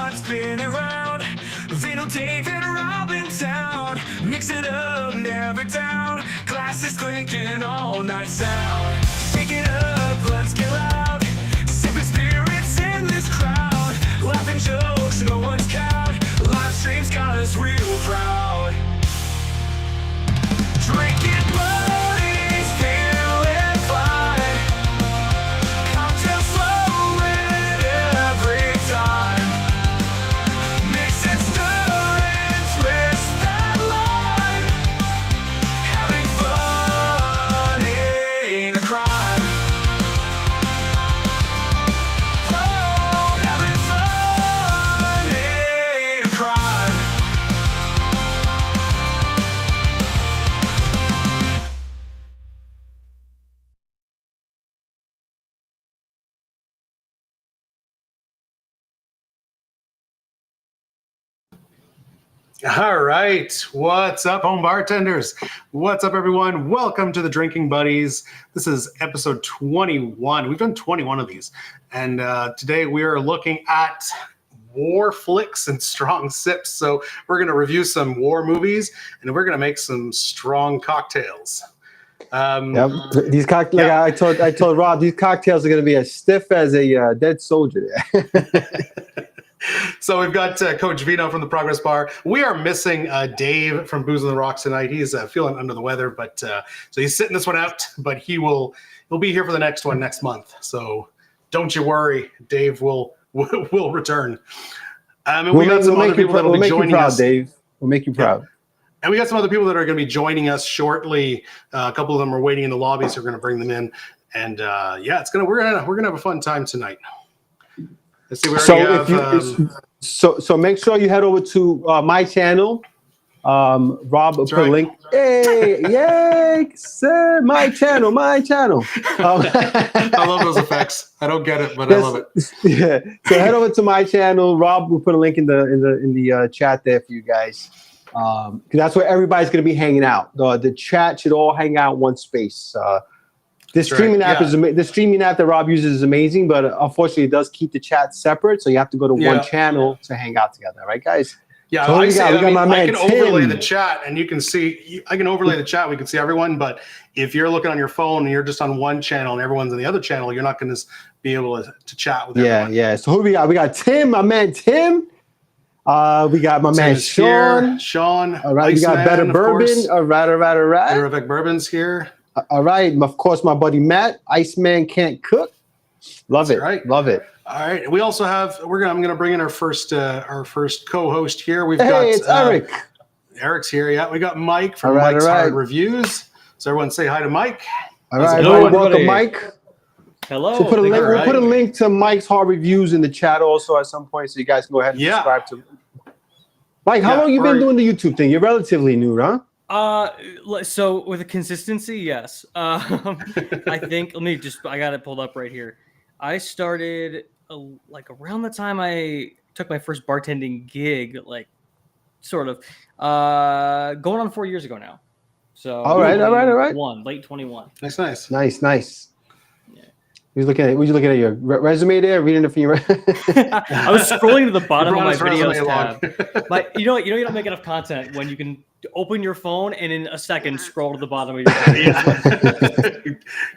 pot spinning round. Vino, Dave, and Robin Town. Mix it up, never down. Glasses clinking, all night sound. Shake it up, let's get loud. Sipping spirits in this crowd. Laughing jokes, no one's count. Livestream's got us real proud. Drinking buddies, feeling fine. Cocktails flowing every time. Mix and stir and twist that line. Having fun ain't a crime. Oh, having fun ain't a crime. All right. What's up, home bartenders? What's up, everyone? Welcome to the Drinking Buddies. This is episode 21. We've done 21 of these. And today we are looking at war flicks and strong sips. So we're going to review some war movies and we're going to make some strong cocktails. Yep. These cocktails, like I told Rob, these cocktails are going to be as stiff as a dead soldier. So we've got Coach Vino from the Progress Bar. We are missing Dave from Booze on the Rocks tonight. He's feeling under the weather, but so he's sitting this one out. But he'll be here for the next one next month. So don't you worry, Dave will return. And we got some other people that will be joining us. Dave. We'll make you proud. Yeah. And we got some other people that are going to be joining us shortly. A couple of them are waiting in the lobby, so we're going to bring them in. And yeah, we're gonna have a fun time tonight. Let's see, so make sure you head over to my channel. Rob put a link. Hey, yay, sir! My channel. I love those effects. I don't get it, but I love it. Yeah. So head over to my channel. Rob will put a link in the chat there for you guys. Because that's where everybody's going to be hanging out. The chat should all hang out in one space. The streaming app the streaming app that Rob uses is amazing, but unfortunately it does keep the chat separate, so you have to go to one channel to hang out together, right, guys? Yeah, so I can overlay the chat, and you can see. I can overlay the chat. We can see everyone, but if you're looking on your phone and you're just on one channel and everyone's on the other channel, you're not going to be able to chat with everyone. Yeah. So who we got? We got Tim, my man Tim. We got my man Sean. Sean. All right, we got Better Bourbon. All right. Terrific Bourbon's here. All right, of course, my buddy Matt, Iceman Can't Cook. Love it. Right. Love it. All right. We also have. I'm gonna bring in our first co-host here. We've got it's Eric. Eric's here. Yeah. We got Mike from Mike's Hard Reviews. So everyone say hi to Mike. All right. Welcome, Mike. Hello. So we'll put a link to Mike's Hard Reviews in the chat also at some point, so you guys can go ahead and subscribe to. Mike, how long you been doing the YouTube thing? You're relatively new, huh? So with the consistency, yes. I think I got it pulled up right here. I started like around the time I took my first bartending gig, like sort of going on 4 years ago now. So all right. Late 21. Nice. Were you looking at your resume there, reading it from your? I was scrolling to the bottom of my videos tab. But you don't make enough content when you can open your phone and in a second scroll to the bottom of your video.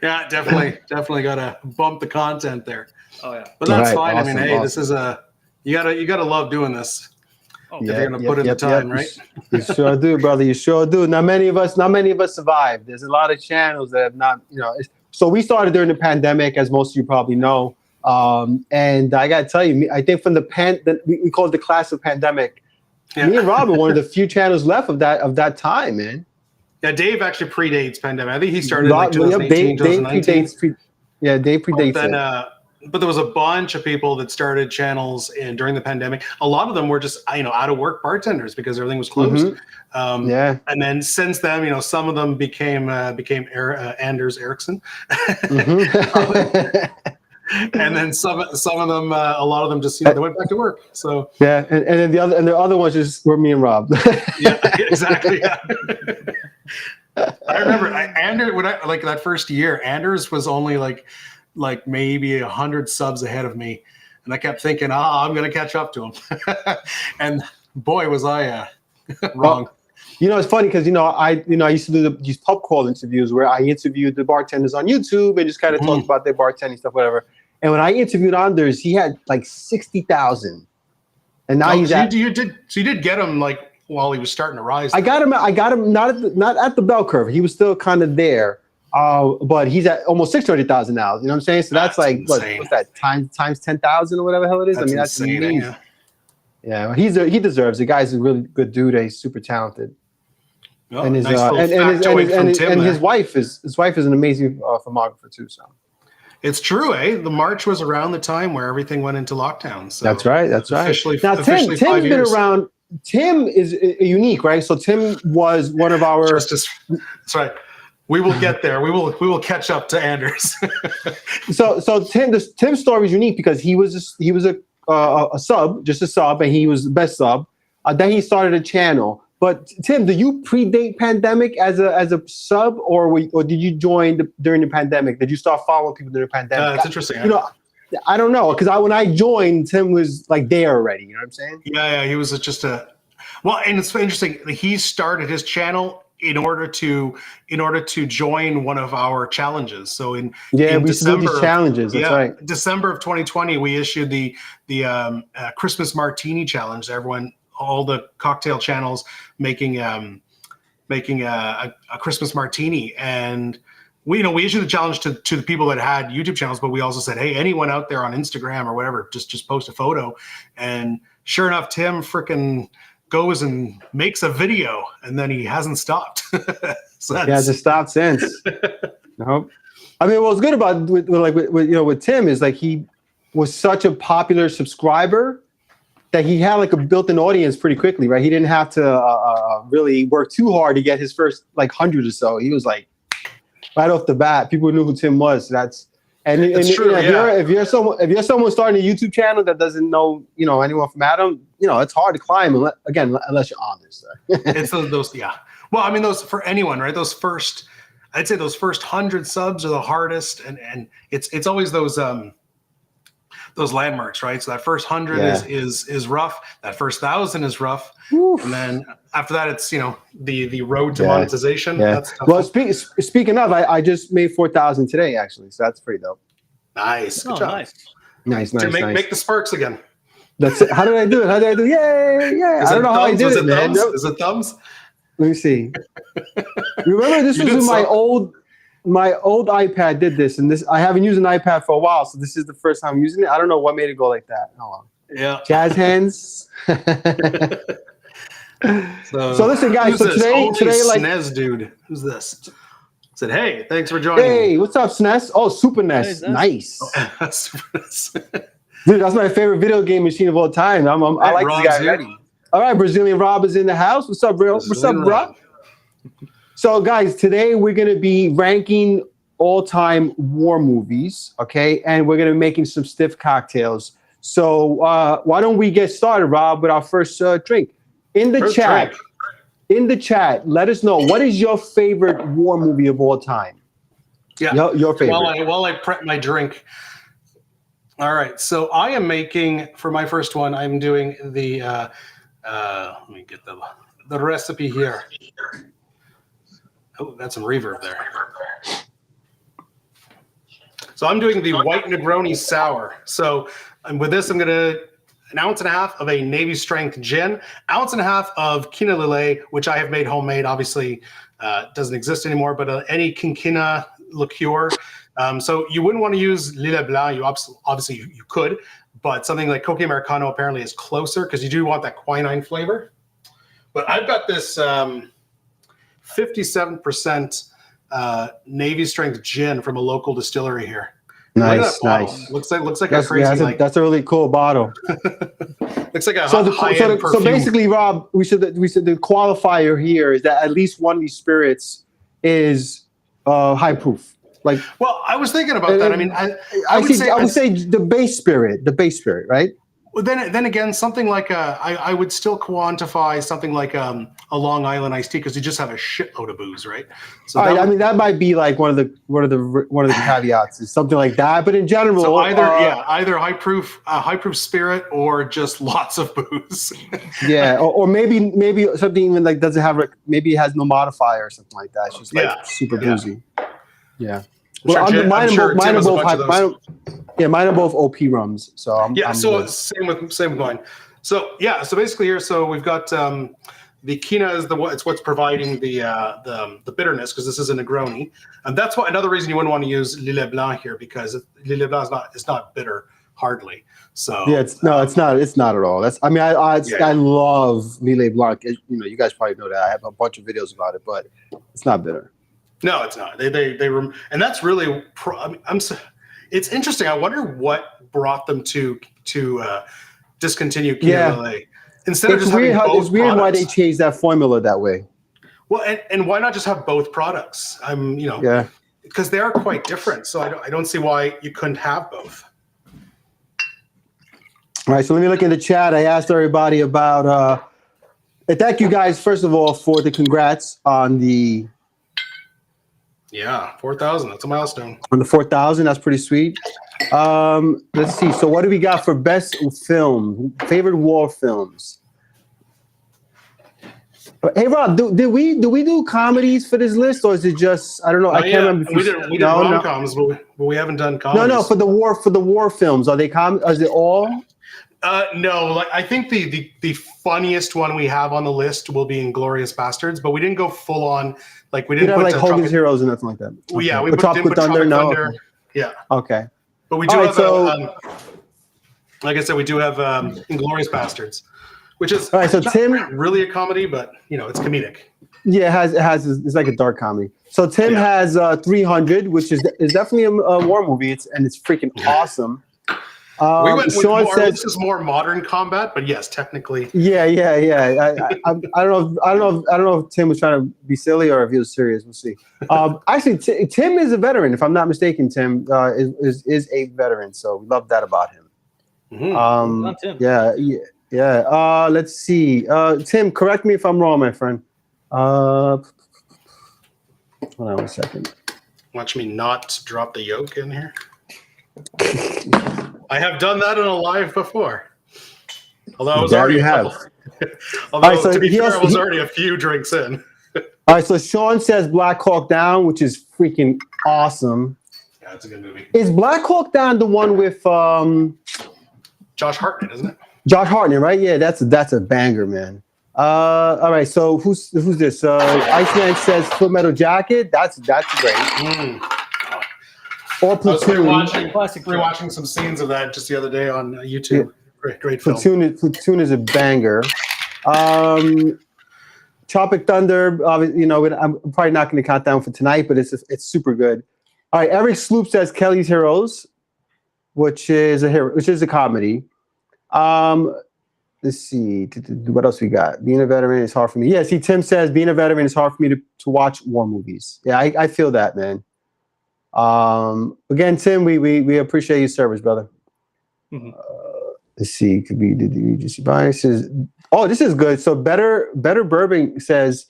Yeah, definitely gotta bump the content there. Oh yeah, but that's fine. Awesome, I mean, hey, this is you gotta love doing this. If you're gonna put in the time, right? You sure do, brother. You sure do. Not many of us survived. There's a lot of channels that have not, So we started during the pandemic, as most of you probably know. And I got to tell you, I think from we call it the class of pandemic. Yeah. Me and Rob are one of the few channels left of that time, man. Yeah, Dave actually predates pandemic. I think he started like 2018, 2019. Dave predates but there was a bunch of people that started channels during the pandemic. A lot of them were just out of work bartenders because everything was closed. Mm-hmm. And then since then, some of them became Anders Ericsson. Mm-hmm. And then some of them, a lot of them just they went back to work. So yeah, and then the other ones just were me and Rob. Yeah, exactly. Yeah. I remember Anders like that first year. Anders was only like maybe 100 subs ahead of me, and I kept thinking, I'm going to catch up to him. And boy, was I wrong. It's funny because I used to do these pub crawl interviews where I interviewed the bartenders on YouTube and just kind of talked about their bartending stuff, whatever. And when I interviewed Anders, he had like 60,000, and now he's at. You did get him like while he was starting to rise. I got him not at the bell curve. He was still kind of there, but he's at almost 600,000 now. You know what I'm saying? So that's like what's that times 10,000 or whatever the hell it is. That's amazing. Yeah, he deserves. The guy's a really good dude. He's super talented. Oh, and his nice his wife is an amazing photographer too. So it's true, The March was around the time where everything went into lockdown. So that's right. Now Tim's been around. Tim is unique, right? So Tim was one of our. That's right. We will get there. We will catch up to Anders. so Tim's story is unique because he was a sub, just a sub, and he was the best sub. Then he started a channel. But Tim, do you predate pandemic as a sub, or did you join during the pandemic? Did you start following people during the pandemic? That's interesting. I don't know, because when I joined, Tim was like there already. You know what I'm saying? Yeah. He was just and it's interesting. He started his channel in order to join one of our challenges. So in December, these challenges. That's right. December of 2020, we issued the Christmas Martini Challenge. All the cocktail channels making a Christmas martini, and we issued the challenge to the people that had YouTube channels, but we also said, hey, anyone out there on Instagram or whatever, just post a photo. And sure enough, Tim frickin' goes and makes a video, and then he hasn't stopped. He hasn't stopped since. Nope. I mean, what's good about with Tim is like he was such a popular subscriber that he had like a built-in audience pretty quickly, right? He didn't have to really work too hard to get his first like 100 or so. He was like right off the bat, people knew who Tim was. That's true. If you're someone starting a YouTube channel that doesn't know anyone from Adam, it's hard to climb unless you're honest. It's those. Well, I mean, those for anyone, right? I'd say those first 100 subs are the hardest, and it's always those landmarks, right? So that first 100 is rough. That first 1,000 is rough. Oof. And then after that, it's the road to monetization. Yeah. That's tough. Well, speaking of, I just made 4,000 today actually, so that's pretty dope. Nice, good job. Nice. Make the sparks again. That's it. How did I do it? Yay! I don't know how I did it, man. Is it thumbs? Let me see. Remember, this was in my old iPad did this, and this I haven't used an iPad for a while, so this is the first time I'm using it. I don't know what made it go like that. Oh well. Yeah. Jazz hands. So listen, guys. So today, like SNES dude, who's this? Said, hey, thanks for joining. Hey, what's up, SNES? Oh, Super NES, nice. Super NES. Dude, that's my favorite video game machine of all time. I like this guy already. All right, Brazilian Rob is in the house. What's up, bro? What's up, bro? So, guys, today we're going to be ranking all-time war movies, okay? And we're going to be making some stiff cocktails. So, why don't we get started, Rob, with our first drink? In the chat, let us know, what is your favorite war movie of all time? Yeah. Your favorite. While I prep my drink. All right. So, I am making, for my first one, I'm doing the, let me get the recipe here. Oh, got some reverb there. So I'm doing the white Negroni sour. So with this, I'm going to 1.5 ounces of a Navy strength gin, 1.5 ounces of Quina Lillet, which I have made homemade. Obviously, doesn't exist anymore, but any quinquina liqueur. So you wouldn't want to use Lillet Blanc. You could, but something like Coque Americano apparently is closer because you do want that quinine flavor. But I've got this 57% Navy strength gin from a local distillery here. Nice. Looks like a crazy. That's a really cool bottle. Looks like a high-end perfume. So basically, Rob, we said the qualifier here is that at least one of these spirits is high proof. Well, I was thinking about that. I mean, I would say the base spirit, right? Well, then again, something like I would still quantify something like a Long Island iced tea because you just have a shitload of booze, right? So All right, that I mean that might be like one of the caveats is something like that. But in general, so either high proof spirit or just lots of booze. yeah, or maybe something even like doesn't have maybe it has no modifier or something like that. It's just like super boozy. Yeah. Well, mine are both OP rums. So I'm so good. same with mine. So yeah, so basically here, so we've got the Kina is it's what's providing the bitterness because this is a Negroni, and that's why another reason you wouldn't want to use Lillet Blanc here because Lillet Blanc is not bitter hardly. So yeah, it's not at all. I love Lillet Blanc. You guys probably know that. I have a bunch of videos about it, but it's not bitter. No, it's not. And that's really. It's interesting. I wonder what brought them to discontinue Kina Lillet instead of just having both products. It's weird why they changed that formula that way. Well, and why not just have both products? Because they are quite different. So I don't see why you couldn't have both. All right, so let me look in the chat. I asked everybody about. Thank you guys first of all for the congrats on the. Yeah, 4,000. That's a milestone. On the 4,000, that's pretty sweet. Let's see. So, what do we got for best film? Favorite war films? Hey, Rob, do we do comedies for this list, or is it just I don't know? I can't remember. We did rom-coms, but we haven't done comedies. No, for the war films, are they Is it all? No, I think the funniest one we have on the list will be Inglourious Bastards, but we didn't go full on. Like we didn't put Hogan's Heroes and nothing like that. Well, yeah, we didn't put Thunder. No. Okay. Yeah. Okay. But we do have like I said, we do have Inglourious Bastards, which is all right. So Tim, really a comedy, but it's comedic. Yeah, it's like a dark comedy. So Tim has 300, which is definitely a war movie. It's freaking awesome. We went Sean says this is more modern combat, but yes, technically. Yeah. I don't know if Tim was trying to be silly or if he was serious. We'll see. Actually, Tim is a veteran. If I'm not mistaken, Tim is a veteran. So we love that about him. Tim. Yeah. Let's see. Tim, correct me if I'm wrong, my friend. Hold on 1 second. Watch me not drop the yolk in here. I have done that in a live before. Although I was already to be fair, I was already a few drinks in. All right, so Sean says Black Hawk Down, which is freaking awesome. Yeah, it's a good movie. Is Black Hawk Down the one with Josh Hartnett, isn't it? Josh Hartnett, right? Yeah, that's a banger, man. All right, so who's this? Iceman says Full Metal Jacket. That's great. Or Platoon. I was rewatching some scenes of that just the other day on YouTube. Yeah. Great film. Platoon is a banger. Tropic Thunder, I'm probably not going to count down for tonight, but it's super good. All right, Eric Sloop says Kelly's Heroes, which is a comedy. Let's see, what else we got? Being a veteran is hard for me. Yeah, see, Tim says being a veteran is hard for me to watch war movies. Yeah, I feel that, man. Again, Tim, we appreciate your service, brother. Mm-hmm. Let's see, could be did you just buy? This is good. So better bourbon says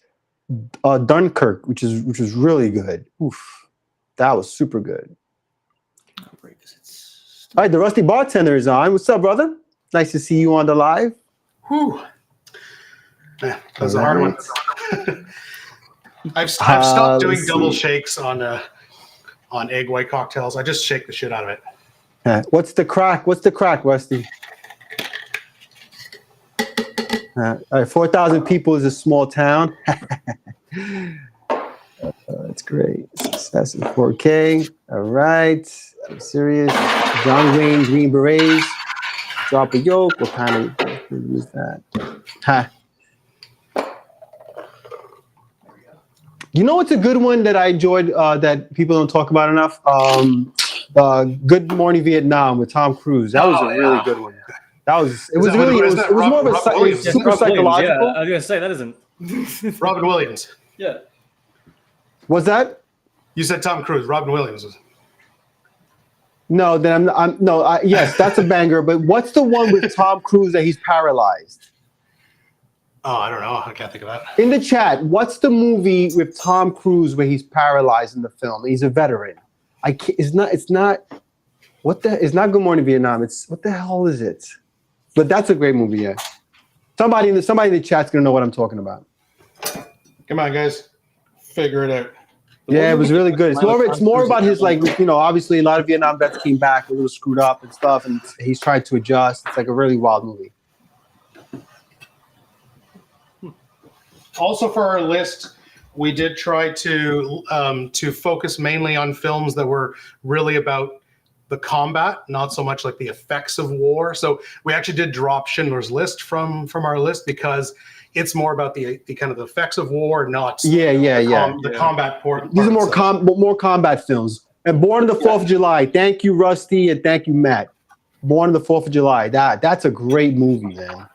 Dunkirk, which is really good. Oof, that was super good. All right, the Rusty Bartender is on. What's up, brother? Nice to see you on the live. Whew. Yeah, that was a hard one. I've stopped doing double shakes on egg white cocktails. I just shake the shit out of it. What's the crack, Rusty? All right, 4,000 people is a small town. That's great. Success in 4K. All right. I'm serious. John Wayne, Green Berets. Drop a yolk. What kind of is that? Ha. You know what's a good one that I enjoyed that people don't talk about enough? Good Morning Vietnam with Tom Cruise. That was a really good one. It was more of a super psychological. Yeah, I was gonna say that isn't Robin Williams. Yeah. Was that? You said Tom Cruise. Robin Williams was. No, then yes, that's a banger. But what's the one with Tom Cruise that he's paralyzed? Oh, I don't know. I can't think of that. In the chat, what's the movie with Tom Cruise where he's paralyzed in the film? He's a veteran. I can't, it's not. What the? It's not Good Morning Vietnam. It's what the hell is it? But that's a great movie. Yeah. Somebody in the chat's gonna know what I'm talking about. Come on, guys, figure it out. Yeah, it was really good. It's more about his, like, obviously a lot of Vietnam vets came back a little screwed up and stuff, and he's trying to adjust. It's like a really wild movie. Also, for our list, we did try to focus mainly on films that were really about the combat, not so much like the effects of war. So we actually did drop Schindler's List from our list because it's more about the kind of the effects of war, not the combat part. These are more combat films. And Born on the 4th of July. Thank you, Rusty, and thank you, Matt. Born on the 4th of July. That's a great movie, man.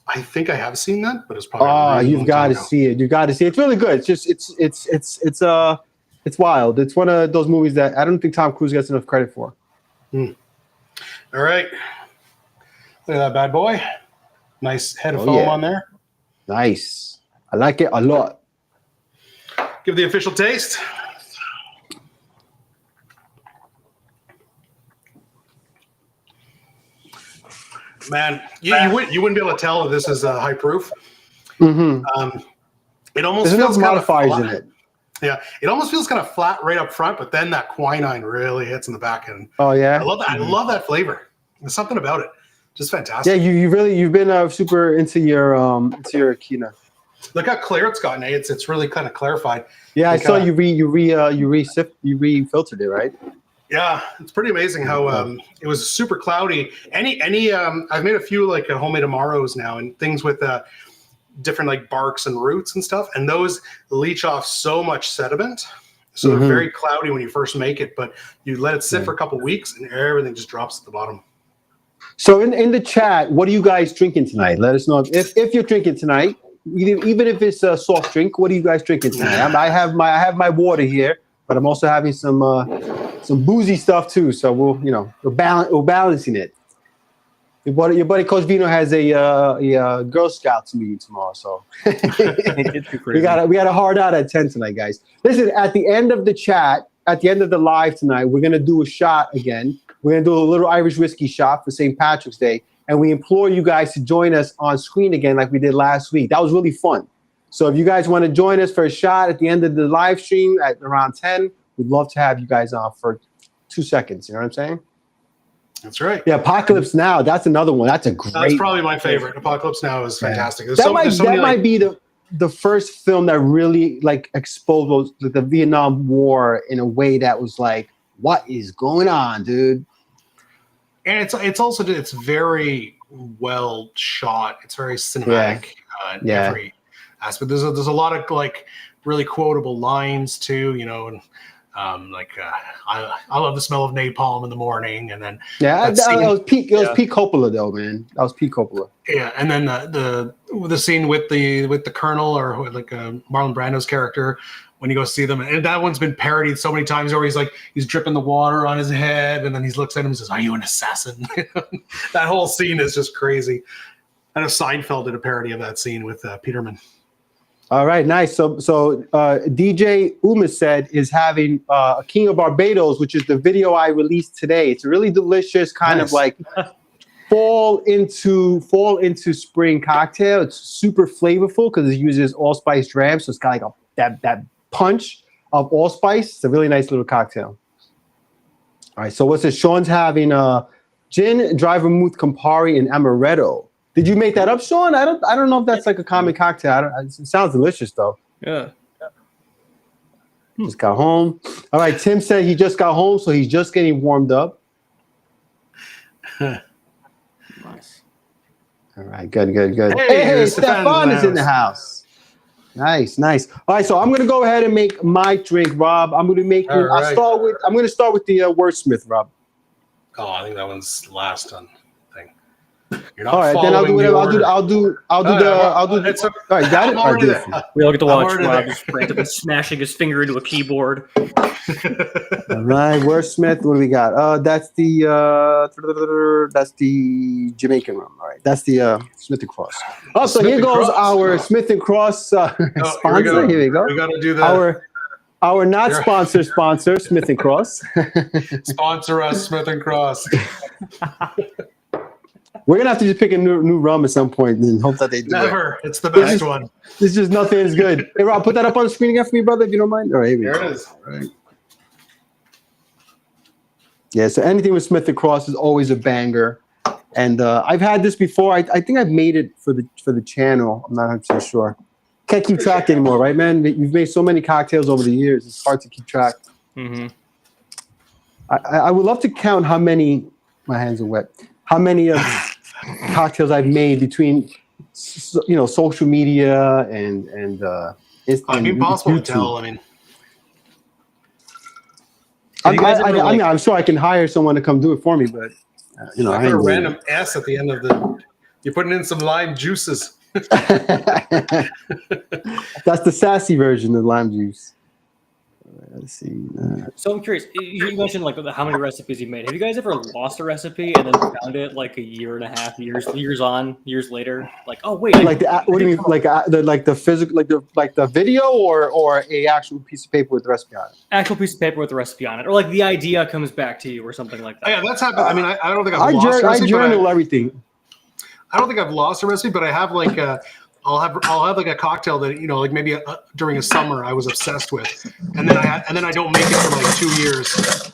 I think I have seen that, but it's probably you've got to see it. You've got to see it. It's really good. It's just it's wild. It's one of those movies that I don't think Tom Cruise gets enough credit for. All right. Look at that bad boy. Nice head of foam on there. Nice. I like it a lot. Give the official taste. Man, you wouldn't be able to tell if this is high proof. Mm-hmm. It almost There's feels enough kind of modifiers flat. in it. Yeah, it almost feels kind of flat right up front, but then that quinine really hits in the back end. Oh yeah, I love that. I love that flavor. There's something about it, just fantastic. Yeah, you've been super into your quinoa. Look how clear it's gotten. It's really kind of clarified. Yeah, I saw you refiltered it, right? Yeah, it's pretty amazing how it was super cloudy. I've made a few like homemade amaros now and things with different like barks and roots and stuff, and those leach off so much sediment. So they're very cloudy when you first make it, but you let it sit for a couple of weeks and everything just drops at the bottom. So in the chat, what are you guys drinking tonight? Let us know if you're drinking tonight, even if it's a soft drink. What are you guys drinking tonight? I have my water here, but I'm also having some boozy stuff too. So we're balancing it. Your buddy Coach Vino has a Girl Scouts meeting tomorrow, so we got a hard out at 10 tonight, guys. Listen, at the end of the chat, at the end of the live tonight, we're gonna do a shot again. We're gonna do a little Irish whiskey shot for St. Patrick's Day, and we implore you guys to join us on screen again, like we did last week. That was really fun. So if you guys want to join us for a shot at the end of the live stream at around 10, we'd love to have you guys on for 2 seconds. You know what I'm saying? That's right. Yeah, Apocalypse Now. That's another one. That's a great. That's probably my favorite. Apocalypse Now is fantastic. That might be the first film that really like exposed the Vietnam War in a way that was like, what is going on, dude? And it's very well shot. It's very cinematic in every aspect. There's a lot of like really quotable lines too, and I love the smell of napalm in the morning, and then that was Pete Coppola though, man. That was Pete Coppola. Yeah, and then the scene with the Colonel or like Marlon Brando's character when you go see them, and that one's been parodied so many times. Where he's dripping the water on his head, and then he looks at him and says, "Are you an assassin?" That whole scene is just crazy. I know Seinfeld did a parody of that scene with Peterman. All right, nice. So DJ Umis said is having King of Barbados, which is the video I released today. It's a really delicious kind of like fall into spring cocktail. It's super flavorful because it uses allspice dram, so it's got like that punch of allspice. It's a really nice little cocktail. All right, so what's this? Sean's having gin, dry vermouth, Campari, and amaretto. Did you make that up, Sean? I don't know if that's like a common cocktail. It sounds delicious though. Yeah. Just got home. All right, Tim said he just got home, so he's just getting warmed up. Nice. All right, good. Hey, Stefan is in the house. Nice. All right, so I'm gonna go ahead and make my drink, Rob. I'm gonna start with the wordsmith, Rob. Oh, I think that one's last on thing. You're not All right, then I'll do following whatever. the order. I'll do Oh, the. yeah, well, I'll do. it's All right, got it. I'm All right, already do it there. for you. We all get to I'm watch already Rob there. just frantically smashing his finger into a keyboard. All right, Wordsmith. What do we got? That's the Jamaican rum. All right, that's the Smith and Cross. Also, Smith here and goes Cross. our Smith and Cross Oh, here we sponsor. go. Here we go. We got to do the Our not Here. sponsor, Smith and Cross. sponsor us, Smith and Cross. We're gonna have to just pick a new rum at some point and hope that they do it. Never. It's the best one. It's just nothing is good. Hey Rob, put that up on the screen again for me, brother, if you don't mind. All right, here we Here go. it is. All right. Yeah, so anything with Smith and Cross is always a banger. And I've had this before. I think I've made it for the channel. I'm not 100% sure. Can't keep track anymore, right, man? You've made so many cocktails over the years. It's hard to keep track. Mm-hmm. I would love to count how many. My hands are wet. How many cocktails I've made between, social media and Impossible to YouTube. tell. I mean, I'm sure I can hire someone to come do it for me, but I I put ain't a doing random S at the end of the. You're putting in some lime juices. it. That's the sassy version of lime juice. Let's see. So I'm curious. You mentioned like how many recipes you've made. Have you guys ever lost a recipe and then found it like a year and a half, years later? Like, oh wait, Like what do you mean? Like the physical, like the video, or a actual piece of paper with the recipe on it? actual piece of paper with the recipe on it, or like the idea comes back to you, or something like that. Yeah, that's happened. I mean, I don't think I've I lost a recipe. but journal everything. I don't think I've lost a recipe, but I have like I'll have like a cocktail that like maybe during a summer I was obsessed with, and then I don't make it for like 2 years,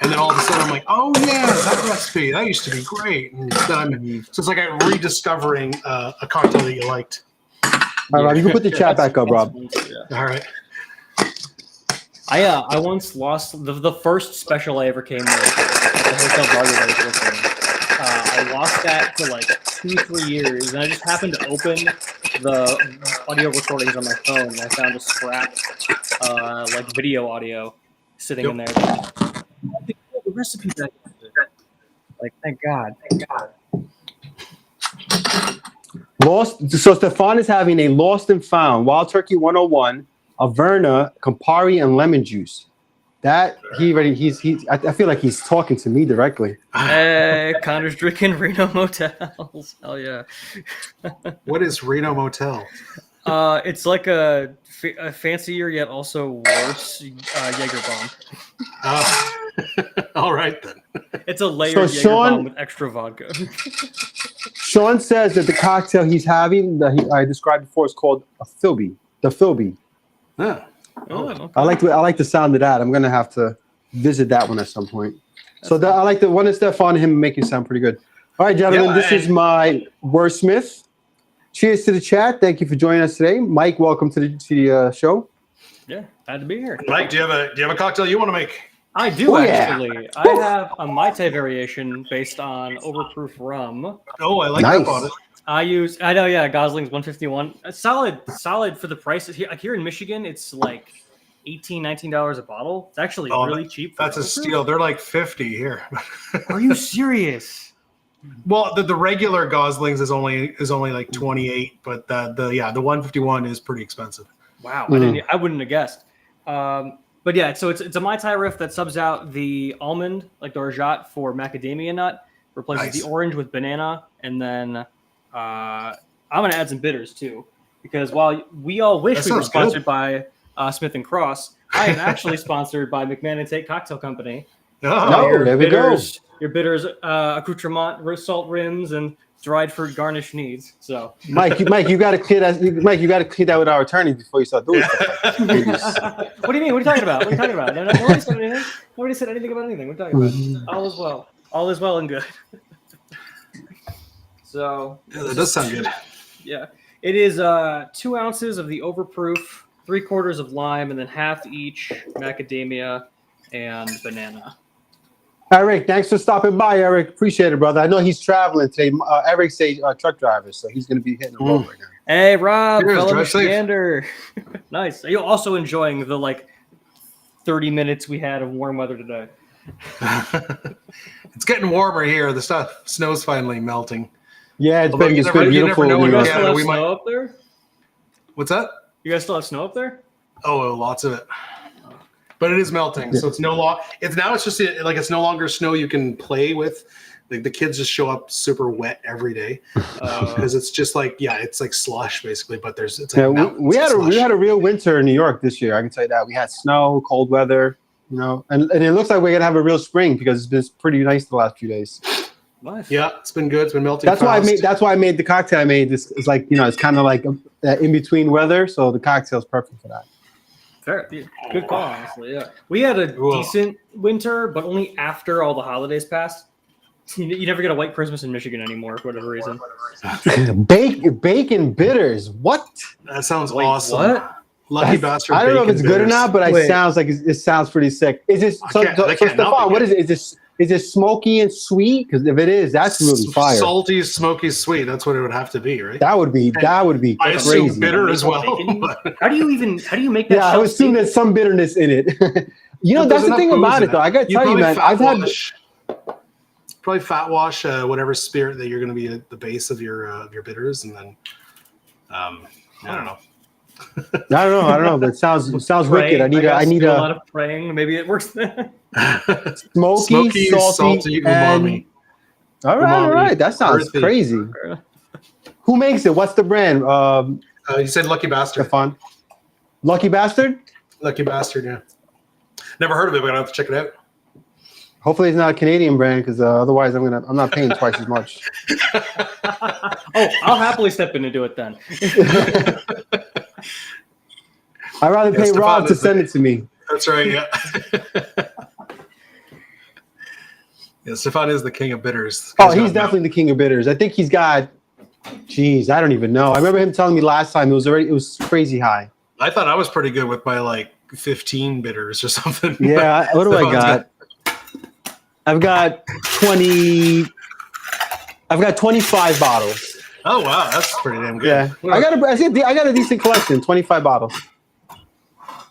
and then all of a sudden I'm like, oh yeah, that recipe that used to be great, and then so it's like I'm rediscovering a cocktail that you liked. All right, Rob, you can put the chat back up, Rob. All right. I once lost the first special I ever came with at the hotel bar that I was working. I lost that for like 2-3 years, and I just happened to open the audio recordings on my phone, and I found a scrap, like video audio, sitting in there. The recipe back. Like, thank God. Lost. So Stefan is having a lost and found Wild Turkey 101, Averna, Campari, and lemon juice. That I feel like he's talking to me directly. Hey, Connor's drinking Reno Motels. Hell yeah. What is Reno Motel? It's like a fancier yet also worse Jaeger bomb. All right then. It's a layered So Jaeger Sean- bomb with extra vodka. Sean says that the cocktail he's having that I described before is called a Philby. The Philby. Yeah. Oh, okay. I like the sound of that. I'm gonna have to visit that one at some point. So I like the one that Stefan and him make it sound pretty good. All right, gentlemen, Yeah, this is my wordsmith. Cheers to the chat. Thank you for joining us today, Mike. Welcome to the show. Yeah, had to be here. Mike, do you have a cocktail you want to make? I do Oh, yeah. actually. I have a Mai Tai variation based on overproof rum. Oh, I like Nice. that about it. I know, yeah, Gosling's 151. Solid for the price. Here in Michigan, it's like $18-19 a bottle. It's actually really cheap. That's a steal. They're like 50 here. Are you serious? Well, the regular Goslings is only like 28, but the 151 is pretty expensive. Wow, I wouldn't have guessed. But yeah, so it's a Mai Tai riff that subs out the almond, like the orgeat, for macadamia nut, replaces Nice. the orange with banana, and then I'm gonna add some bitters too, because while we all wish That we were sounds sponsored by Smith and Cross, I am actually sponsored by McMahon and Tate Cocktail Company. Oh, there we go. Your bitters, accoutrement, salt rims, and dried fruit garnish needs. So, Mike, you got to clear that. Mike, you got to clear that with our attorney before you start doing stuff. what do you mean? What are you talking about? What are you talking about? Nobody said anything. Nobody said anything about anything. What are you talking about? All is well. All is well and good. So, Yeah, that does sound good. yeah, it is 2 ounces of the overproof, 3/4 of lime, and then half each macadamia and banana. Eric, thanks for stopping by, Eric. Appreciate it, brother. I know he's traveling today. Eric's a truck driver, so he's going to be hitting the road right now. Hey, Rob, Cheers, fellow drive safe. Michigander. Nice. Are you also enjoying the 30 minutes we had of warm weather today? It's getting warmer here. The snow's finally melting. Yeah, it's Although been you never beautiful. know in when New You you're guys York. still Yeah, have we snow might- up there? What's that? You guys still have snow up there? Oh, lots of it. But it is melting, so it's no long. It's just like it's no longer snow you can play with. Like the kids just show up super wet every day because it's just like it's like slush basically. But it's like Yeah, mountains we of slush. had a real winter in New York this year. I can tell you that. We had snow, cold weather, and it looks like we're gonna have a real spring because it's been pretty nice the last few days. Nice. Yeah, it's been good. It's been melting. That's why fast. I made the cocktail I made. This is like it's kind of like in between weather, so the cocktail's perfect for that. Fair. Good call, honestly. Yeah. We had a Cool. decent winter, but only after all the holidays passed. You never get a white Christmas in Michigan anymore for whatever reason. Bacon bitters. What? That sounds Wait, awesome. what? Lucky bastard. I don't know if it's bacon good or bitters. not, but Wait. it sounds like it sounds pretty sick. Is it I so can't not Stefan? be What good. is it? Is it smoky and sweet? Because if it is, that's really fire. Salty, smoky, sweet. That's what it would have to be, right? That would be I assume crazy. bitter as well. Bacon? but- How do you make that? Yeah, I shelf would assume stable? there's some bitterness in it. But That's there's the enough thing booze about in it, though. I gotta tell you, probably man. fat I've had wash- probably fat wash whatever spirit that you're going to be at the base of your bitters, and then I don't know. I don't know, but it sounds Pray. wicked. I need do a a lot of praying. Maybe it works. smoky, salty, and umami. all right. Umami. That sounds Earthy. crazy. Who makes it? What's the brand? You said Lucky Bastard. Stefan, Lucky Bastard. Lucky Bastard, yeah. Never heard of it, but I have to check it out. Hopefully, it's not a Canadian brand because otherwise, I'm not paying twice as much. Oh, I'll happily step in and do it then. I'd rather pay Stefan Rob to is send it to me. That's right, yeah. Yeah, Stefan is the king of bitters. Oh, he's definitely the king of bitters. I think he's got. Geez, I don't even know. I remember him telling me last time it was crazy high. I thought I was pretty good with my like 15 bitters or something. Yeah, what do I Stefan's got? I've got 20. I've got 25 bottles. Oh wow, that's pretty damn good. Yeah, I got a decent collection. 25 bottles.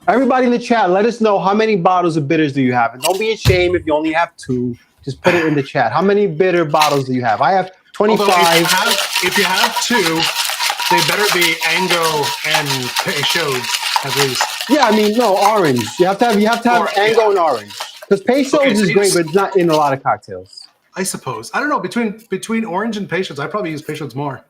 Everybody in the chat, let us know how many bottles of bitters do you have, and don't be ashamed if you only have 2. Just put it in the chat. How many bitter bottles do you have? I have 25. Although if you have 2, they better be Ango and Peychaud at least. Yeah, I mean, no, orange. You have to have Ango and orange. Because Peychaud Okay, so is you great, just- but it's not in a lot of cocktails. I suppose. I don't know. Between orange and Peychaud's, I probably use Peychaud's more.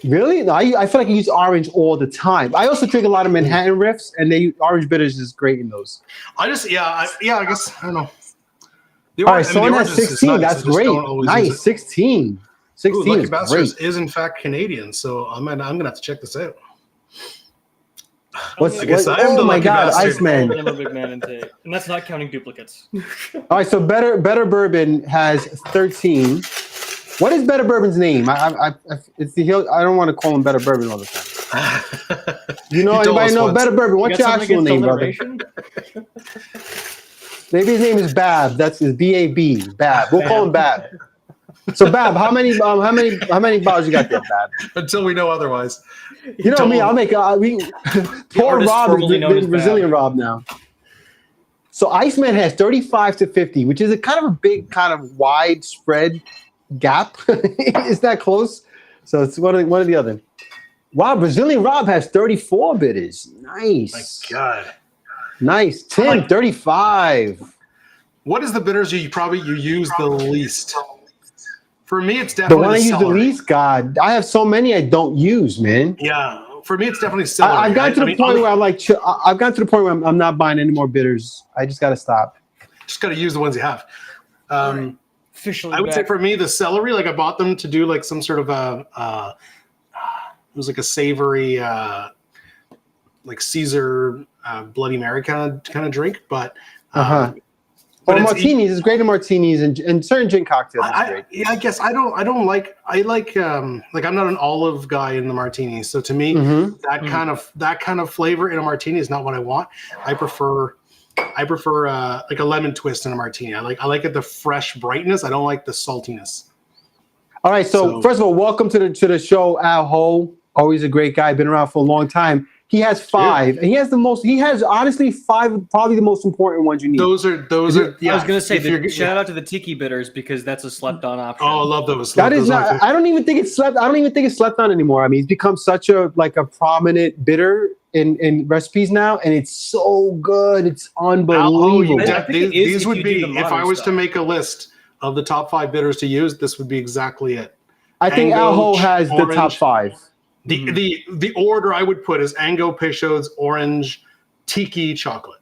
Really? No, I feel like I use orange all the time. I also drink a lot of Manhattan Riffs, and orange bitters is great in those. I just I guess I don't know. The All right, orange- I mean, someone the has orange is 16. nice, I That's just don't great. always use Nice, it. 16. Ooh, 16 Lucky is Bastards great. is in fact Canadian, so I'm gonna have to check this out. What's, I guess I am the oh my lucky God, bastard. Iceman. I'm a big man intake, and that's not counting duplicates. All right, so Better Bourbon has 13. What is Better Bourbon's name? I don't want to call him Better Bourbon all the time. You know, You told anybody us know once. Better Bourbon? What's You your got something actual name, brother? against alliteration? Maybe his name is Bab. That's his B-A-B. Bab. We'll call him Bab. So Bab, how many bottles you got there, Bab? Until we know otherwise. You know me. I'll make. Poor artist Rob formerly is known as Brazilian Bab. Rob now. So Iceman has 35 to 50, which is a kind of a big, kind of widespread gap. Is that close? So it's one or the other. Wow, Brazilian Rob has 34 bitters. Nice. My God. Nice. Tim, 35. What is the bitters you use the least? For me, it's The definitely one I use the celery. least, God, I have so many I don't use, man. Yeah, for me, it's definitely celery. I've gotten to the point where I've gotten to the point where I'm not buying any more bitters. I just got to stop. just got to use the ones you have. Officially, I would say back. for me, the celery, like I bought them to do like some sort of it was like a savory, like Caesar Bloody Mary kind of drink, but Or it's- martinis is great in martinis and certain gin cocktails. Is great. I guess I like I'm not an olive guy in the martini, so to me that kind of flavor in a martini is not what I want. I prefer like a lemon twist in a martini. I like it the fresh brightness. I don't like the saltiness. All right. So first of all, welcome to the show, Al Ho. Always a great guy. Been around for a long time. He has 5, and he has the most. He has honestly 5, probably the most important ones you need. Those are. Yeah, I was gonna say, if you're- shout out to the tiki bitters because that's a slept-on option. Oh, I love those. That Love is those not. I don't even think it's slept. I don't even think it's slept on anymore. I mean, it's become such a prominent bitter in recipes now, and it's so good. It's unbelievable. I think it is these if would you do be the if I modern was to stuff. make a list of the top 5 bitters to use. This would be exactly it. I think Ango, Alho has the top orange. 5. The order I would put is Ango, Peychaud's, orange, tiki, chocolate.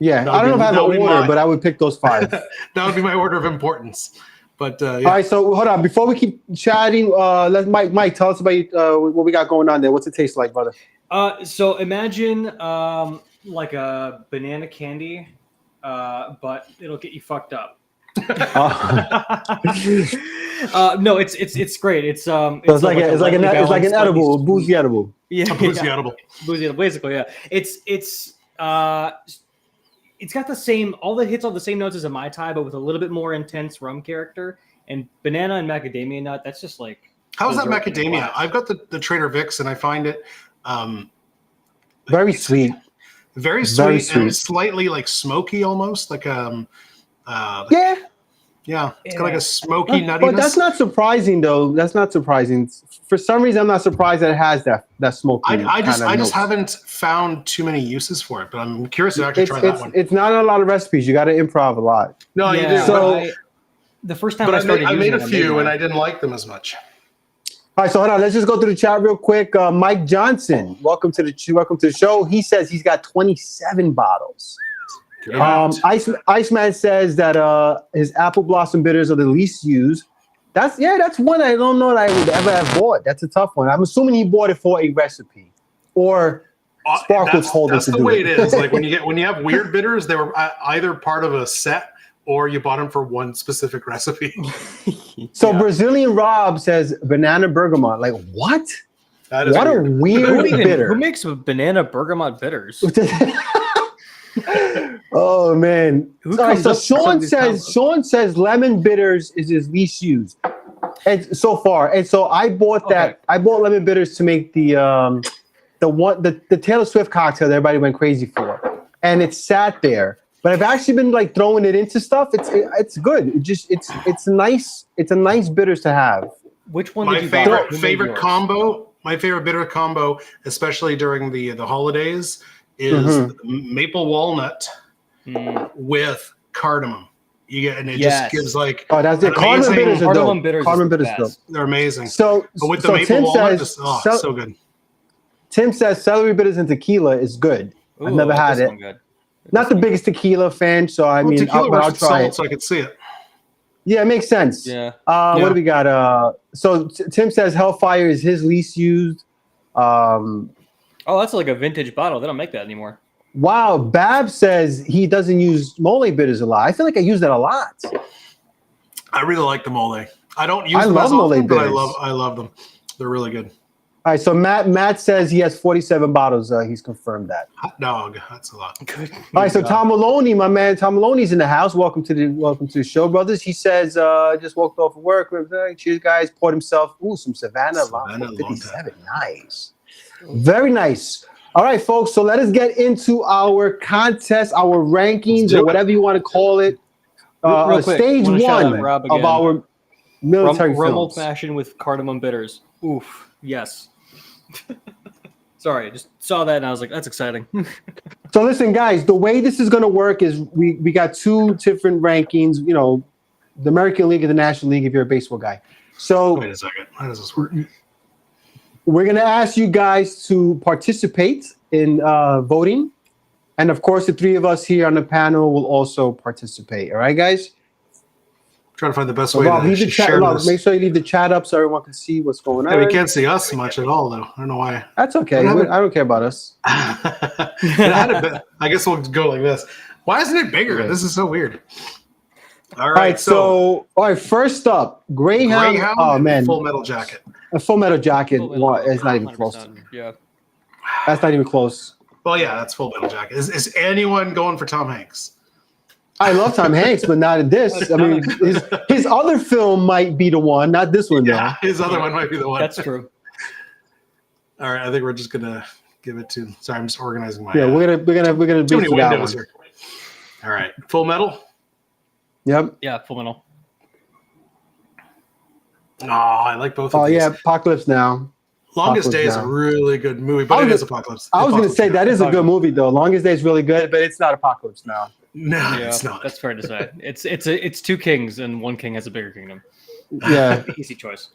Yeah, That I don't know would if I have that an would be order, my- but I would pick those 5. That would be my order of importance. But yeah. All right, so hold on. Before we keep chatting, let Mike tell us about what we got going on there. What's it taste like, brother? So imagine like a banana candy, but it'll get you fucked up. No, it's great. It's like an edible, boozy edible. Yeah, Boozy edible. boozy edible, basically. Yeah, it's got the same. All the hits on the same notes as a Mai Tai, but with a little bit more intense rum character. And banana and macadamia nut. That's just like. How's that dessert in a macadamia? glass. I've got the Trader Vic's, and I find it Very sweet. very sweet and slightly like smoky, almost like Yeah. Yeah, it's got like a smoky nuttiness. But that's not surprising, though. That's not surprising. For some reason, I'm not surprised that it has that smoky. I just notes. haven't found too many uses for it, but I'm curious to actually try that one. It's not in a lot of recipes. You got to improv a lot. No, you do. So the first time but I started I made using a it, few, one. and I didn't like them as much. All right, so hold on. Let's just go through the chat real quick. Mike Johnson, welcome to the show. He says he's got 27 bottles. Iceman says that his apple blossom bitters are the least used. That's one I don't know that I would ever have bought. That's a tough one. I'm assuming he bought it for a recipe or Sparkle told him to the do way it. it is. Like when you have weird bitters, they were either part of a set or you bought them for one specific recipe. So Brazilian Rob says banana bergamot. Like what? That is What weird. a weird bitter. Who makes banana bergamot bitters? Oh man! Who All right, comes so up with some of these combos? Sean says lemon bitters is his least used, and so far. And so I bought that. Okay. I bought lemon bitters to make the Taylor Swift cocktail that everybody went crazy for, and it sat there. But I've actually been like throwing it into stuff. It's good. It's nice. It's a nice bitters to have. Which one My did you buy? Who made favorite yours? combo, my favorite bitter combo, especially during the holidays, is maple walnut with cardamom. You get, and it just gives like that's it. an Cardamom amazing- bitters are Cardamom dope. bitters Cardamom is the bitters dope. best. They're amazing. So, But with the so maple Tim walnut, says, it's so good. Tim says celery bitters and tequila is good. I've Ooh, never that had does it. sound good. Not the biggest tequila fan, so I mean, tequila but I'll works with try salt, it. so I could see it. Yeah, it makes sense. Yeah. What do we got? So Tim says Hellfire is his least used. Oh, that's like a vintage bottle. They don't make that anymore. Wow, Bab says he doesn't use mole bitters a lot. I feel like I use that a lot. I really like the mole. I don't use I them love as mole often, but bitters. I love them. They're really good. All right, so Matt says he has 47 bottles. He's confirmed that. Hot dog. That's a lot. Good. All right, so Tom Maloney, my man, Tom Maloney's in the house. Welcome to the show, brothers. He says just walked off of work. Cheers, guys. Poured himself some Savannah Savannah Long 57. Nice, very nice. All right, folks. So let us get into our contest, our rankings, or whatever you want to call it. Real quick, Stage wanna shout out one Rob of again. our military Rum old films. fashioned with cardamom bitters. Oof. Yes. Sorry, I just saw that and I was like, that's exciting. So listen, guys, the way this is going to work is we got two different rankings, you know, the American League and the National League if you're a baseball guy. So Wait a second. How does this work? we're going to ask you guys to participate in voting. And of course, the three of us here on the panel will also participate. All right, guys? Trying to find the best So way Rob, to leave the chat, share Rob, this. make sure you leave the chat up so everyone can see what's going Yeah, on. we can't see us much at all, though. I don't know why. That's okay. I don't care about us. It had a bit- I guess we'll go like this. Why isn't it bigger? Okay. This is so weird. All All right, right, so all right. First up, Greyhound. Greyhound Oh and man, Full Metal Jacket. a Full Metal Jacket. It's not even close. 100%. Yeah. That's not even close. Well, yeah, that's Full Metal Jacket. Is anyone going for Tom Hanks? I love Tom Hanks, but not in this. I mean, his other film might be the one, not this one. Yeah, his other one might be the one. That's true. All right, I think we're just gonna give it to. Sorry, I'm just organizing my. Yeah, we're gonna too beat many that windows one. here. All right, Full Metal. Yep. Yeah, Full Metal. Oh, I like both of Oh these. yeah, Apocalypse Now. Longest Apocalypse Day is a Now. really good movie, but it is Apocalypse. I was gonna Apocalypse say Now. that is a good movie though. Longest Day is really good, but it's not Apocalypse Now. No, Yeah, it's not. that's fair to say. It's two kings and one king has a bigger kingdom. Yeah. Easy choice.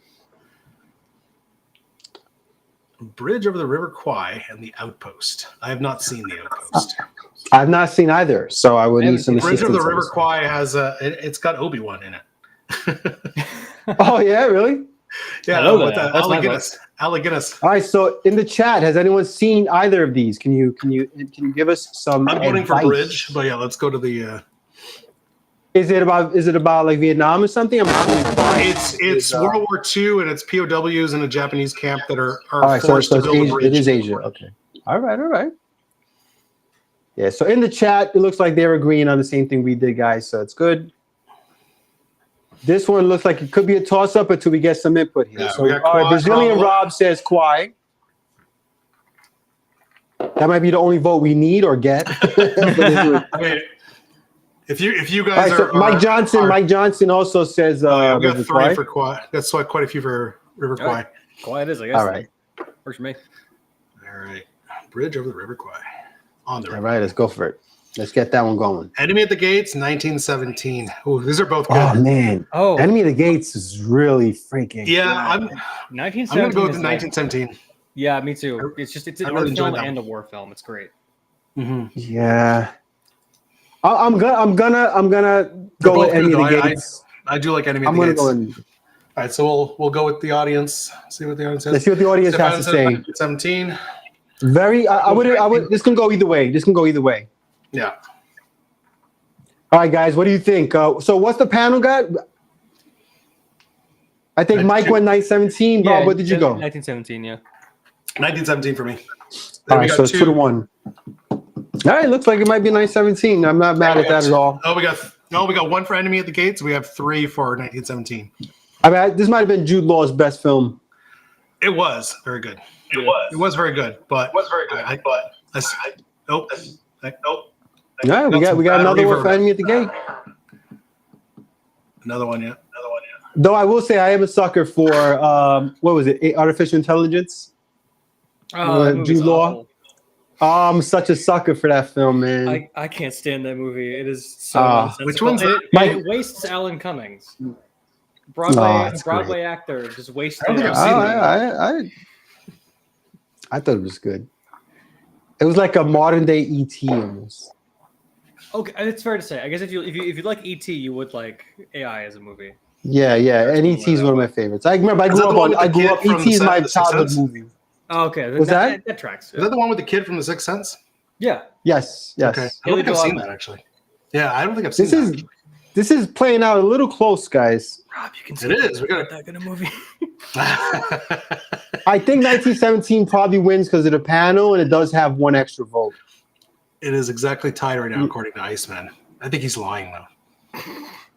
Bridge over the River Kwai and The Outpost. I have not seen The Outpost. I've not seen either, so I would I need haven't some seen Bridge over assistance. the on River this one. Kwai has it's got Obi-Wan in it. Oh yeah, really? Yeah, I know with that. That's my Alec Guinness. Alec Guinness. All right. So in the chat, has anyone seen either of these? Can you give us some? I'm voting for advice? Bridge, but yeah, let's go to the. Is it about like Vietnam or something? It's World War II and it's POWs in a Japanese camp that are all right. So forced to it's build a Asia. bridge. It is Asia. Okay. All right. Yeah. So in the chat, it looks like they're agreeing on the same thing we did, guys. So it's good. This one looks like it could be a toss-up until we get some input here. Yeah, So we got all right, Kwai, Brazilian Rob. Rob says Kwai. That might be the only vote we need or get. Wait, if you All guys right, so Mike Johnson also says we got River 3 Kwai. for Kwai. That's quite a few for River All Kwai. right. Quiet is, I guess. All right. Works for me. All right, Bridge over the River Kwai. On the All river. right, let's go for it. Let's get that one going. Enemy at the Gates, 1917. Oh, these are both good. Oh man, Oh, Enemy of the Gates is really freaking. Yeah, I'm 1917. gonna go with is the like- 1917. Yeah, me too. It's an I art really enjoyed film that and a war film. It's great. Mm-hmm. Yeah. I'm gonna go with both Enemy good, of the though. Gates. I do like Enemy I'm at the gonna Gates. go in. All right, so we'll go with the audience. See what the audience says. Let's see what the audience has to say. 17. Very. I would. This can go either way. Yeah. All right, guys. What do you think? So what's the panel got? I think Mike went 917. Bob, what did you go? 1917. Yeah. 1917 for me. All Then we right, got so it's 2-1. All right, looks like it might be 917. I'm not mad at that at all. Oh, we got 1 for Enemy at the Gates. We have 3 for 1917. I mean, this might have been Jude Law's best film. It was very good. It was very good, but nope. Yeah, we got another one for Enemy at the Gate. Another one, yeah. Though I will say I am a sucker for what was it? Artificial Intelligence. That movie's Jude Law. awful. Oh, I'm such a sucker for that film, man. I can't stand that movie. It is so nonsensical. Which one's it, that? it wastes Alan Cummings. Oh, Broadway great. actor just wasted. I don't think I've Alan seen Cummings. I thought it was good. It was like a modern day ET almost. Okay, it's fair to say. I guess if you like ET, you would like AI as a movie. Yeah, and ET is one of my favorites. I remember I Is that the grew one up. with the kid from ET is my The Sixth childhood Sense? movie. Oh, okay, Was that? that tracks? Is that the one with the kid from The Sixth Sense? Yeah. Yes. Okay. I don't Haley think I've Joel seen Osment. that actually. Yeah, I don't think I've seen This is playing out a little close, guys. Rob, you can It is. We got that good a movie. that. I think 1917 probably wins because of the panel, and it does have one extra vote. It is exactly tied right now, according to Iceman. I think he's lying though.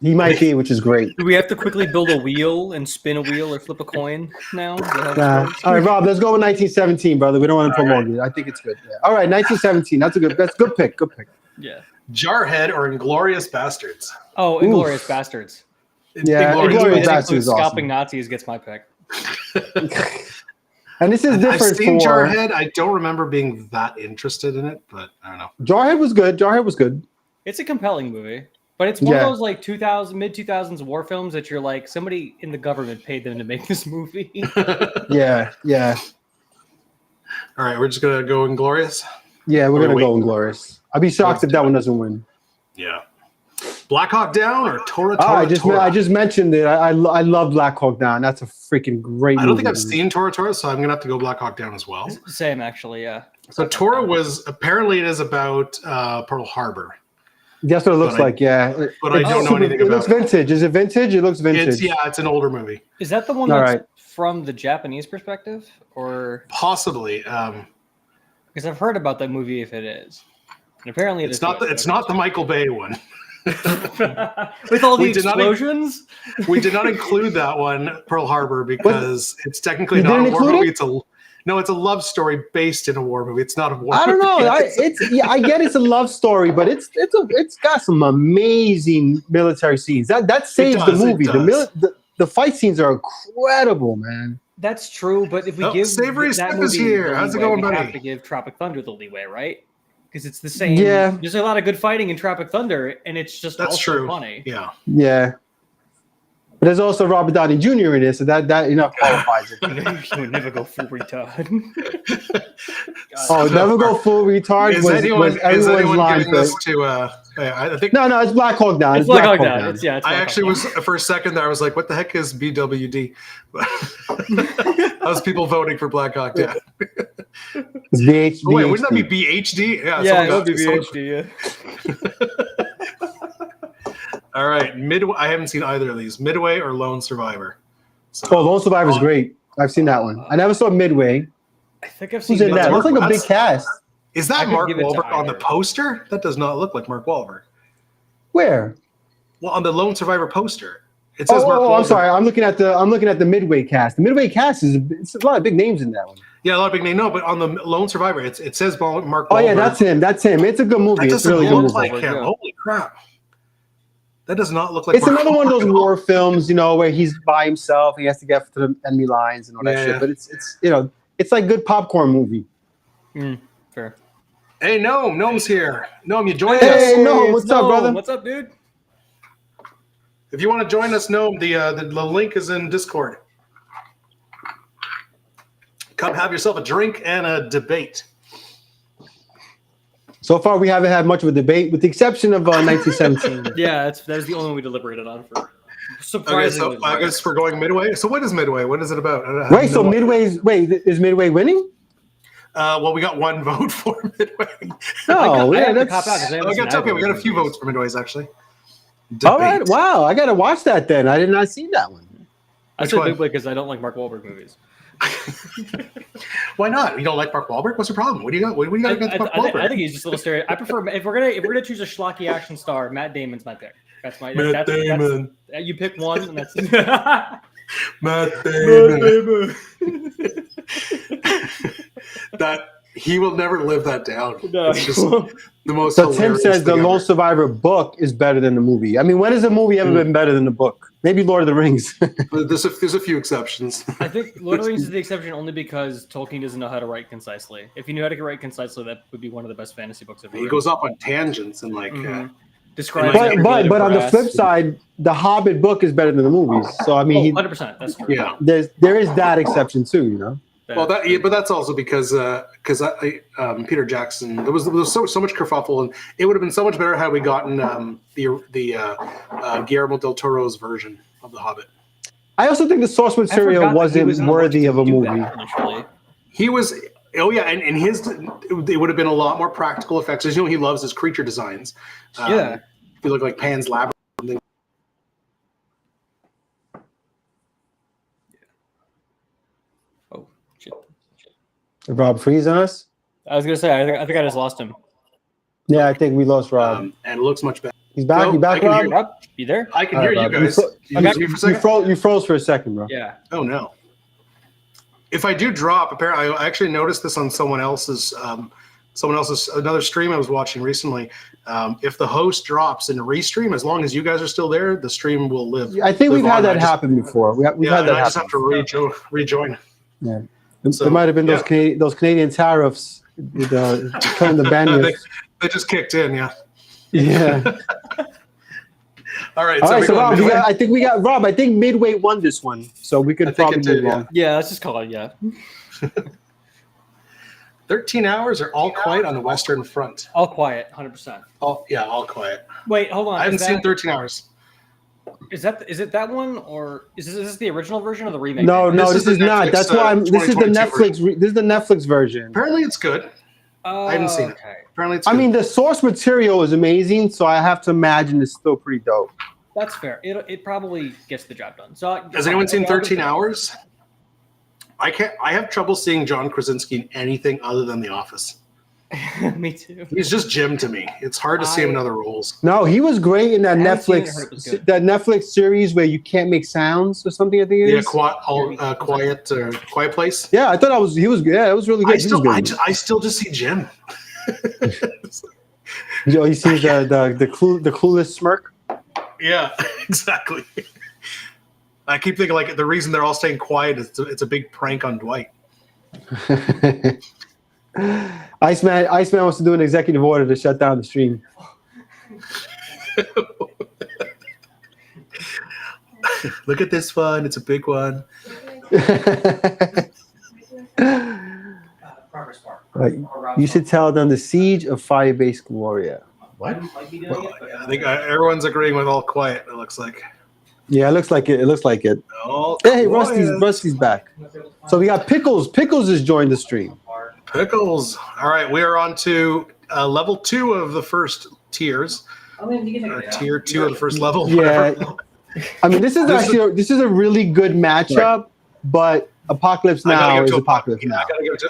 He might be, which is great. Do we have to quickly build a wheel and spin a wheel or flip a coin now? Is that how this works? All right, Rob, let's go with 1917, brother. We don't want to prolong it. I think it's good. Yeah. All right, 1917. That's a good pick. Good pick. Yeah. Jarhead or Inglorious Bastards? Oh, Inglorious Bastards. Yeah, Inglourious Inglourious That Bastards includes is awesome. scalping Nazis gets my pick. And this is I've different seen for Jarhead. I don't remember being that interested in it, but I don't know. Jarhead was good. It's a compelling movie, but it's one Yeah. of those like mid 2000s war films that you're like somebody in the government paid them to make this movie. Yeah. All right, we're just gonna go Inglorious. Yeah, we're gonna Wait. go Inglorious. I'd be shocked if that one doesn't win. Yeah. Black Hawk Down or Tora Oh, Tora? Tora? I just mentioned it. I love Black Hawk Down. That's a freaking great movie. I don't think I've seen Tora Tora, so I'm gonna have to go Black Hawk Down as well. Same, actually, yeah. So Tora was apparently it is about Pearl Harbor, That's what it looks But I- like. Yeah, but I don't know anything It about looks it. vintage. Is it vintage? It looks vintage. It's an older movie, Is that the one All that's right. from the Japanese perspective, or possibly. because I've heard about that movie if it is, and apparently It's not the Michael Bay one. with all the We did not- explosions. We did not include that one, Pearl Harbor, because it's technically You not a didn't war include movie. it? No, it's a love story based in a war movie. It's not a war. I don't know. movie. I get it's a love story, but it's got some amazing military scenes. That saves the does, it movie. does. The fight scenes are incredible, man. That's true, but if we Oh, give Savory that Smith is movie here. the How's it leeway, going, we buddy? have to give Tropic Thunder the leeway, right? Because it's the same. Yeah. There's a lot of good fighting in Tropic Thunder, and it's just That's also true. funny. Yeah. Yeah. But there's also Robert Downey Jr. in it, so that qualifies it. You would never go full retard. Oh, never go full retard. Is was anyone everyone's line giving for this it. to? I think No, it's Black Hawk Down. It's Black Hawk Down. It's I Black actually Hawk was for a second there. I was like, "What the heck is BWD?" That was people voting for Black Hawk Down. It's VH, Oh, wait, wouldn't that be BHD? Down. someone Yeah, it got- would be someone- VHD. All right, Midway. I haven't seen either of these. Midway or Lone Survivor. So, Oh, Lone Survivor's great. I've seen that one. I never saw Midway. I think I've seen Who's in that? That's Looks like a big That's- cast. is I that could Mark give it to Wahlberg on the either. poster? That does not look like Mark Wahlberg. Where? Well, on the Lone Survivor poster, it says Mark Oh, Wahlberg. I'm sorry. I'm looking at the Midway cast. The Midway cast it's a lot of big names in that one. Yeah, a lot of big name. No, but on the Lone Survivor, it says Mark Wahlberg. Oh yeah, that's him. That's him. It's a good movie. That It's a doesn't really good look movie. like him. Yeah. Holy crap! That does not look like. It's Mark another one of those Wahlberg at all. war films, where he's by himself. He has to get to the enemy lines and all that Yeah. shit. But it's like good popcorn movie. Fair. Hey, Gnome's here. Gnome, you joined Hey, us. Gnome, what's up, brother? What's up, dude? If you want to join us, Gnome, the link is in Discord. Come have yourself a drink and a debate. So far, we haven't had much of a debate, with the exception of 1917. Yeah, that was the only one we deliberated on for. Okay, Surprisingly. so I guess we're going Midway. So what is Midway? What is it about? I have Wait, so no idea. is Midway winning? Well, we got one vote for Midway. No, I yeah, have to that's cop out 'cause I haven't seen Okay, we got a either few of these. votes for Midways actually. all right. Debate. Wow, I gotta watch that then. I did not see that one. I Which said one? Big Boy because I don't like Mark Wahlberg movies. Why not? You don't like Mark Wahlberg? What's your problem? What do you got? What do you got against Mark Wahlberg? I think he's just a little stereo. I prefer if we're gonna choose a schlocky action star, Matt Damon's my pick. That's my Matt Damon. you pick one, and that's Matt Damon. That he will never live that down. No. It's just the most. So Tim hilarious says the thing Lone ever. Survivor book is better than the movie. I mean, when has a movie ever been better than the book? Maybe Lord of the Rings. There's a few exceptions. I think Lord of the Rings is the exception only because Tolkien doesn't know how to write concisely. If he knew how to write concisely, that would be one of the best fantasy books ever. He goes off on tangents and like. Mhm. Describes But- every but blade of on the grass. flip side, the Hobbit book is better than the movies. So I mean, 100%. That's true. Yeah. there is that exception too. Well, but that's also because Peter Jackson. There was so much kerfuffle, and it would have been so much better had we gotten the Guillermo del Toro's version of The Hobbit. I also think the source I forgot material that he wasn't was in the worthy of a to do that movie. initially. He was. Oh yeah, and his it would have been a lot more practical effects. As you know, he loves his creature designs. Yeah. If you look like Pan's Labyrinth. Oh shit! Rob Freeze on us? I was gonna say I think I just lost him. Yeah, I think we lost Rob. And it looks much better. He's back. no, You back, I can Rob? hear Rob, you there? I can All hear right, you Rob. guys. You You lose me for a second? You froze for a second, bro. Yeah. Oh no! If I do drop, apparently I actually noticed this on someone else's another stream I was watching recently. If the host drops in a restream, as long as you guys are still there, the stream will live. I think we've live had on. that I just- happen before. We've Yeah, had and that I just happen. have to rejoin. Yeah. So, There might have been yeah. those Canadian tariffs with cutting the ban. They just kicked in, yeah. Yeah. All right. All right, we so go Rob, Midway. I think Midway won this one, so we I could think probably it did, move yeah. on. Yeah, let's just call it. Yeah. 13 hours are all quiet on the Western Front. All quiet, 100%. All quiet. Wait, hold on. I haven't is seen that- 13 hours. Is it that one or is this the original version or the remake? No, This no, is this the is not. Netflix, That's why this is the 2022 This is the Netflix version. Apparently it's good. Oh, I haven't seen it. okay. Apparently it's I good. mean, the source material is amazing, so I have to imagine it's still pretty dope. That's fair. It probably gets the job done. So Has anyone seen 13 hours? I have trouble seeing John Krasinski in anything other than The Office. Me too. He's just Jim to me. It's hard to see him in other roles. No, he was great in that I haven't seen it, I heard it was good. Netflix series where you can't make sounds or something. I think it Yeah, is. Quiet Place. Yeah, I thought he was good. Yeah, it was really good. I still just see Jim. You see the clueless smirk. Yeah, exactly. I keep thinking like the reason they're all staying quiet is it's a big prank on Dwight. Iceman wants to do an executive order to shut down the stream. Look at this one. It's a big one. Right. You should tell them the Siege of Firebase Gloria. What? Well, I think everyone's agreeing with all quiet, it looks like. Yeah, it looks like it. It looks like it. All Hey, quiet. Rusty's back. So we got Pickles. Pickles has joined the stream. Pickles. All right, we are on to level 2 of the first tiers. Tier 2 of the first level. Yeah. whatever. I mean, this is a really good matchup, but Apocalypse Now is Apocalypse Now.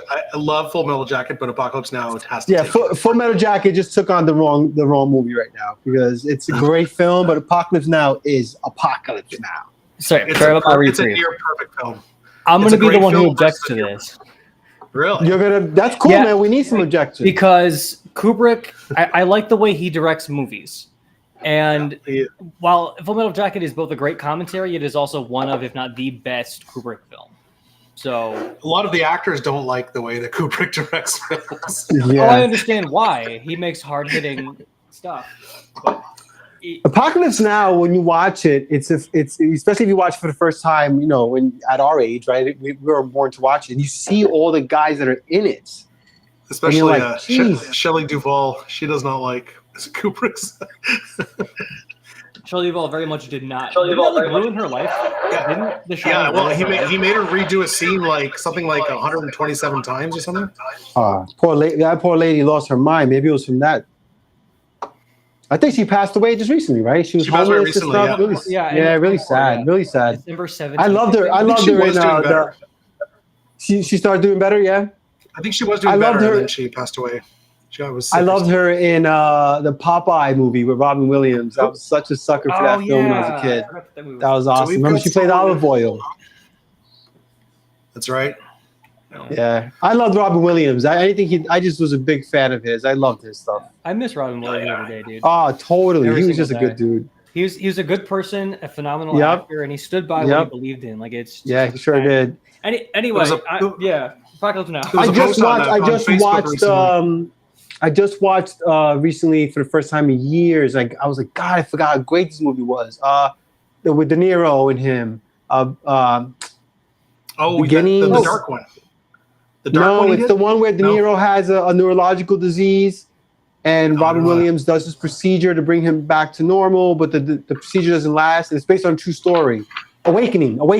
I love Full Metal Jacket, but Apocalypse Now has to. Yeah, take Full Metal Jacket just took on the wrong movie right now because it's a great film, but Apocalypse Now is Apocalypse Now. Sorry, It's sorry about my it's a reprieve. near perfect film. I'm it's going to a be the great one who film objects versus to a this Really? That's cool, Yeah. man. We need some objections. because Kubrick. I like the way he directs movies, and Yeah. while Full Metal Jacket is both a great commentary, it is also one of, if not the best Kubrick film. So, A lot of the actors don't like the way that Kubrick directs films. Yeah. I understand why he makes hard hitting stuff. But Apocalypse Now, when you watch it, it's especially if you watch it for the first time, when at our age, right? We were born to watch it. And you see all the guys that are in it. Especially like, geez. Shelley Duvall. She does not like Kubrick's. Shelley Duvall very much did not. Didn't that, like, ruin her life? Yeah. Didn't the show? Yeah, well, ruin he her life? made her redo a scene something like 127 times or something. That poor lady lost her mind. Maybe it was from that. I think she passed away just recently, right? She was She passed away homeless and recently, stuff. yeah. Really, Yeah, really 24, sad. yeah. Really sad. December 17th. I loved her. I think loved she her was in doing better. She started doing better. Yeah. I think she was doing I better, loved her. and then she passed away. She was sick I or loved something. her in the Popeye movie with Robin Williams. I was such a sucker for that film when I was a kid. That was awesome. we've Remember got she played someone- Olive Oil. That's right. Yeah, I loved Robin Williams. I just was a big fan of his. I loved his stuff. I miss Robin Williams every day, dude. Oh, totally. Every He was single just a good day. dude. He was a good person, a phenomenal Yep. actor, and he stood by what Yep. he believed in. Like it's Yeah, he sure did. Anyway, was a- Apocalypse Now. was I a just post on watched. that I on just Facebook watched. recently. I just watched recently for the first time in years. Like I was like, God, I forgot how great this movie was. With De Niro and him. The dark one. The dark No, one. it's the one where De Niro has a neurological disease, and Robin Williams does this procedure to bring him back to normal, but the procedure doesn't last. And it's based on a true story. Awakening. Oh,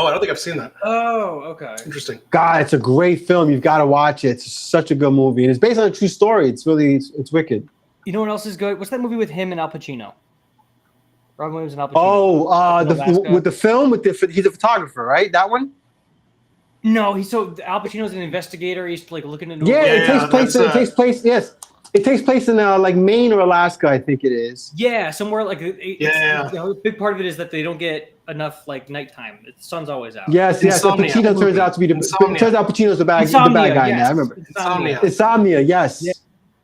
I don't think I've seen that. Oh, okay. Interesting. God, it's a great film. You've got to watch it. It's such a good movie, and it's based on a true story. It's wicked. You know what else is good? What's that movie with him and Al Pacino? Robin Williams and Al Pacino. Oh, with the film he's a photographer, right? That one. No, Al Pacino's an investigator. He's like looking into. Yeah, it takes place. that's, It takes place. Yes, it takes place in like Maine or Alaska, I think it is. Yeah, somewhere like Yeah. a big part of it is that they don't get enough like nighttime. The sun's always out. Yes. So Insomnia. Pacino turns out to be Insomnia. turns out Pacino's the bad Insomnia, guy yes. now. I remember. Insomnia. Insomnia. Yes, Yeah.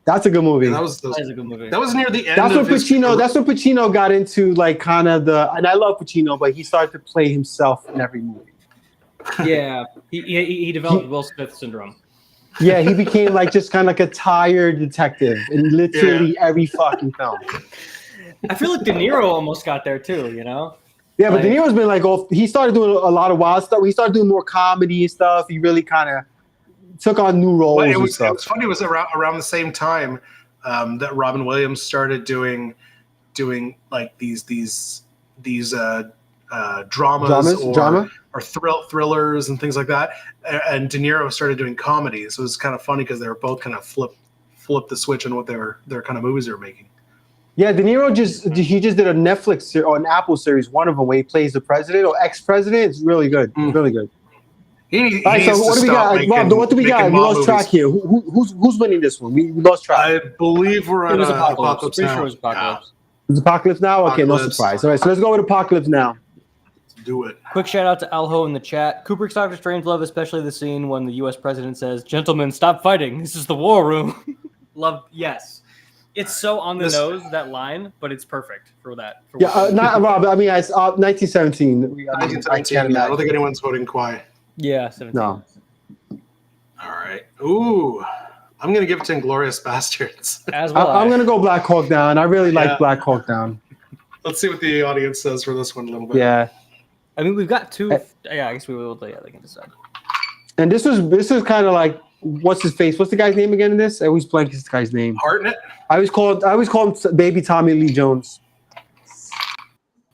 that's a good movie. Yeah, that was That is a good movie. that was near the end. That's when of his Pacino. career. That's when Pacino got into like kind of and I love Pacino, but he started to play himself in every movie. Yeah, he developed Will Smith syndrome. Yeah, he became like just kind of like a tired detective in literally every fucking film. I feel like De Niro almost got there too. You know. Yeah, but De Like- Niro's been like, he started doing a lot of wild stuff. He started doing more comedy and stuff. He really kind of took on new roles Well, it and was stuff. funny. It was around the same time that Robin Williams started doing like these dramas or thrillers and things like that. And De Niro started doing comedies. So it was kind of funny because they were both kind of flip the switch on what their kind of movies they were making. Yeah, De Niro just did a Netflix or an Apple series, one of them where he plays the president or ex-president. It's really good. It's really good. He All right, so needs what to do we stop got? making- Rob, what do we making got? We mob lost track movies. here. Who's winning this one? We lost track. I believe we're It at was Apocalypse Apocalypse. Pretty now. sure it was Apocalypse. Is Apocalypse now? Okay, no Apocalypse. surprise. All right, so let's go with Apocalypse now. Yeah, do it. Quick shout out to Alho in the chat. Kubrick's Doctor Strangelove, especially the scene when the U.S. president says, "Gentlemen, stop fighting. This is the war room." Love, yes. It's so on the nose, that line, but it's perfect for that. For Yeah, not Rob. I mean, it's 1917. I can't 1917. I don't imagine. think anyone's voting quiet. yeah, 17. No. All right. Ooh, I'm gonna give it to Inglourious Bastards. As well. I'm gonna go Black Hawk Down. I really Yeah. like Black Hawk Down. Let's see what the audience says for this one a little bit. Yeah, I mean, we've got two. Yeah, I guess we will. Yeah, they can decide. and this was kind of like what's his face? What's the guy's name again in this? I always blank this guy's name. Hartnett. I always call him Baby Tommy Lee Jones.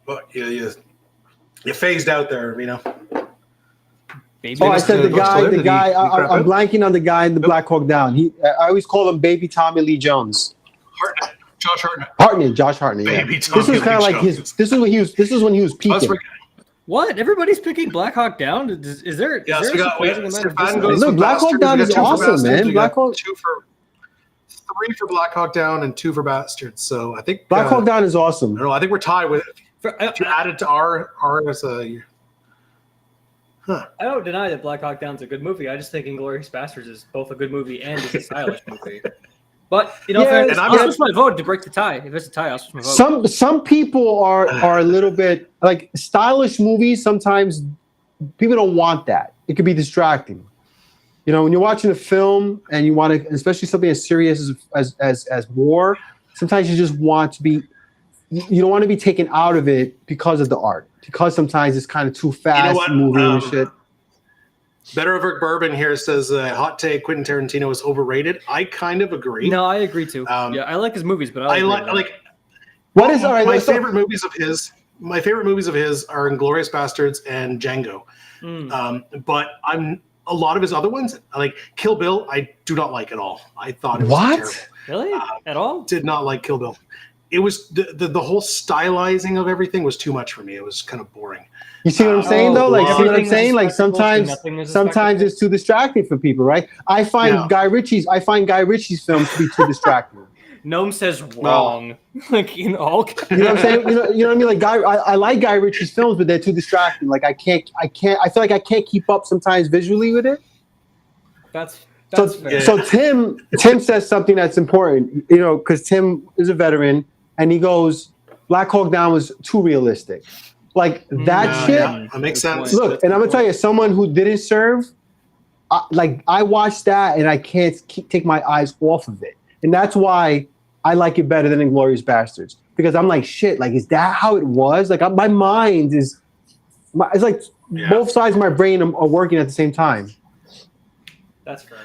But you phased out there, you know. Baby. Oh, I said the Looks guy. good. The Did he guy. crap I'm out? blanking on the guy in the Black Hawk Down. I always call him Baby Tommy Lee Jones. Hartnett. Josh Hartnett. Hartnett, Josh Hartnett. Yeah. Baby This Tommy was kind of Lee like his. Jones. This is when he was. This is when he was Let's peaking. forget. What? Everybody's picking Black Hawk Down? Is there? Yes, is we there got. a surprising amount of Stefan dissonance? goes Look, with Black Hawk Bastards. Down We is got two for awesome, Bastards. man. We Black got Hawk- three for Black Hawk Down and 2 for Bastards. So I think Black Hawk Down is I awesome. don't know. I think we're tied with it. I If you add it to our as a. Huh. I don't deny that Black Hawk Down's a good movie. I just think Inglourious Bastards is both a good movie and it's a stylish movie. But you know, Yeah, fairness, and I'm I'll gonna- switch my vote to break the tie. If it's a tie, I'll switch my vote. Some people are a little bit like stylish movies. Sometimes people don't want that. It could be distracting. You know, when you're watching a film and you want to, especially something as serious as war, sometimes you just want to be. You don't want to be taken out of it because of the art. Because sometimes it's kind of too fast what? moving and shit. Better Over Bourbon here says hot take Quentin Tarantino is overrated. I kind of agree. No, I agree too. Um, Yeah, I like his movies, but I agree like with that. like What is all right? my so- favorite movies of his. My favorite movies of his are Inglourious Bastards and Django. But a lot of his other ones, like Kill Bill, I do not like at all. I thought it was terrible. What? Really? At all? Did not like Kill Bill. It was the whole stylizing of everything was too much for me. It was kind of boring. You see what I'm saying though? Like, wow. see what I'm Everything is saying? a Like spectacle, sometimes, nothing is a sometimes spectacle. it's too distracting for people, right? I find Yeah. Guy Ritchie's films to be too distracting. Gnome says wrong. Like in all. You know what I'm saying? You know what I mean? Like I like Guy Ritchie's films, but they're too distracting. Like I feel like I can't keep up sometimes visually with it. That's So, fair. so Tim says something that's important, you know, because Tim is a veteran, and he goes, Black Hawk Down was too realistic. Like that Yeah, shit. yeah, that makes Good sense. point. Look, and I'm gonna tell you, someone who didn't serve, I watched that and I can't take my eyes off of it, and that's why I like it better than Inglourious Bastards, because I'm like, shit, like, is that how it was? Like, my mind is, it's like both sides of my brain are working at the same time. That's fair.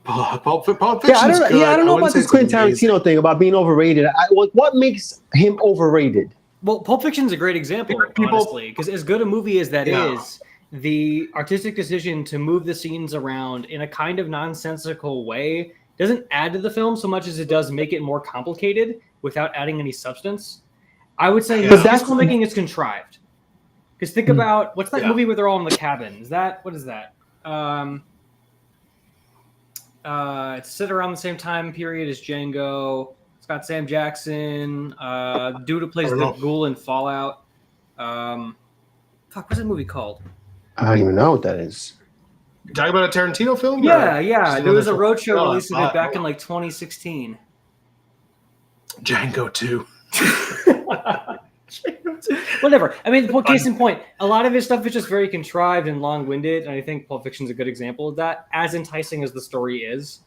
Pulp Fiction's Yeah, I don't know. good. Yeah, I don't know wouldn't about say this it's Quentin amazing. Tarantino thing about being overrated. What makes him overrated? Well, Pulp Fiction's a great example, People- honestly, because as good a movie as that Yeah. is, the artistic decision to move the scenes around in a kind of nonsensical way doesn't add to the film so much as it does make it more complicated without adding any substance. I would say Yeah. his But that's- filmmaking is contrived. Because think about what's that Yeah. movie where they're all in the cabin? Is that what is that? It's set around the same time period as Django. It's got Sam Jackson, dude who plays I don't the know. ghoul in Fallout. What's that movie called? I don't even know what that is. You talking about a Tarantino film? Yeah, or yeah. just There was a another film? roadshow No, release of not- it back in like 2016. Django 2. Whatever. I mean, case in point, a lot of his stuff is just very contrived and long-winded, and I think Pulp Fiction's a good example of that. As enticing as the story is,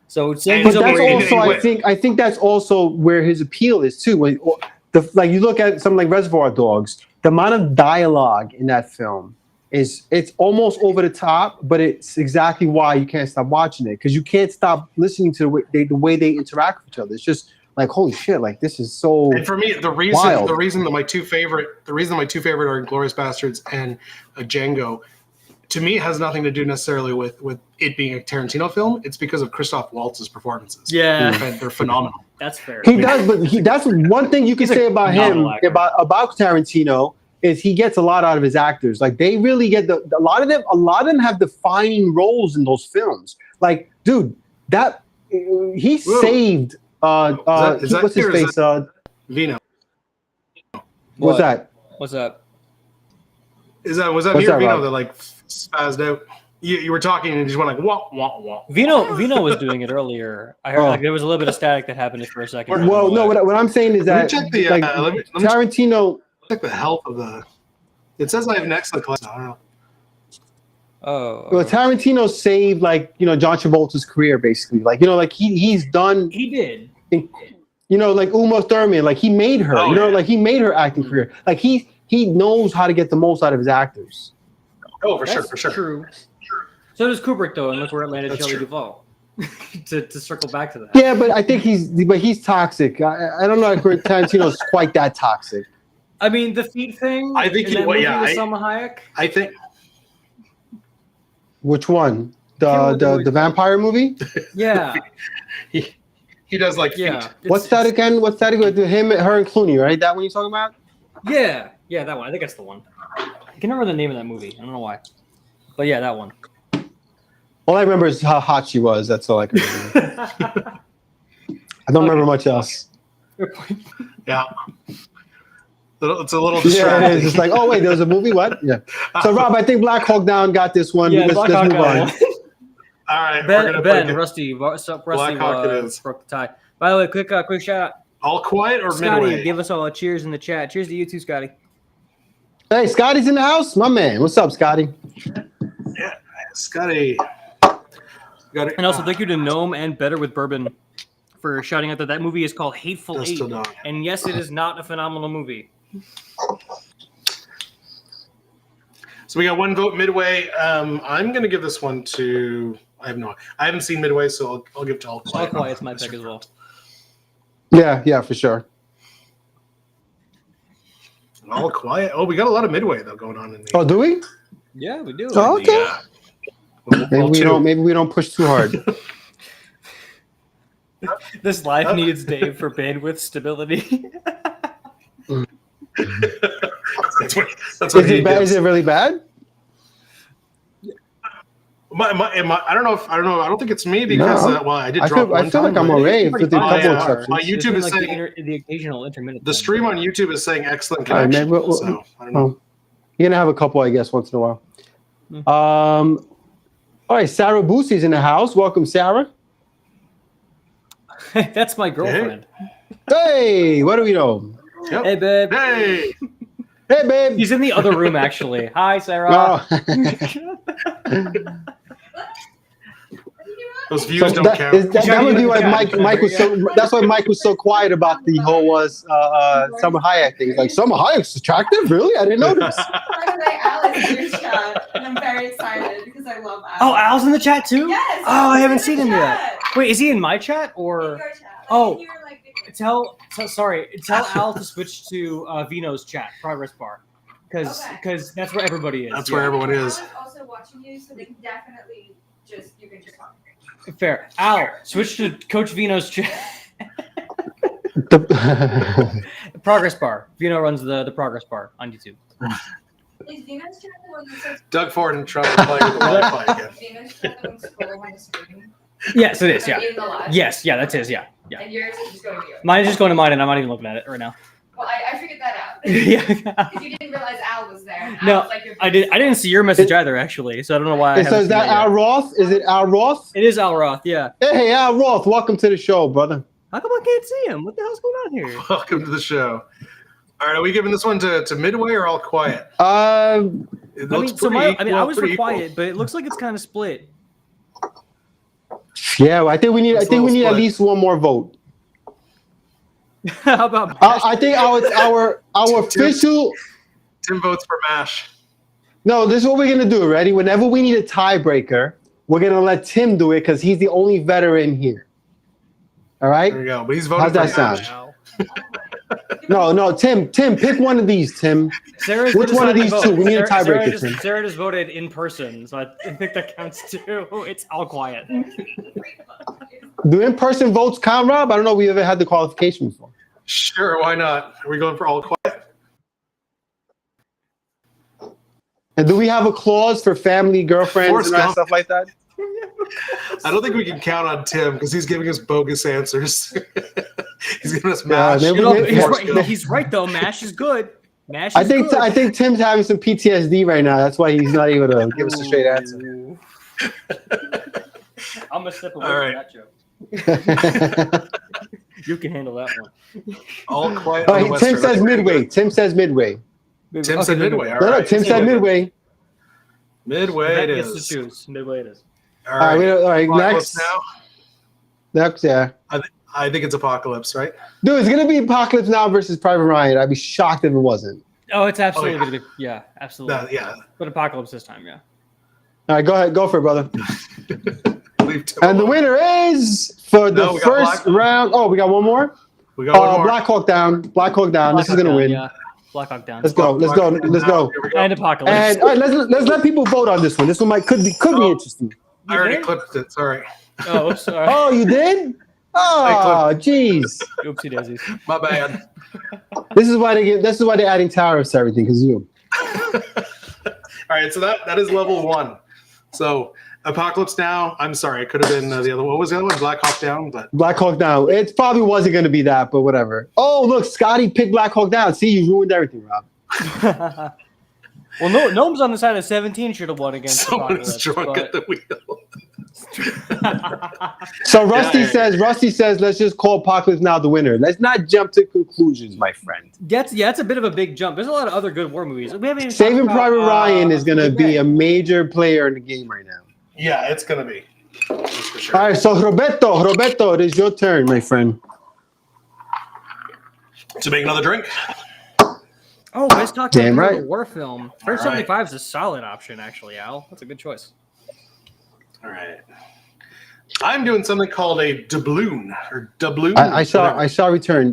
so saying But he's that's overrated. also, I think that's also where his appeal is too. Like you look at something like Reservoir Dogs, the amount of dialogue in that film it's almost over the top, but it's exactly why you can't stop watching it, because you can't stop listening to the way they interact with each other. It's just like, holy shit, like this is so. And for me, the reason that my two favorite are Inglourious Bastards and Django, to me, has nothing to do necessarily with it being a Tarantino film. It's because of Christoph Waltz's performances. Yeah. They're phenomenal. That's fair. He does, but that's one thing you can He's a say about him, phenomenal actor. about Tarantino. is he gets a lot out of his actors. Like they really get a lot of them have defining roles in those films. Like, dude, that he saved. What's his face? Vino. What's that? What's that? Was that What's me or that, Vino Rob? that like spazzed out? You were talking and you just went like wah wah wah. Vino was doing it earlier. I heard like there was a little bit of static that happened for a second. Well, no, what I'm saying is Let me that check the like, let me Tarantino. check the health of the. It says I have an excellent class. I don't know. Oh. Well, Tarantino saved like John Travolta's career basically. Like like he's done. He did. Like Uma Thurman, like he made her. Oh, like he made her acting career. Like he knows how to get the most out of his actors. Oh, for That's sure. True. So does Kubrick though, and look where it landed That's Shelley true. Duvall. to circle back to that. Yeah, but I think he's toxic. I don't know if Tarantino's quite that toxic. I mean, the feet thing. I think in that movie with I Salma Hayek. I think Which one? Can't remember The vampire movie? Yeah. he does like feet. Yeah. What's that again? What's that again? Him, her, and Clooney, right? That one you talking about? Yeah. Yeah, that one. I think that's the one. I can remember the name of that movie. I don't know why. But yeah, that one. All I remember is how hot she was. That's all I can remember. I don't remember much else. Yeah. It's a little Yeah, distracting. it's just like, oh wait, there was a movie. What? Yeah. So Rob, I think Black Hawk Down got this one. Yeah, let's move on. All right, we're gonna Ben, play Rusty broke Black Hawk it is. the tie. By the way, quick shout out. All quiet or Scotty, midway. give us all a cheers in the chat. Cheers to you too, Scotty. Hey, Scotty's in the house, my man. What's up, Scotty? Yeah, Scotty. Got it. And also thank you to Gnome and Better with Bourbon for shouting out that movie is called Hateful Dust Eight. Till Dawn. And yes, it is not a phenomenal movie. So we got one vote midway. I'm gonna give this one to. I haven't seen midway, so I'll give it to All All Quiet. Quiet's my pick as well. Yeah, for sure. All Quiet. Oh, we got a lot of midway though going on in the. Oh, do we? Yeah, we do. Oh, okay. Yeah. Maybe we don't push too hard. This live needs Dave for bandwidth stability. That's what he Is gives. it really bad? I don't know. I don't think it's me because No. I did I drop feel one time. like I'm but alright pretty with a fine. couple Yeah. exceptions. My YouTube is like saying the occasional intermittent. the thing. stream on YouTube is saying excellent All right, connection. man, we'll- So I don't know. Oh, you're gonna have a couple, I guess, once in a while. All right, Sarah Boosie's in the house. Welcome, Sarah. That's my girlfriend. Hey, what do we know? Yep. Hey, babe. Hey. Hey, babe. He's in the other room, actually. Hi, Sarah. Oh. Those views So don't that, count. that would be why Mike was so. That's why Mike was so quiet about the whole Summer Hayek thing. He's like, Summer Hayek's attractive, really? I didn't notice. By the way, Al is in your chat, and I'm very excited because I love Al. Oh, Al's in the chat too? Yes. Oh, I haven't he's seen in him the yet. chat. Wait, is he in my chat In or? your chat. Oh. In your, like, video. Tell Al to switch to Vino's chat, progress bar, because Okay. that's where everybody is. That's where everyone is. Al is also watching you, so they can definitely you can just talk. Fair. Al, switch to Coach Vino's chat. Progress bar. Vino runs the progress bar on YouTube. Is Venus chat the one that says Doug Ford and Trump are playing with the Wi-Fi again. Venus chat the one scroll on the screen? Yes, it is. Yeah. In the live? Yes. Yeah. That's his. Yeah. Yeah. And yours is just going to you. Mine is just going to mine, and I'm not even looking at it right now. Well, I figured that out. Yeah. Because you didn't realize Al was there. And Al No, was like your I didn't see your message either, actually. So I don't know why. I And so haven't is that seen that Al yet. Roth? Is it Al Roth? It is Al Roth. Yeah. Hey, Al Roth, welcome to the show, brother. How come I can't see him? What the hell's going on here? Welcome to the show. All right, are we giving this one to Midway or All Quiet? Uh, It I looks mean, so pretty I equal, was pretty for equal. quiet, but it looks like it's kind of split. yeah, I think we need. It's I think a we need little at least one more vote. How about? I think our official. Tim votes for MASH. No, this is what we're gonna do. Ready? Whenever we need a tiebreaker, we're gonna let Tim do it because he's the only veteran here. All right. There we go. But he's voting How's that for sound? MASH. No, Tim, pick one of these, Tim. Sarah's Which one of these two? We need a tiebreaker, Tim. Sarah just voted in person, so I think that counts too. It's all quiet. Do in-person votes count, Rob? I don't know if we ever had the qualification before. Sure, why not? Are we going for All Quiet? And do we have a clause for family, girlfriends, Forrest and all that Gump. stuff like that? I don't think we can count on Tim because he's giving us bogus answers. He's giving us MASH. maybe- You know, maybe- he's right though. Mash is good. Mash is I think good. Tim's having some PTSD right now. That's why he's not able to give us a straight answer. Ooh. I'm gonna step away All from right. that joke. You can handle that one. All quiet Oh, on the Tim Western. says midway. Tim says midway. Tim said midway. All No, right. Tim said midway. Midway it That gets is. to choose. Midway it is. All All right, right. all right. Apocalypse Next, yeah. now. I think it's Apocalypse, right? Dude, it's gonna be Apocalypse Now versus Private Ryan. I'd be shocked if it wasn't. Oh, it's absolutely yeah. gonna be. Yeah, absolutely. Yeah. But Apocalypse this time, yeah. All right, go ahead, go for it, brother. Leave Tim And the alone. winner is for the No, we got first Black- round. Oh, we got one more. We got one more. Black Hawk Down. Black Hawk Down. This is Black gonna Hawk win. Down, yeah. Black Hawk Down. Let's go. Let's go. Let's go. Here we go. And Apocalypse. And all right, let's let people vote on this one. This one could be Oh. interesting. I already did? clipped it. Sorry. Oh, sorry. Oh, you did? Oh, jeez. Oopsie daisies. My bad. This is why they're adding tariffs to everything because you. All right. So that is level 1. So Apocalypse Now. I'm sorry. It could have been the other one. What was the other one? Black Hawk Down. But Black Hawk Down. It probably wasn't going to be that, but whatever. Oh, look, Scotty picked Black Hawk Down. See, you ruined everything, Rob. Well, no, Gnome's on the side of 17 should have won against someone is Apocalypse. drunk but- at the wheel. So Rusty Yeah. says, let's just call Apocalypse Now the winner. Let's not jump to conclusions, my friend. That's a bit of a big jump. There's a lot of other good war movies. We haven't even Saving talked about, Private Ryan is going to be Midway. a major player in the game right now. Yeah, it's gonna be. That's for sure. All right, so Roberto, it is your turn, my friend. To make another drink. Oh, let's talk Damn about right. a war film. French All right. 75 is a solid option, actually, Al. That's a good choice. All right. I'm doing something called a doubloon or doubloon. I saw whatever. return,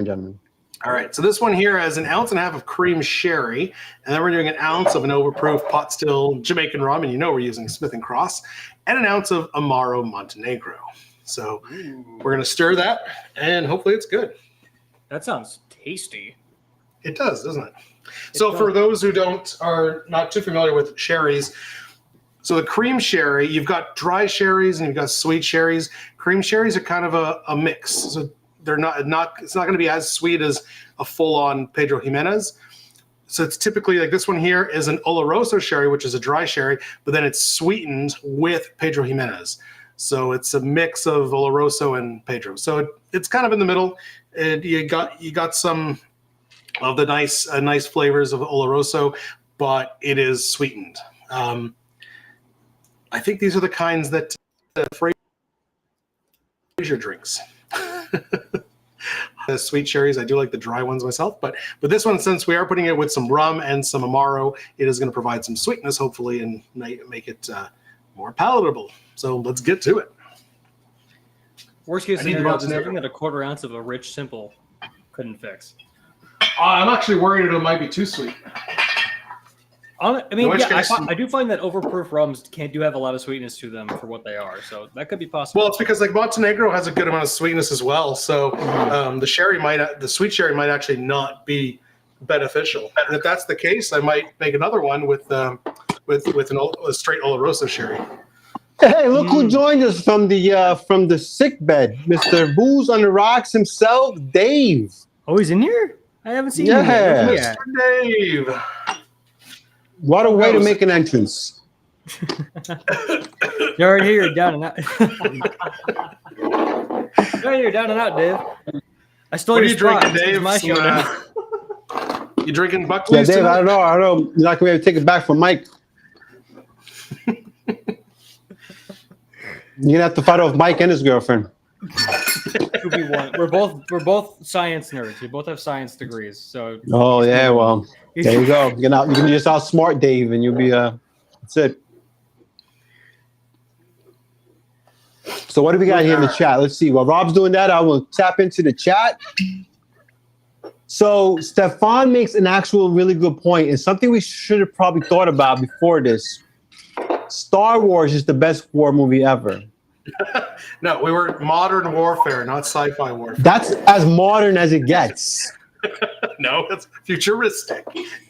gentlemen. All right. So this one here has 1.5 ounces of cream sherry, and then we're doing 1 ounce of an overproof pot still Jamaican rum, and you know we're using Smith and Cross, and 1 ounce of Amaro Montenegro. So we're gonna stir that, and hopefully it's good. That sounds tasty. It does, doesn't it? So for those who are not too familiar with sherries, so the cream sherry, you've got dry sherries and you've got sweet sherries. Cream sherries are kind of a mix. So they're not it's not going to be as sweet as a full-on Pedro Jimenez. So it's typically like this one here is an Oloroso sherry, which is a dry sherry, but then it's sweetened with Pedro Jimenez. So it's a mix of Oloroso and Pedro. So it's kind of in the middle. You got some of the nice flavors of Oloroso, but it is sweetened. I think these are the kinds that Fraser drinks. The sweet cherries, I do like the dry ones myself, but this one, since we are putting it with some rum and some Amaro, it is going to provide some sweetness, hopefully, and make it more palatable. So let's get to it. Worst case I need the scenario, there's Montenegro. nothing that a 1/4 ounce of a rich simple couldn't fix. I'm actually worried it might be too sweet. I mean, In which yeah, case- I do find that overproof rums do have a lot of sweetness to them for what they are, so that could be possible. Well, it's because like Montenegro has a good amount of sweetness as well. So the sweet sherry might actually not be beneficial. And if that's the case, I might make another one with a straight Oloroso sherry. Hey, look who joined us from the sick bed, Mr. Booze on the Rocks himself, Dave. Oh, he's in here? I haven't seen Yeah. him yet. Mr. Dave. What a way to Gross. make an entrance. You're right here, you're down and out. You're right here, down and out, Dave. I stole What are your you spot. drinking, It's Dave? my show now. You drinking Yeah, Buckley's Dave, I tonight? don't know. You're not gonna be able to take it back from Mike. You're gonna have to fight off Mike and his girlfriend. 2v1. We're both science nerds. We both have science degrees. So Oh yeah, well, there you go. You can just outsmart Dave, and you'll be that's it. So what do we got here in the chat? Let's see. While Rob's doing that, I will tap into the chat. So Stefan makes an actual really good point, and something we should have probably thought about before this. Star Wars is the best war movie ever. No, we were modern warfare, not sci-fi warfare. That's as modern as it gets. No, it's futuristic.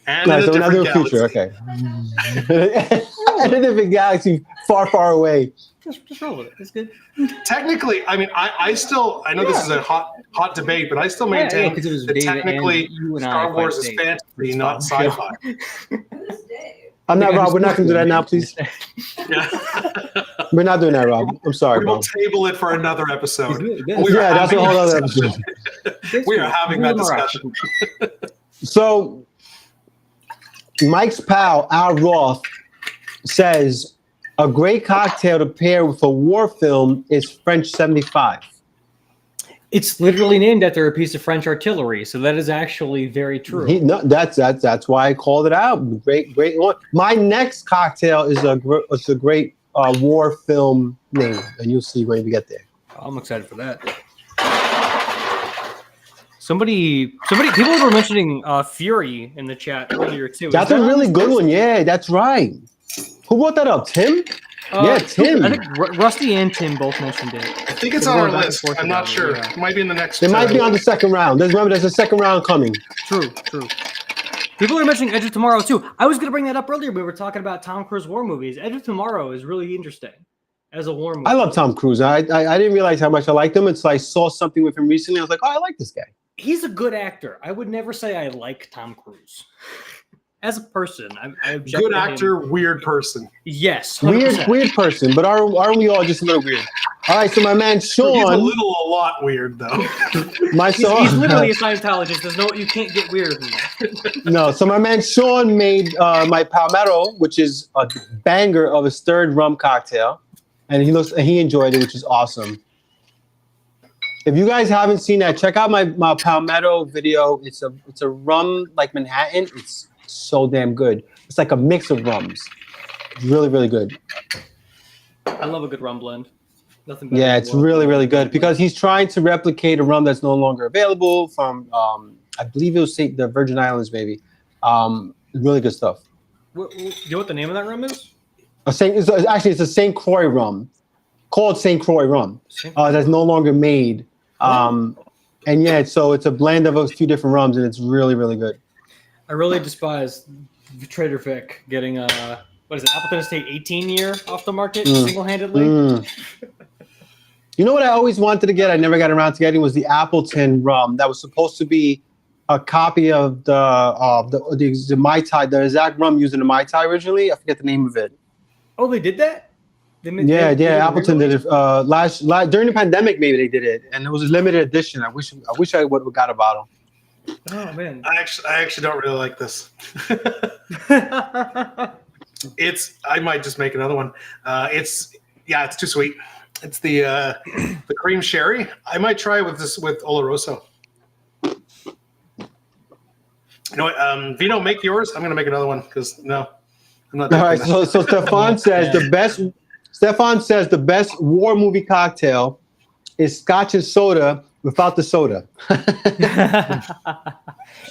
And No, in a so we're not different doing future. galaxy. Okay. And a different galaxy, far, far away. Just roll with it. It's good. Technically, I mean, I know this is a hot debate, but I still Yeah, maintain 'cause it was that David and technically you and I Star fight Wars is Dave. fantasy, It's not fine. sci-fi. Who's Dave? I'm not, I Rob. We're not going to do that now, please. Yeah. We're not doing that, Rob. I'm sorry, We will Rob. table it for another episode. He's good. We are Yeah, that's a having whole other discussion. episode. We are having that discussion. So, Mike's pal, Al Roth, says a great cocktail to pair with a war film is French 75. It's literally named after a piece of French artillery, so that is actually very true. No, that's why I called it out. Great one. My next cocktail is a great war film name, and you'll see when we get there. I'm excited for that. People were mentioning Fury in the chat earlier too. That's a really good one. Yeah, that's right. Who brought that up? Tim? Yeah, Tim. I think Rusty and Tim both mentioned it. I think it's We're on our going back and list. forth I'm not about it, sure. yeah. It might be in the next. It might be on the second round. Remember, there's a second round coming. True. People are mentioning Edge of Tomorrow too. I was going to bring that up earlier. We were talking about Tom Cruise war movies. Edge of Tomorrow is really interesting as a war movie. I love Tom Cruise. I didn't realize how much I liked him until I saw something with him recently. I was like, oh, I like this guy. He's a good actor. I would never say I like Tom Cruise. As a person, I object Good to him. actor, weird person. Yes, 100%. Weird person, but aren't we all just a little weird? All right, so my man He's Sean, a lot weird though. my He's son, literally a Scientologist. There's no, you can't get weird than that. no, so my man Sean made my Palmetto, which is a banger of a stirred rum cocktail, and he enjoyed it, which is awesome. If you guys haven't seen that, check out my Palmetto video. It's a rum like Manhattan. It's so damn good. It's like a mix of rums. It's really, really good. I love a good rum blend. Nothing better. Yeah, than it's rum. really, really good because he's trying to replicate a rum that's no longer available from, I believe it was the Virgin Islands, maybe. Really good stuff. Do you know what the name of that rum is? It's a St. Croix rum, called St. Croix rum. That's no longer made. And yeah, so it's a blend of a few different rums, and it's really, really good. I really despise Trader Vic getting what is it, Appleton Estate 18-year off the market single-handedly. You know what I always wanted to get? I never got around to getting was the Appleton rum that was supposed to be a copy of the Mai Tai, the exact rum used in the Mai Tai originally. I forget the name of it. Oh, they did that? Yeah, Appleton did it last during the pandemic. Maybe they did it, and it was a limited edition. I wish I would have got a bottle. Oh man, I actually don't really like this. I might just make another one. It's too sweet. It's the cream sherry. I might try with Oloroso. You know what? Vino, make yours. I'm gonna make another one because no, I'm not. All right. So Stefan says the best. Stefan says the best war movie cocktail is Scotch and soda without the soda.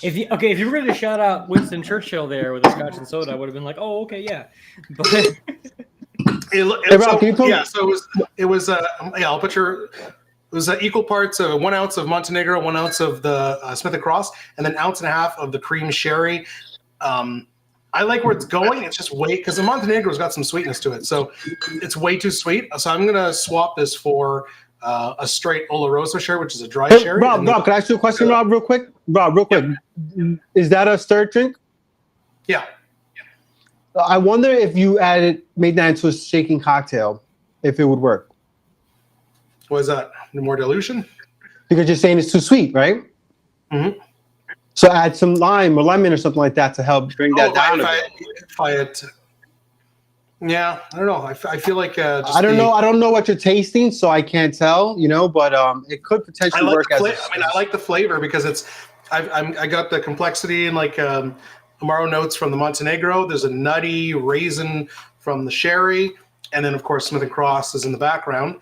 If you were going to shout out Winston Churchill there with a Scotch and soda, I would have been like, oh, okay, yeah. But I'll put your. It was equal parts of 1 ounce of Montenegro, 1 ounce of the Smith & Cross, and then 1.5 ounces of the cream sherry. I like where it's going. It's just because the Montenegro's got some sweetness to it, so it's way too sweet. So I'm gonna swap this for a straight Oloroso sherry, which is a dry sherry. Rob, can I ask you a question, Rob, real quick? Yeah. Is that a stirred drink? Yeah. I wonder if you made that into a shaking cocktail, if it would work. What is that? More dilution? Because you're saying it's too sweet, right? Mm-hmm. So add some lime or lemon or something like that to help bring that down. Yeah, I don't know. I feel like I don't know what you're tasting, so I can't tell. But it could potentially work as. I like the flavor because I got the complexity and like Amaro notes from the Montenegro. There's a nutty raisin from the sherry, and then of course Smith & Cross is in the background.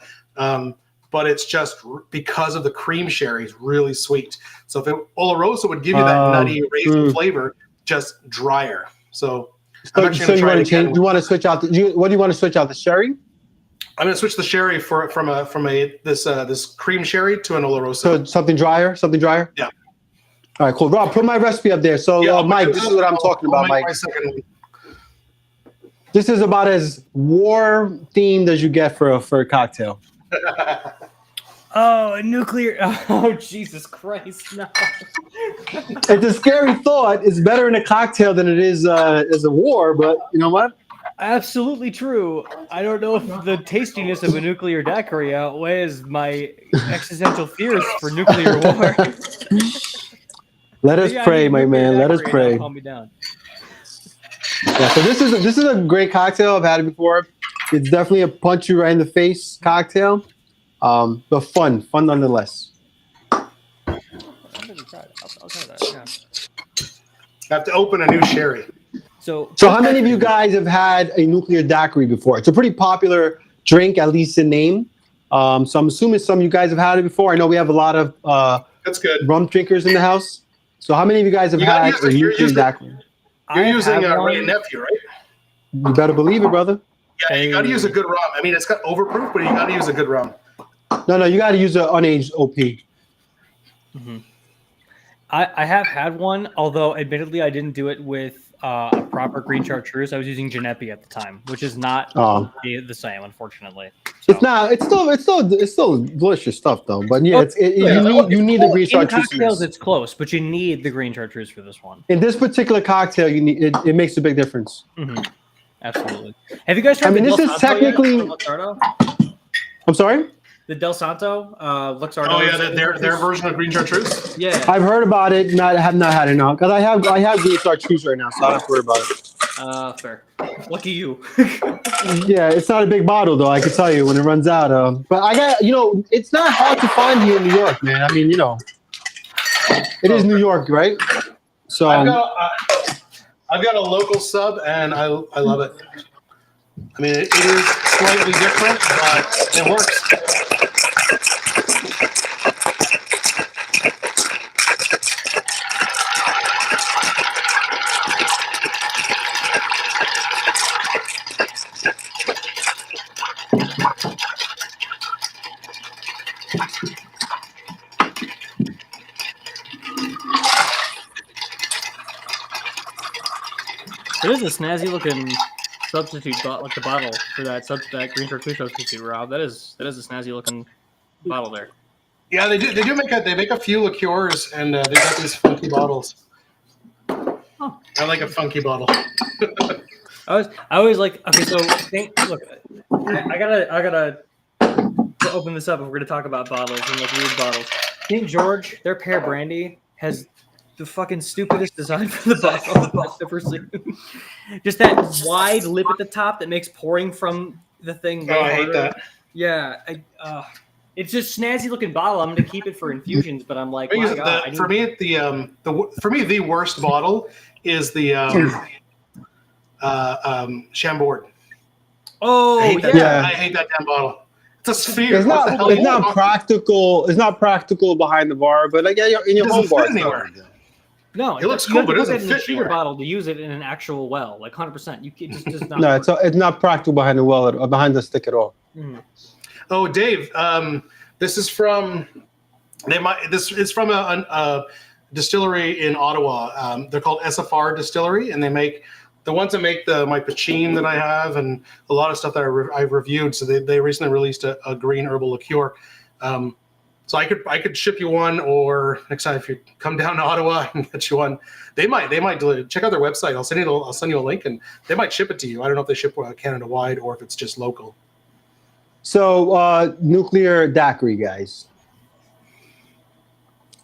But it's just because of the cream sherry is really sweet. So if Oloroso would give you that nutty raisin flavor, just drier. So I'm actually going to try it again. You want to switch out? What do you want to switch out? The sherry? I'm going to switch the sherry from this cream sherry to an Oloroso. So something drier. Yeah. All right, cool. Rob, put my recipe up there. So, Yeah, Mike, this is what I'm talking about, Mike. My second one. This is about as war themed as you get for a cocktail. Oh, a nuclear. Oh, Jesus Christ. No. It's a scary thought. It's better in a cocktail than it is as a war, but you know what? Absolutely true. I don't know if the tastiness of a nuclear daiquiri outweighs my existential fears for nuclear war. Let us pray, my man. Let us pray. Calm me down. Yeah, so this is a great cocktail. I've had it before. It's definitely a punch you right in the face cocktail, but fun nonetheless. I'll try that. Yeah. I have to open a new sherry. So how many of you guys have had a nuclear daiquiri before? It's a pretty popular drink, at least in name. So I'm assuming some of you guys have had it before. I know we have a lot of That's good. rum drinkers in the house. So how many of you guys have had a nuclear daiquiri? You're using Ray and Nephew, right? You better believe it, brother. Yeah, you got to use a good rum. I mean, it's got overproof, but you got to use a good rum. No, you got to use an unaged OP. Mm-hmm. I have had one, although admittedly I didn't do it with a proper green chartreuse. I was using Genepi at the time, which is not the same, unfortunately. So. It's not. It's still delicious stuff, though. But yeah, you need the green chartreuse. In cocktails, it's close, but you need the green chartreuse for this one. In this particular cocktail, you need it makes a big difference. Mm-hmm. Absolutely. Have you guys tried? This is technically. I'm sorry. The Del Santo, Luxardo. Oh yeah, their version of green chartreuse. Yeah, I've heard about it. Have not had it now because I have green chartreuse right now, so I don't have to worry about it. Fair. Lucky you. Yeah, it's not a big bottle though. I can tell you when it runs out. But I got it's not hard to find here in New York, man. I mean, it is New York, right? So I've got a local sub, and I love it. I mean, it is slightly different, but it works. It is a snazzy looking substitute, like the bottle for that green chartreuse substitute, Rob. That is a snazzy looking bottle there. Yeah, they do make a few liqueurs, and they got these funky bottles. Oh. I like a funky bottle. I always like. Okay, so look, I gotta open this up if we're gonna talk about bottles and like weird bottles. St. George, their pear brandy has the fucking stupidest design for the bottle I've ever seen. Just that wide lip at the top that makes pouring from the thing. Oh, I hate that. Yeah, it's just snazzy looking bottle. I'm gonna keep it for infusions, but I'm like, my God, for me, the worst bottle is the Chambord. Oh, I hate that, yeah. I hate that damn bottle. It's a sphere. It's not practical. It's not practical behind the bar, but like in your home bar. Anywhere. No, it looks cool, but it doesn't fit in a bottle to use it in an actual well, like 100%. You just does not. No, it's not practical behind the well or behind the stick at all. Mm. Oh, Dave, this is from It's from a distillery in Ottawa. They're called SFR Distillery, and they make the ones that make my Pachine that I have, and a lot of stuff that I've reviewed. So they recently released a green herbal liqueur. So I could ship you one, or next time if you come down to Ottawa, I can get you one. They might check out their website. I'll send you a link, and they might ship it to you. I don't know if they ship Canada wide or if it's just local. So nuclear daiquiri, guys.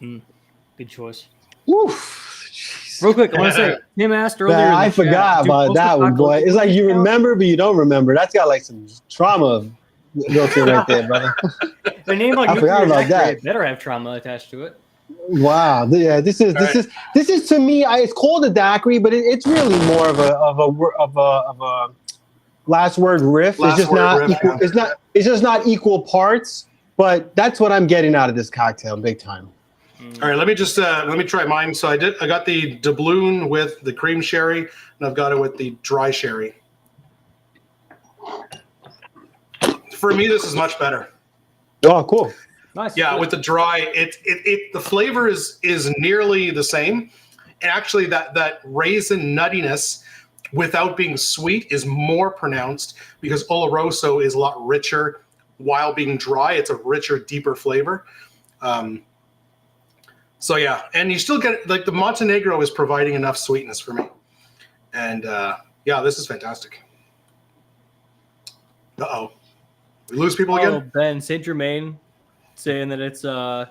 Good choice. Oof. Real quick, I want to say, Tim asked earlier. Man, I forgot about that one, boy. It's like you remember, but you don't remember. That's got like some trauma built in right there, brother. The name like I forgot about that. It better have trauma attached to it. Wow, yeah, this is to me. It's called a daiquiri, but it's really more of a last word riff. It's just not equal. Yeah. It's just not equal parts. But that's what I'm getting out of this cocktail, big time. All right, let me try mine. So I got the doubloon with the cream sherry, and I've got it with the dry sherry. For me, this is much better. Oh, cool. Nice. Yeah, Good. with the dry, the flavor is nearly the same, and actually that raisin nuttiness, without being sweet, is more pronounced because Oloroso is a lot richer while being dry. It's a richer, deeper flavor. So yeah, and you still get like the Montenegro is providing enough sweetness for me, and yeah, this is fantastic. Uh-oh, we lose people Oh, again. Ben Saint Germain saying that it's the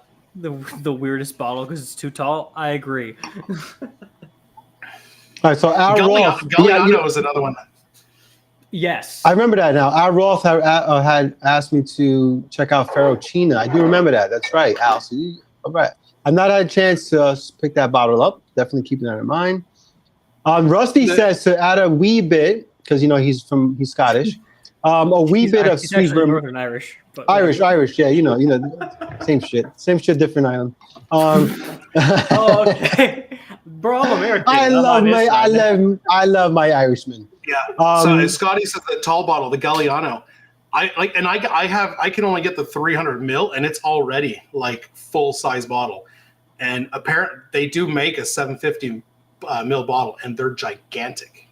weirdest bottle because it's too tall. I agree. All right, so Al Roth. Galliano is another one. Yes. I remember that now. Al Roth had asked me to check out Ferrocina. I do remember that. That's right, Al. So all right. I've not had a chance to pick that bottle up. Definitely keeping that in mind. Rusty says to add a wee bit, because he's Scottish. A wee bit of he's sweet actually vermouth. Northern Irish. But Irish, yeah, same shit, different island. Oh, okay. Bro, I'm American. I love my Irishman. Yeah. So Scotty says the tall bottle, the Galliano. I can only get the 300 ml, and it's already like full size bottle. And apparently they do make a 750 ml bottle, and they're gigantic.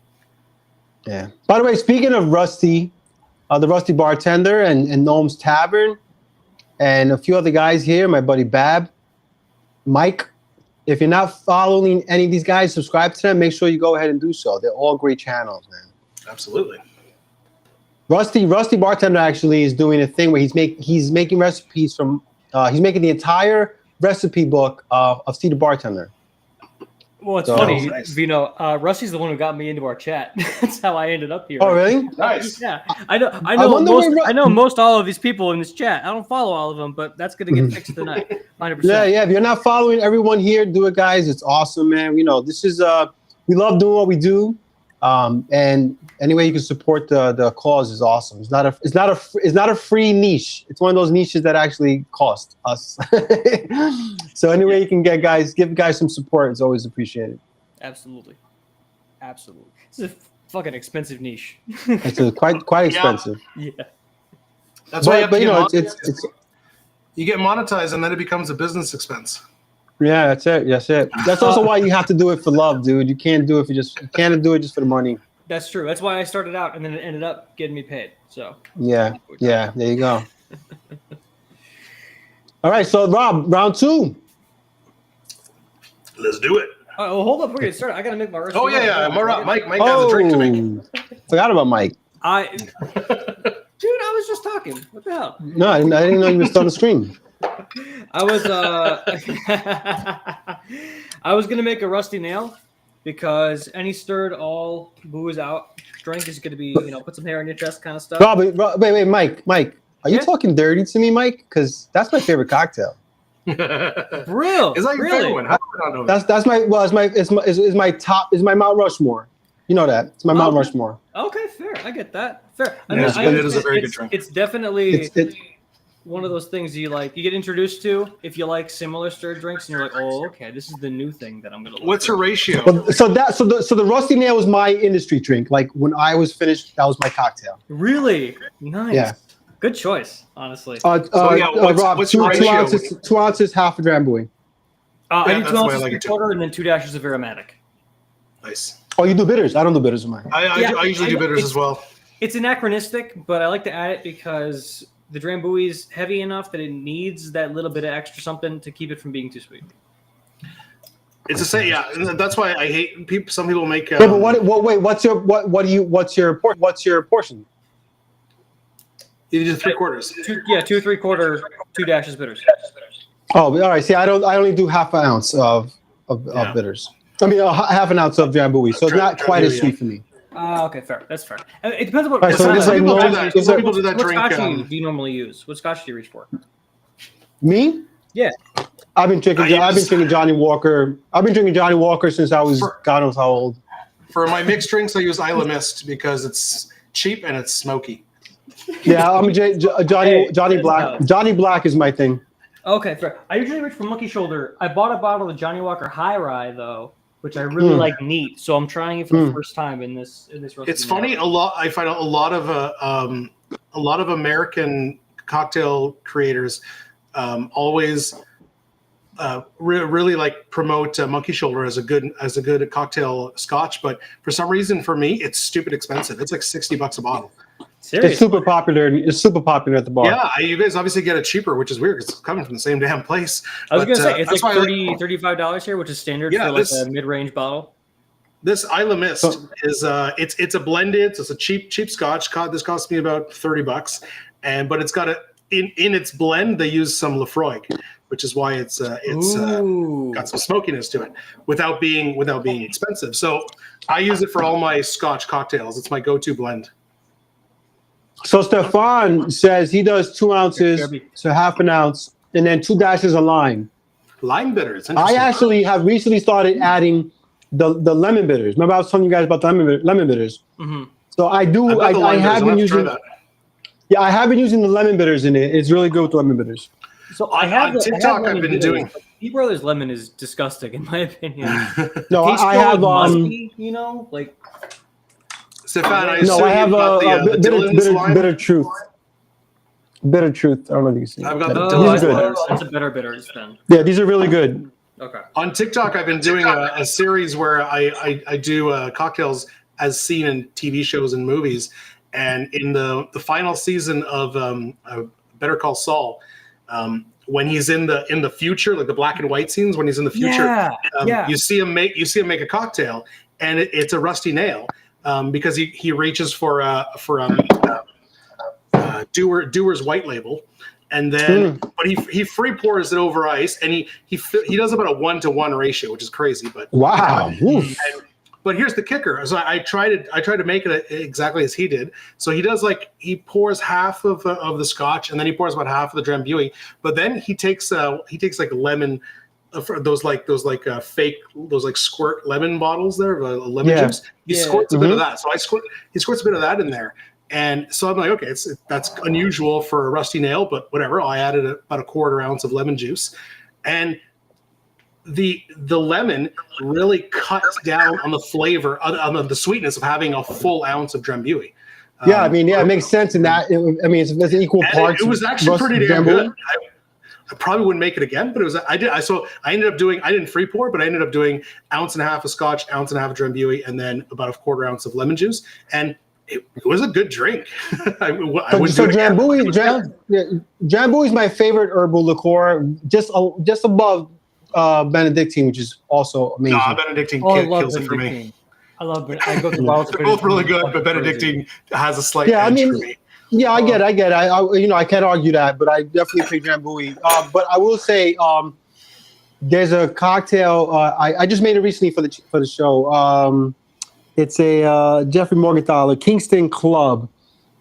Yeah. By the way, speaking of Rusty, the Rusty bartender and Noam's Tavern, and a few other guys here, my buddy Bab, Mike. If you're not following any of these guys, subscribe to them. Make sure you go ahead and do so. They're all great channels, man. Absolutely. Rusty bartender actually is doing a thing where he's making recipes from. He's making the entire recipe book of See the Bartender. Well, it's So- funny, Nice. Vino. Rusty's the one who got me into our chat. That's how I ended up here. Oh, really? Nice. Yeah, I know wonder most. where I know most all of these people in this chat. I don't follow all of them, but that's gonna get fixed tonight. 100%. Yeah. If you're not following everyone here, do it, guys. It's awesome, man. This is we love doing what we do, and any way you can support the cause is awesome. It's not a free niche. It's one of those niches that actually cost us. So any way you can give guys some support is always appreciated. Absolutely. This is a fucking expensive niche. It's quite expensive. Yeah. That's why But you it's you get monetized, and then it becomes a business expense. yeah, that's it. That's also why you have to do it for love, dude. You can't do it you can't do it just for the money. That's true. That's why I started out, and then it ended up getting me paid. So. Yeah. There you go. All right, so Rob, round 2. Let's do it. Oh, well, hold up. We're getting started. I gotta make my. Oh yeah. Mike has a drink to make. Forgot about Mike. Dude, I was just talking. What the hell? No, I didn't know you were still on the screen. I was I was gonna make a rusty nail because any stirred all booze out drink is gonna be put some hair on your chest kind of stuff. Rob, wait, Mike, are you Yeah? talking dirty to me, Mike? Because that's my favorite cocktail. Real? Is that your really? favorite one? How do I not know that? That's my Mount Rushmore. You know that it's my Mount Okay. Rushmore. Okay, fair. I get that. Fair. I Yeah, mean, it is a very good drink. It's definitely It's one of those things you get introduced to if you like similar stirred drinks, and you're like, oh, okay, this is the new thing that I'm gonna. What's your ratio? so the Rusty Nail was my industry drink. Like when I was finished, that was my cocktail. Really nice. Yeah. Good choice, honestly. What's Rob, your two ratio? ounces, 2 ounces, half a Drambuie. I do that's 2 the way I ounces like of it too. quarter and then 2 dashes of aromatic. Nice. Oh, you do bitters? I don't do bitters in mine. I usually do bitters it's- as well. It's anachronistic, but I like to add it because the Drambuie is heavy enough that it needs that little bit of extra something to keep it from being too sweet. It's the same. Yeah, and that's why I hate people. Some people make. Yeah, but wait, what's your portion? You do 3/4. 2 3/4, 2 dashes bitters. Oh, all right. See, I only do half an ounce of Yeah. bitters. I mean, half an ounce of Drambuie, so it's not quite as sweet for me. Okay, fair. That's fair. It depends on what. All right, so what there's kind like of- no- what there's like- people do that what drink, scotch do you normally use? What scotch do you reach for? Me? Yeah. I've been drinking Johnny Walker. I've been drinking Johnny Walker since I was God knows how old. For my mixed drinks, I use Isla Mist because it's cheap and it's smoky. Yeah, I'm Johnny Hey, Black. Johnny Black is my thing. Okay, fair. I usually reach for Monkey Shoulder. I bought a bottle of Johnny Walker High Rye though, which I really like neat. So I'm trying it for the first time in this. It's funny. I find a lot of American cocktail creators always really like promote Monkey Shoulder as a good cocktail scotch, but for some reason for me it's stupid expensive. It's like $60 a bottle. Seriously? It's super popular. It's super popular at the bar. Yeah, you guys obviously get it cheaper, which is weird because it's coming from the same damn place. I was But, gonna say it's that's like why I $35 here, which is standard Yeah, for like this- a mid-range bottle. This Isla Mist So- is it's a blended. It's a cheap scotch. This cost me about $30, but it's got in its blend they use some Lafroig, which is why it's Ooh. got some smokiness to it without being expensive. So I use it for all my scotch cocktails. It's my go-to blend. So Stefan says he does 2 ounces to half an ounce, and then 2 dashes of lime. Lime bitters. I Interesting. actually have recently started adding the lemon bitters. Remember I was telling you guys about the lemon bitters. Mm-hmm. So I I've do. got the I lime bitters. have I'll been have to try using. that. Yeah, I have been using the lemon bitters in it. It's really good with the lemon bitters. So I have On TikTok, I've been doing. B Brothers lemon is disgusting in my opinion. No, Tastes I so have musky, like Stefan, I no, assume I have you've got the Dylan's lime. bitter truth. Bitter truth. I don't know if you can see. I've got the These Dylan's are lime. good. that's a better bitters then. Yeah, these are really good. Okay. On TikTok, I've been doing a series where I do cocktails as seen in TV shows and movies. And in the final season of Better Call Saul, when he's in the future, like the black and white scenes, when he's in the future, Yeah. you see him make a cocktail, and it's a rusty nail because he reaches for Dewar's White Label. And then, but he free pours it over ice, and he does about a 1-to-1 ratio, which is crazy. But Wow. Oof. but here's the kicker: so I tried to make it exactly as he did. So he pours half of the scotch, and then he pours about half of the Drambuie. But then he takes like lemon, those fake squirt lemon bottles there of lemon juice. He squirts a bit of that. So he squirts a bit of that in there. And so I'm like, okay, that's unusual for a rusty nail, but whatever. I added about a 1/4 ounce of lemon juice, and the lemon really cuts down on the flavor, on the sweetness of having a full ounce of Drambuie. Yeah, I mean, it makes sense in that. It's an equal parts. It was actually pretty damn good. I probably wouldn't make it again, but I ended up doing. I didn't free pour, but I ended up doing 1.5 ounces of scotch, 1.5 ounces of Drambuie, and then about a 1/4 ounce of lemon juice, and it was a good drink. I wouldn't do it again. Drambuie is my favorite herbal liqueur, just above Benedictine, which is also amazing. No, Benedictine I love kills it for me. Benedictine. I love it. I go through bottles of They're both really good, but Benedictine. Benedictine has a slight Yeah, I edge mean, for me. Yeah, I get it. I can't argue that, but I definitely pick Drambuie. But I will say, there's a cocktail. I just made it recently for the show. It's a Jeffrey Morgenthaler Kingston Club,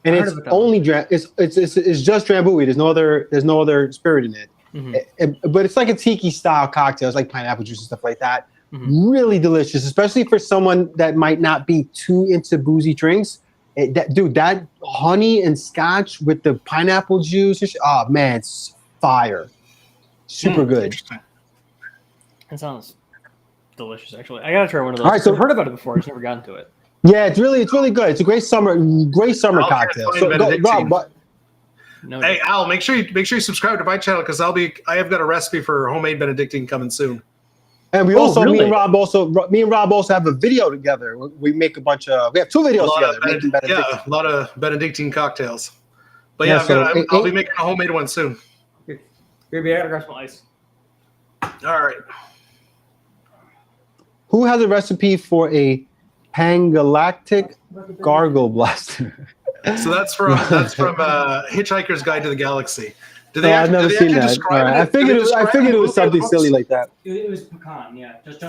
and it's only it's just Drambuie. There's no other spirit in it. Mm-hmm. But it's like a tiki style cocktail. It's like pineapple juice and stuff like that. Mm-hmm. Really delicious, especially for someone that might not be too into boozy drinks. That honey and scotch with the pineapple juice. Oh man, it's fire. Super good. Interesting. That sounds delicious. Actually, I gotta try one of those. All right, so I've heard about it before. I've just never gotten to it. Yeah, it's really good. It's a great summer cocktail. So Rob, hey Al, make sure you subscribe to my channel because I have got a recipe for homemade Benedictine coming soon. And me and Rob also have a video together. We make we have 2 videos together. A lot of Benedictine cocktails. But I'll be making a homemade one soon. Maybe I gotta grab some ice. All right. Who has a recipe for a Pangalactic Gargle Blaster? So that's from Hitchhiker's Guide to the Galaxy. I've never seen that. Right. I figured it was something silly like that. It was pecan, yeah. Just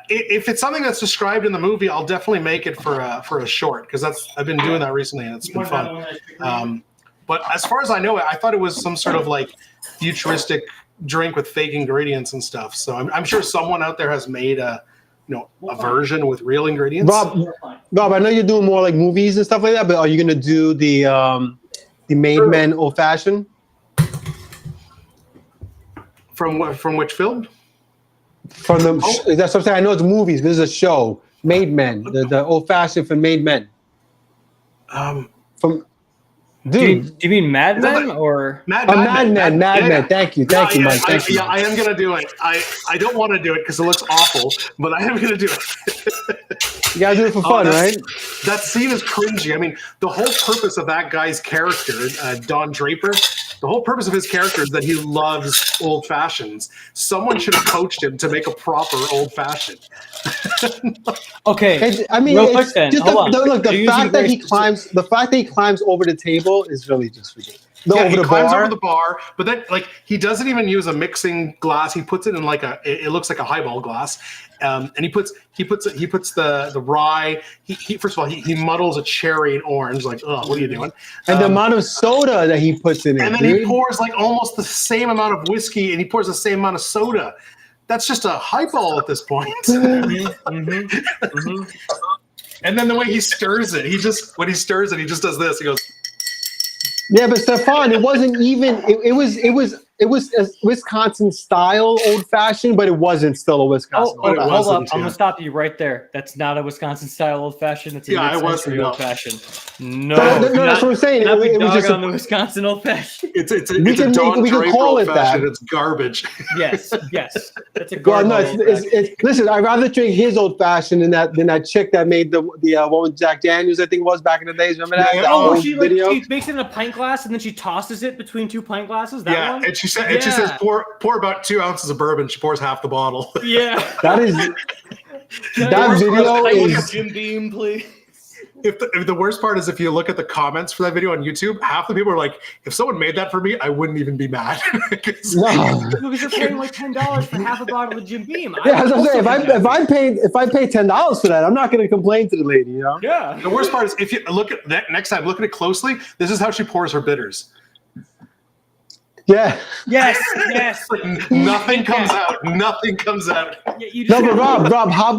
if it's something that's described in the movie, I'll definitely make it for a short because I've been doing that recently and it's been fun. But as far as I know, I thought it was some sort of like futuristic drink with fake ingredients and stuff. So I'm sure someone out there has made a version with real ingredients. Rob, I know you're doing more like movies and stuff like that, but are you gonna do the Made Men Old Fashioned? From which film? From the that's what I'm saying. I know it's movies. This is a show. Made Men, the Old Fashioned for Made Men. Dude, Do you mean Mad Is that Men like- or? Mad Mad Men. yeah. Thank you, No, Mike. Thank you. I am gonna do it. I don't want to do it because it looks awful, but I am gonna do it. You gotta do it for fun, right? That scene is cringy. I mean, the whole purpose of that guy's character, Don Draper, the whole purpose of his character is that he loves old fashions. Someone should have coached him to make a proper old fashioned. Okay, I mean, real quick it's then. just Hold on. look. You're The using fact that very he climbs over the table is really just ridiculous. Yeah, Over he the climbs bar. over the bar, but then like he doesn't even use a mixing glass. He puts it in like it looks like a highball glass, and he puts the rye. He first of all he muddles a cherry and orange. Like, oh, what are you doing? And the amount of soda that he puts in it, And then dude. he pours like almost the same amount of whiskey, and he pours the same amount of soda. That's just a highball at this point. And then the way he stirs it, when he stirs it, he just does this. He goes. Yeah, but Stefan, it wasn't even. It was a Wisconsin style old fashioned, but it wasn't still a Wisconsin. Hold it up. I'm wasn't, gonna yeah. stop you right there. That's not a Wisconsin style old fashioned. It's a Yeah, it mid-century wasn't, no. old fashioned. No, No, that's what I'm saying. Not It was just on the Wisconsin old fashioned. It's a We can Don Draper call it old-fashioned. that. It's garbage. Yes. That's a Well, garbage. no, listen. I'd rather drink his old fashioned than that chick that made the one with Jack Daniels. I think it was back in the days. Remember that? Yeah, That Oh, old she makes it in a pint glass and then she tosses it between two pint glasses. That Yeah, one. and she says pour about 2 ounces of bourbon. She pours half the bottle. Yeah. That is that worst part video is- is. Jim Beam, please. If the worst part is if you look at the comments for that video on YouTube, half the people are like, if someone made that for me, I wouldn't even be mad. 'Cause- No. Because you're paying like $10 for half a bottle of Jim Beam. Yeah, as I'm saying, if I pay $10 for that, I'm not going to complain to the lady. You know. Yeah. The worst part is if you look at that next time, look at it closely. This is how she pours her bitters. Yeah. Yes. Nothing comes out. Nothing comes out. Yeah, you No, just but Rob, how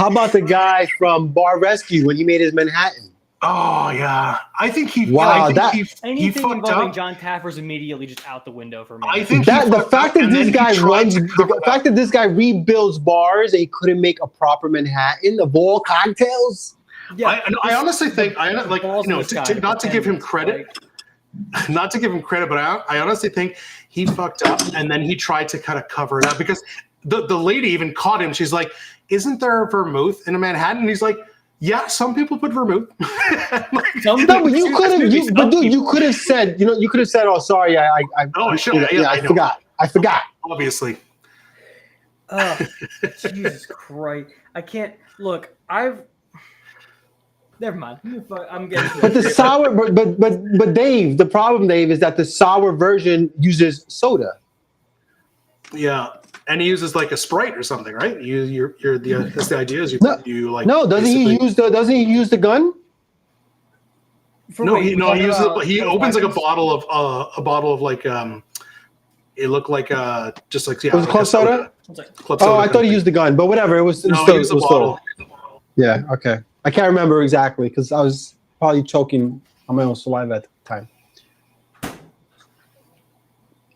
about the guy from Bar Rescue when he made his Manhattan? Oh yeah, I think he. Wow, I think that- he anything fucked involving up. John Taffer's immediately just out the window for me. I think That he the fucked fact up, that and this then guy he tried runs, to cover the fact that this guy rebuilds bars and he couldn't make a proper Manhattan of all cocktails. yeah, I honestly think like balls in this guy not to give him credit. Not to give him credit, but I honestly think he fucked up, and then he tried to kind of cover it up because the lady even caught him. She's like, "Isn't there vermouth in a Manhattan?" And he's like, "Yeah, some people put vermouth." No, but you could have, but dude, you could have said, "Oh, sorry, Oh, sure, yeah, I know. I forgot." Obviously, Oh, Jesus Christ! I can't look. Never mind. I'm getting. But the sour, but Dave, the problem, Dave, is that the sour version uses soda. yeah. And he uses like a Sprite or something, right? That's the idea. Is you like No, doesn't he basically- use the gun? He opens like a bottle of like it looked like just like Was it club soda? Club Oh, soda I thought he used the gun, but whatever. It was No, still, he used it a was bottle. still. Yeah. Okay. I can't remember exactly because I was probably choking on my own saliva at the time.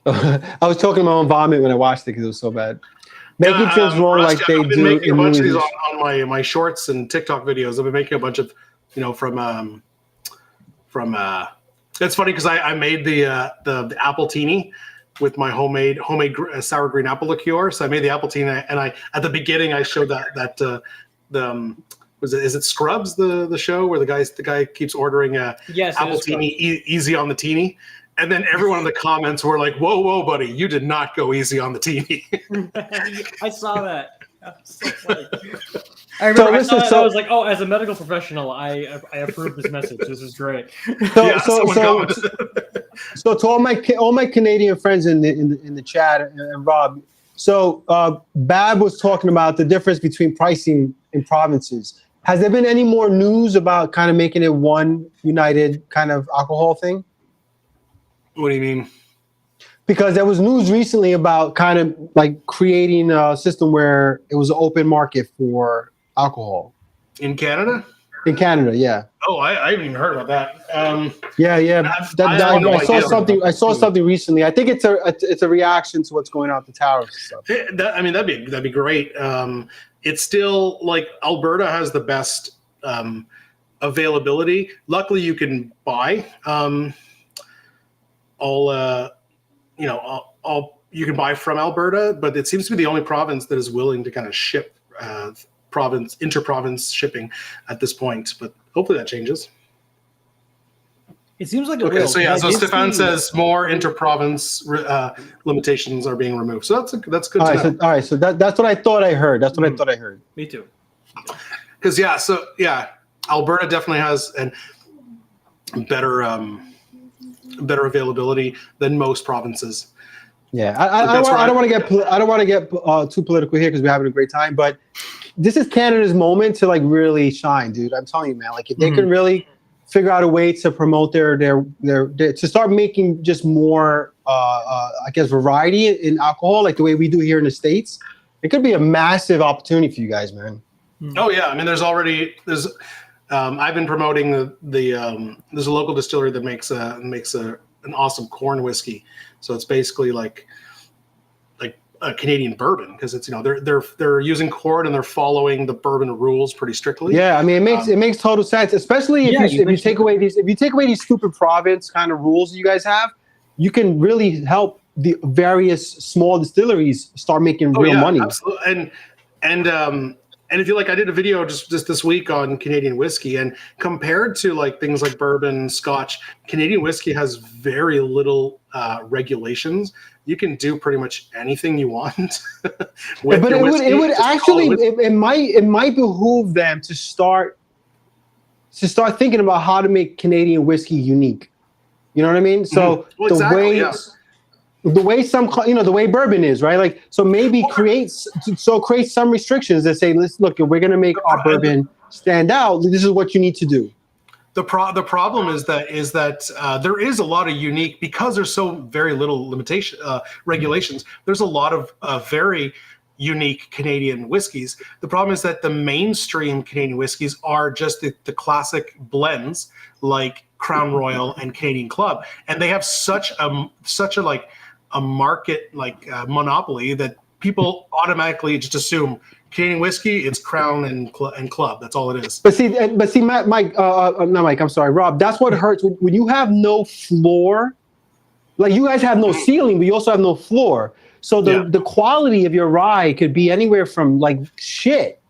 I was choking on my own vomit when I watched it because it was so bad. Making things wrong like they I've been do making a in bunch of movies. these on my shorts and TikTok videos. I've been making a bunch of, from. It's funny because I made the apple teeny with my homemade sour green apple liqueur. So I made the apple teeny, and I at the beginning I showed is it Scrubs the show where the guy keeps ordering Yes, apple teeny easy on the teeny. And then everyone in the comments were like, whoa, buddy, you did not go easy on the teeny. I saw that. That was so funny. I remember. I saw that, I was like, "Oh, as a medical professional, I approve this message. This is great." So to all my Canadian friends in the chat and Rob, so Bab was talking about the difference between pricing in provinces. Has there been any more news about kind of making it one united kind of alcohol thing? What do you mean? Because there was news recently about kind of like creating a system where it was an open market for alcohol. In Canada? In Canada, yeah. Oh, I haven't even heard about that. Yeah. I saw idea. something. I saw something recently. I think it's a reaction to what's going on with the tariffs and stuff. That'd be great. It's still like Alberta has the best availability. Luckily, you can buy all you can buy from Alberta, but it seems to be the only province that is willing to kind of ship inter-province shipping at this point. But hopefully that changes. It seems like it Okay, will. so yeah, so I did Stefan see- says more inter-province limitations are being removed. So that's good All to right, know. so all right, so that's what I thought I heard. That's what I thought I heard. Me too. Because Alberta definitely has better availability than most provinces. Yeah, I don't want to get too political here because we're having a great time, but this is Canada's moment to like really shine, dude. I'm telling you, man. Like if they can really figure out a way to promote their to start making just more I guess variety in alcohol, like the way we do here in the States, it could be a massive opportunity for you guys, man. Oh yeah, I mean, there's I've been promoting there's a local distillery that makes an awesome corn whiskey. So it's basically like a Canadian bourbon because it's they're using corn and they're following the bourbon rules pretty strictly. Yeah, I mean it makes total sense, especially if you take away these stupid province kind of rules you guys have, you can really help the various small distilleries start making real money. Absolutely. And if you like, I did a video just this week on Canadian whiskey, and compared to like things like bourbon, Scotch, Canadian whiskey has very little regulations. You can do pretty much anything you want. But it might behoove them to start thinking about how to make Canadian whiskey unique. You know what I mean? So the way bourbon is, right? Like, so maybe create some restrictions that say, look, if we're going to make our bourbon stand out, this is what you need to do. The problem is that there is a lot of unique, because there's so very little regulations. There's a lot of very unique Canadian whiskeys. The problem is that the mainstream Canadian whiskeys are just the classic blends like Crown Royal and Canadian Club, and they have such a market monopoly that people automatically just assume Canadian whiskey, it's Crown and Club. That's all it is. But see, Mike, not Mike. I'm sorry, Rob. That's what hurts when you have no floor. Like you guys have no ceiling, but you also have no floor. So the quality of your rye could be anywhere from like shit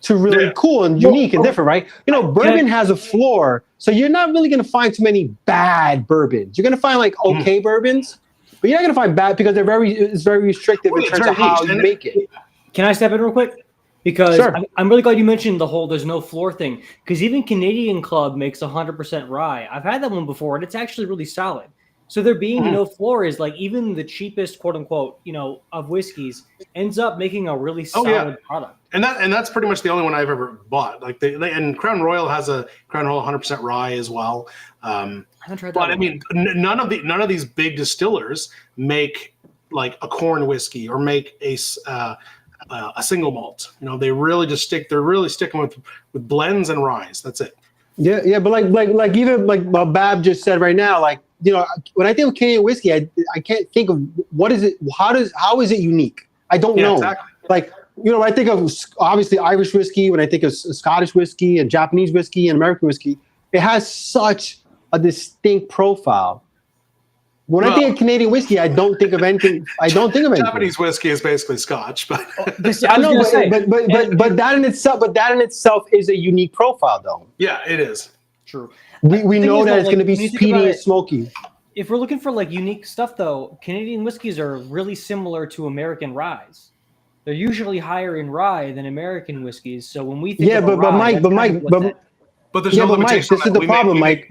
to really cool and unique and different, right? Bourbon has a floor, so you're not really going to find too many bad bourbons. You're going to find like okay bourbons, but you're not going to find bad because it's very restrictive in terms of how you make it. Can I step in real quick? Because I'm really glad you mentioned the whole there's no floor thing. Because even Canadian Club makes 100% rye. I've had that one before, and it's actually really solid. So there being no floor is like even the cheapest, quote unquote, of whiskeys ends up making a really solid product. And that's pretty much the only one I've ever bought. Like and Crown Royal has a Crown Royal 100% rye as well. I haven't tried that. But I mean, none of these big distillers make like a corn whiskey or make a single malt. They're really sticking with blends and ryes. That's it. Yeah, but like even like Bab just said right now, like when I think of Canadian whiskey, I can't think of what is it. How is it unique? I don't know. Exactly. Like when I think of obviously Irish whiskey, when I think of Scottish whiskey and Japanese whiskey and American whiskey, it has such a distinct profile. When I think of Canadian whiskey, I don't think of anything. Japanese whiskey is basically Scotch, but I know, but that in itself is a unique profile, though. Yeah, it is. True. We know that it's going to be speedy and smoky. If we're looking for like unique stuff, though, Canadian whiskeys are really similar to American ryes. They're usually higher in rye than American whiskeys. So when we think but there's no limitation. This is the problem, Mike.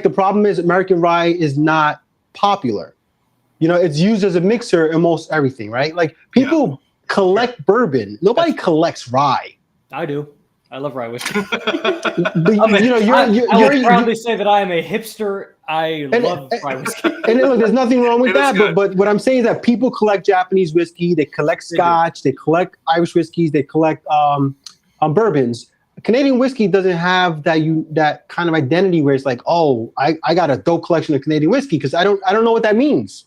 The problem is American rye is not popular. It's used as a mixer in most everything, right? Like people collect bourbon. Nobody collects rye. I do. I love rye whiskey. I would proudly say that I am a hipster. I love rye whiskey. And look, there's nothing wrong with that. But what I'm saying is that people collect Japanese whiskey, they collect Scotch, they collect Irish whiskeys, they collect bourbons. Canadian whiskey doesn't have that kind of identity where it's like, oh, I got a dope collection of Canadian whiskey because I don't know what that means.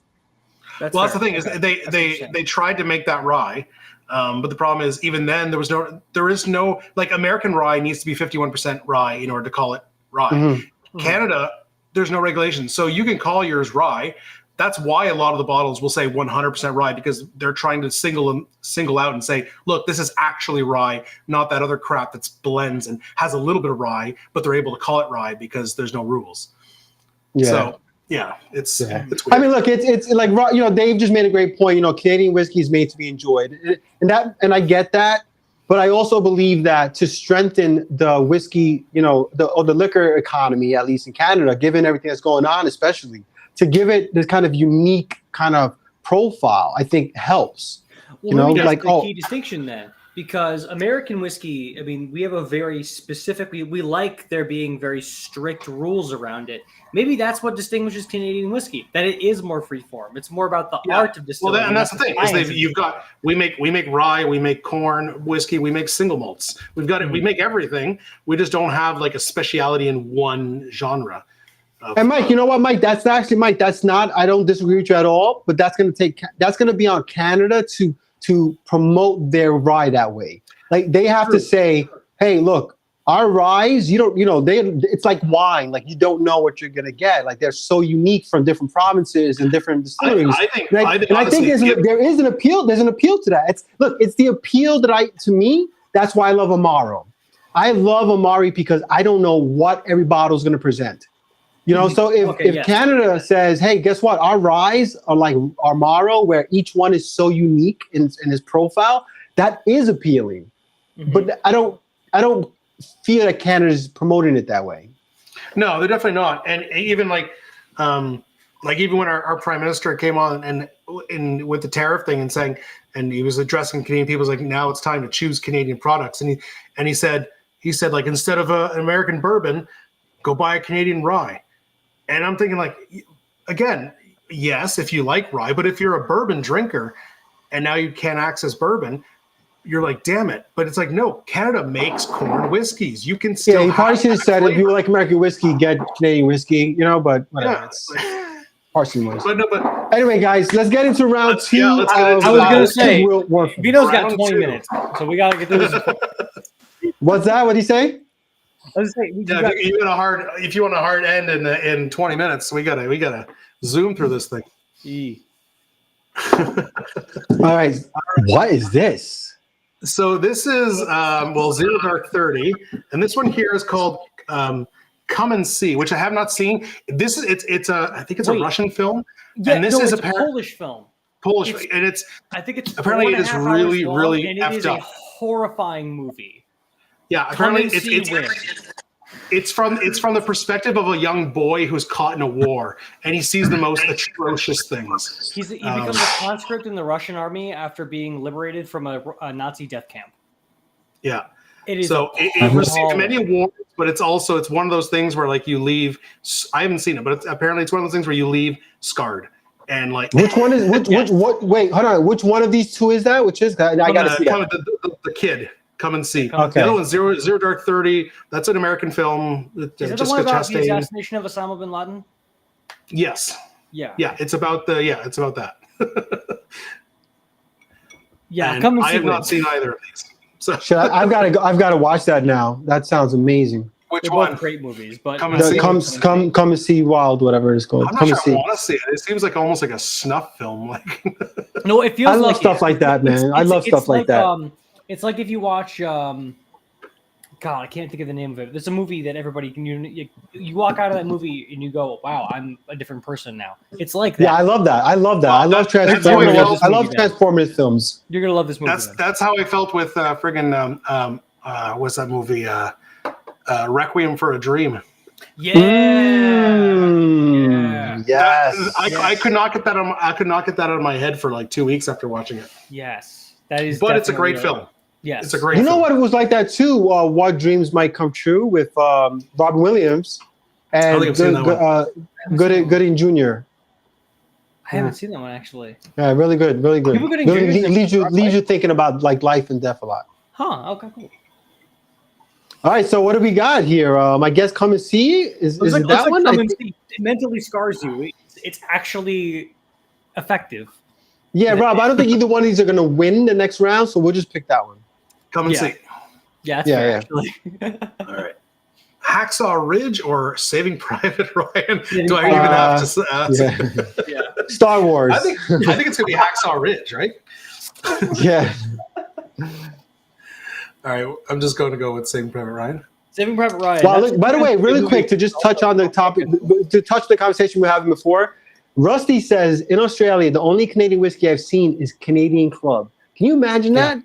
That's the thing is they tried to make that rye. But the problem is, even then, there is no like American rye needs to be 51% rye in order to call it rye. Mm-hmm. Canada There's no regulation. So you can call yours rye. That's why a lot of the bottles will say 100% rye, because they're trying to single out and say, look, this is actually rye, not that other crap that's blends and has a little bit of rye, but they're able to call it rye because there's no rules. Yeah. So yeah, it's weird. I mean, look, it's like, you know, Dave just made a great point. You know, Canadian whiskey is made to be enjoyed, and I get that, but I also believe that to strengthen the whiskey, you know, the liquor economy, at least in Canada, given everything that's going on, especially to give it this kind of unique kind of profile, I think helps. Well, you know, maybe that's like the key distinction then, because American whiskey, I mean, we have a very specific, we like there being very strict rules around it. Maybe that's what distinguishes Canadian whiskey, that it is more freeform. It's more about the art of distilling. Well, and that's the thing, is you've got, we make rye, we make corn whiskey, we make single malts. We've got it, we make everything. We just don't have like a speciality in one genre. And Mike, you know what, Mike? That's actually, Mike, that's not, I don't disagree with you at all, but that's going to be on Canada to promote their rye that way. Like they have to say, hey, look, our ryes, it's like wine. Like you don't know what you're going to get. Like they're so unique from different provinces and different distilleries. I think there is an appeal. There's an appeal to that. It's the appeal to me, that's why I love Amaro. I love Amari because I don't know what every bottle is going to present. You know, so if Canada says, hey, guess what? Our ryes are like Amaro, where each one is so unique in his profile, that is appealing. Mm-hmm. But I don't feel that Canada is promoting it that way. No, they're definitely not. And even even when our prime minister came on and with the tariff thing and saying, and he was addressing Canadian people, was like, now it's time to choose Canadian products. And he said like, instead of an American bourbon, go buy a Canadian rye. And I'm thinking, like, again, yes, if you like rye, but if you're a bourbon drinker and now you can't access bourbon, you're like, damn it. But it's like, no, Canada makes corn whiskeys. You can still. Yeah, you probably should have said, if you like American whiskey, get Canadian whiskey, you know, but whatever. Yeah, it's partially worse. But anyway, guys, let's get into round two. I was going to say, Vito's got 20 minutes, so we got to get through this. What's that? What did he say? If you want a hard end in 20 minutes, we gotta zoom through this thing. All right, what is this? So this is Zero Dark 30, and this one here is called Come and See, which I have not seen. This is I think it's a Russian film, and this is a Polish film. I think it's apparently it is really and it is a horrifying movie. Yeah, apparently it's from the perspective of a young boy who's caught in a war, and he sees the most atrocious things. He becomes a conscript in the Russian army after being liberated from a Nazi death camp. Yeah, it is. So it received many awards, but it's one of those things where like you leave. I haven't seen it, but apparently it's one of those things where you leave scarred. And like, which one is what? Wait, hold on. Which one of these two is that? Which is that? I gotta see that. The kid. Come and See. Okay. The other one, Zero Dark 30. That's an American film. Is it the one about the assassination of Osama bin Laden? Yes. Yeah. Yeah. It's about that. Yeah. And Come and See. I have not seen either of these. So I've got to watch that now. That sounds amazing. They're both great movies, but Come and See Wild, whatever it's called. I'm not sure I want to see it. It seems like almost like a snuff film. Like no, it feels. I love stuff like that, man. I love stuff like that. It's like if you watch, God, I can't think of the name of it. There's a movie that everybody can. You walk out of that movie and you go, "Wow, I'm a different person now." It's like that. Yeah, I love that. I love Transformers. I love Transformers films. You're gonna love this movie. That's how I felt with what's that movie? Requiem for a Dream. Yeah. Yes. I could not get that. I could not get that out of my head for like 2 weeks after watching it. Yes. That is, but it's a great film. Yes, it's a great. You know film. what? It was like that too. What Dreams Might Come True with Robin Williams and Gooding Jr. I haven't seen that one actually. Yeah, really good, really good. Really leaves you thinking about like life and death a lot. Huh? Okay, cool. All right, so what do we got here? I guess Come and See is it that one? Come and See. It mentally scars you. It's actually effective. Yeah, Rob, I don't think either one of these are going to win the next round, so we'll just pick that one. Come and See. Yeah, that's fair, actually. All right. Hacksaw Ridge or Saving Private Ryan? Saving Do I even have to ask? Yeah. Yeah. Star Wars. I think it's gonna be Hacksaw Ridge, right? Yeah. All right, I'm just going to go with Saving Private Ryan. Saving Private Ryan. Well, that's look, by the a way, good really movie. quick to just touch on the topic, to touch the conversation we were having before. Rusty says in Australia, the only Canadian whiskey I've seen is Canadian Club. Can you imagine Yeah. that?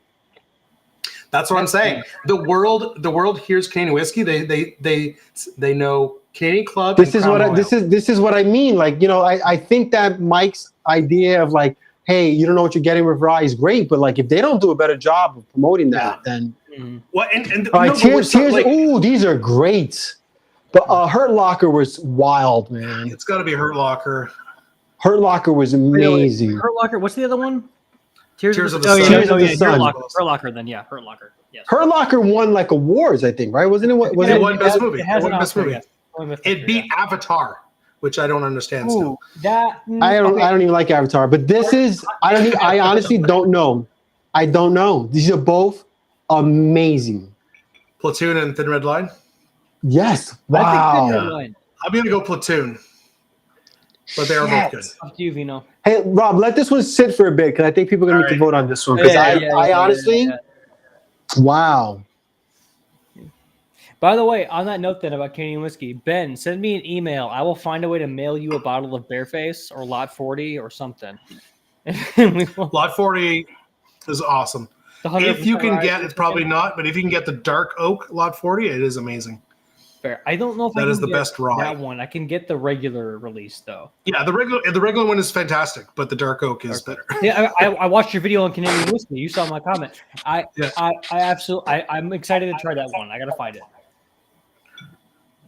That's what I'm saying. The world hears Canadian whiskey. They know Canadian Club. This and is Crown what I, Royal. this is what I mean. Like, you know, I think that Mike's idea of like, hey, you don't know what you're getting with rye is great, but like if they don't do a better job of promoting that, then Well, and all right, no, but we're cheers, so, cheers. like, Ooh, these are great. But Hurt Locker was wild, man. it's got to be Hurt Locker. Hurt Locker was amazing. Hurt Locker. What's the other one? Tears of the Sun. Sun. Tears of the Hurt Sun. Locker. Hurt Locker. Then yeah, Hurt Locker. Yes. Hurt Locker won like awards, I think, right? Wasn't it? Was It it? won Best Movie. It has It won an Best Oscar, Movie. yes. Won Best It Picture, beat Avatar, which I don't understand yeah. still. Ooh, that. I don't. okay. I don't even like Avatar, but this is. I don't. I honestly don't know. I don't know. These are both amazing. Platoon and Thin Red Line. Yes. I think Thin Red Wow. Line. I'm gonna go Platoon, but they are both good. Up to you, Vino. Hey, Rob, let this one sit for a bit because I think people are going to need to vote on this one. Because I honestly, wow. By the way, on that note then about Canadian whiskey, Ben, send me an email. I will find a way to mail you a bottle of Bareface or Lot 40 or something. We will- Lot 40 is awesome. the 100% If you can rye get, it's probably not, but if you can get the Dark Oak Lot 40, it is amazing. fair. I don't know if I That can is the get best rye. that one. I can get the regular release though. Yeah, the regular one is fantastic, but the Dark Oak is better. Yeah, I watched your video on Canadian whiskey. You saw my comment. I absolutely. I'm excited to try that one. I gotta find it.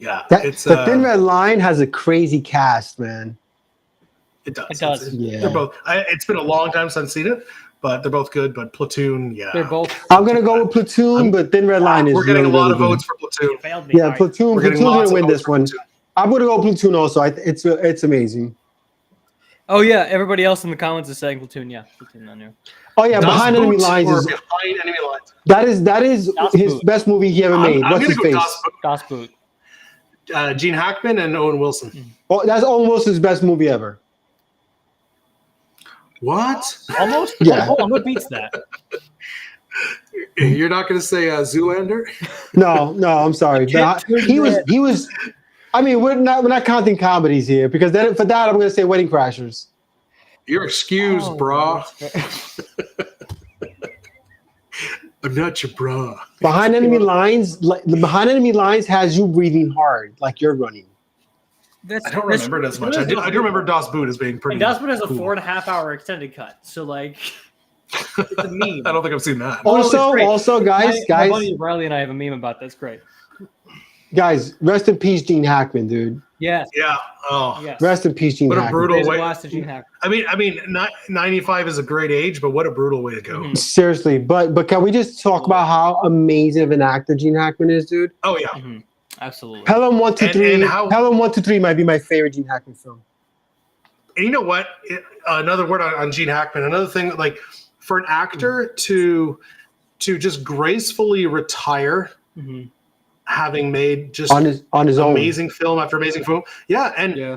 Yeah, That, it's the Thin Red Line has a crazy cast, man. it does. It does. Yeah. They're both. It's been a long time since I've seen it, but they're both good. But Platoon, yeah, They're both. I'm gonna go with Platoon, but Thin Red Line is. We're getting really, a lot really of good. votes for Platoon. Failed me. Yeah, All right. Platoon. We're getting Platoon's lots gonna of win votes this for one. Platoon. I'm gonna go Platoon also. It's amazing. Oh yeah, everybody else in the comments is saying Platoon. Yeah, Platoon. I knew. Oh yeah, Das Behind Enemy Boot Lines or is Behind Enemy Lines. that is Das his Boot. best movie he ever made. I'm What's gonna his go face? Das Boot. Das Boot. Gene Hackman and Owen Wilson. Oh, that's almost his best movie ever. What? Almost. Yeah. Hold on. What beats that? You're not going to say Zoolander? No, I'm sorry. But he was. I mean, we're not counting comedies here because then for that I'm going to say Wedding Crashers. You're excused, Oh, brah. that's fair. I'm not your bra. Behind Enemy Lines, the Behind Enemy Lines has you breathing hard like you're running. That's, I don't remember it as much. I do remember Das Boot as being pretty. And Das Boot has a cool. 4.5 hour extended cut. So like, it's a meme. I don't think I've seen that. Oh, no, it's great. Also, guys, My buddy Riley and I have a meme about that. That's great. guys, rest in peace, Gene Hackman, dude. Yes. Yeah. Oh. Yes. Rest in peace, Gene What a Hackman. brutal There's a way. blast to Gene Hackman. I mean, 95 is a great age, but what a brutal way to go. Mhm. Seriously, but can we just talk about how amazing of an actor Gene Hackman is, dude? Oh yeah. Mhm. Absolutely. Pelham 1, 2, And- 3. and how- Pelham 1, 2, 3 might be my favorite Gene Hackman film. And you know what? Another word on Gene Hackman. Another thing, like for an actor to just gracefully retire, Mhm. having made just On his own. amazing film after amazing film. Yeah, and Yeah.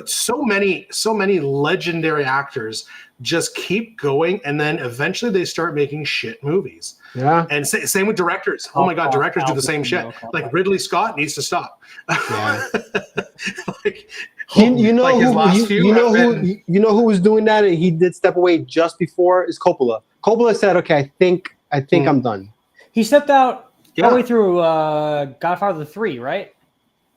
so many legendary actors just keep going, and then eventually they start making shit movies. Yeah. And same with directors. Oh my God, directors do the same shit. Like Ridley Scott needs to stop. Yeah. like, You know like his last who few you know have who been- you know who was doing that and he did step away just before is Coppola. Coppola said, "Okay, I think I'm done." He stepped out Yeah. all the way through Godfather 3, right?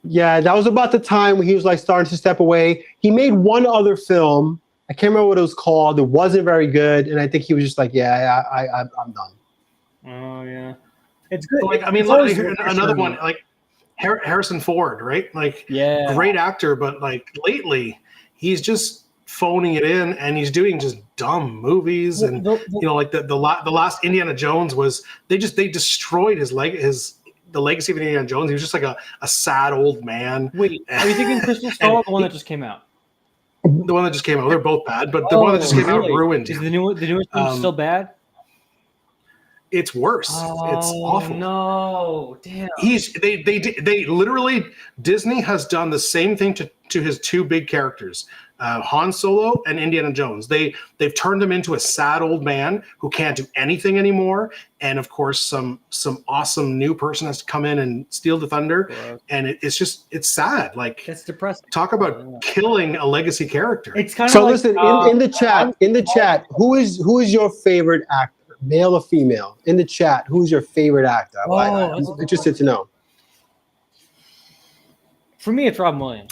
Yeah, that was about the time when he was like starting to step away. He made one other film. I can't remember what it was called. It wasn't very good, and I think he was just like, "Yeah, I'm done." Oh yeah. It's good. like I mean, It's always like, another one like Harrison Ford, right? Like Yeah. great actor, but like lately he's just phoning it in, and he's doing just dumb movies. And you know, like the last Indiana Jones was they destroyed the legacy of Indiana Jones. He was just like a sad old man. Wait, are you thinking Crystal Skull or the one that just came out? The one that just came out, they're both bad, but the one that just came out really? ruined Is him. the newest one still bad? it's worse. It's awful. No, damn. They literally, Disney has done the same thing to his two big characters, Han Solo and Indiana Jones. They've turned him into a sad old man who can't do anything anymore, and of course some awesome new person has to come in and steal the thunder. Wow. And it's sad. Like, It's depressing. talk about killing a legacy character. It's kind of So like, listen, in the chat, who is your favorite actor, male or female? In the chat, who's your favorite actor? I'm interested to know. for me, it's Robin Williams.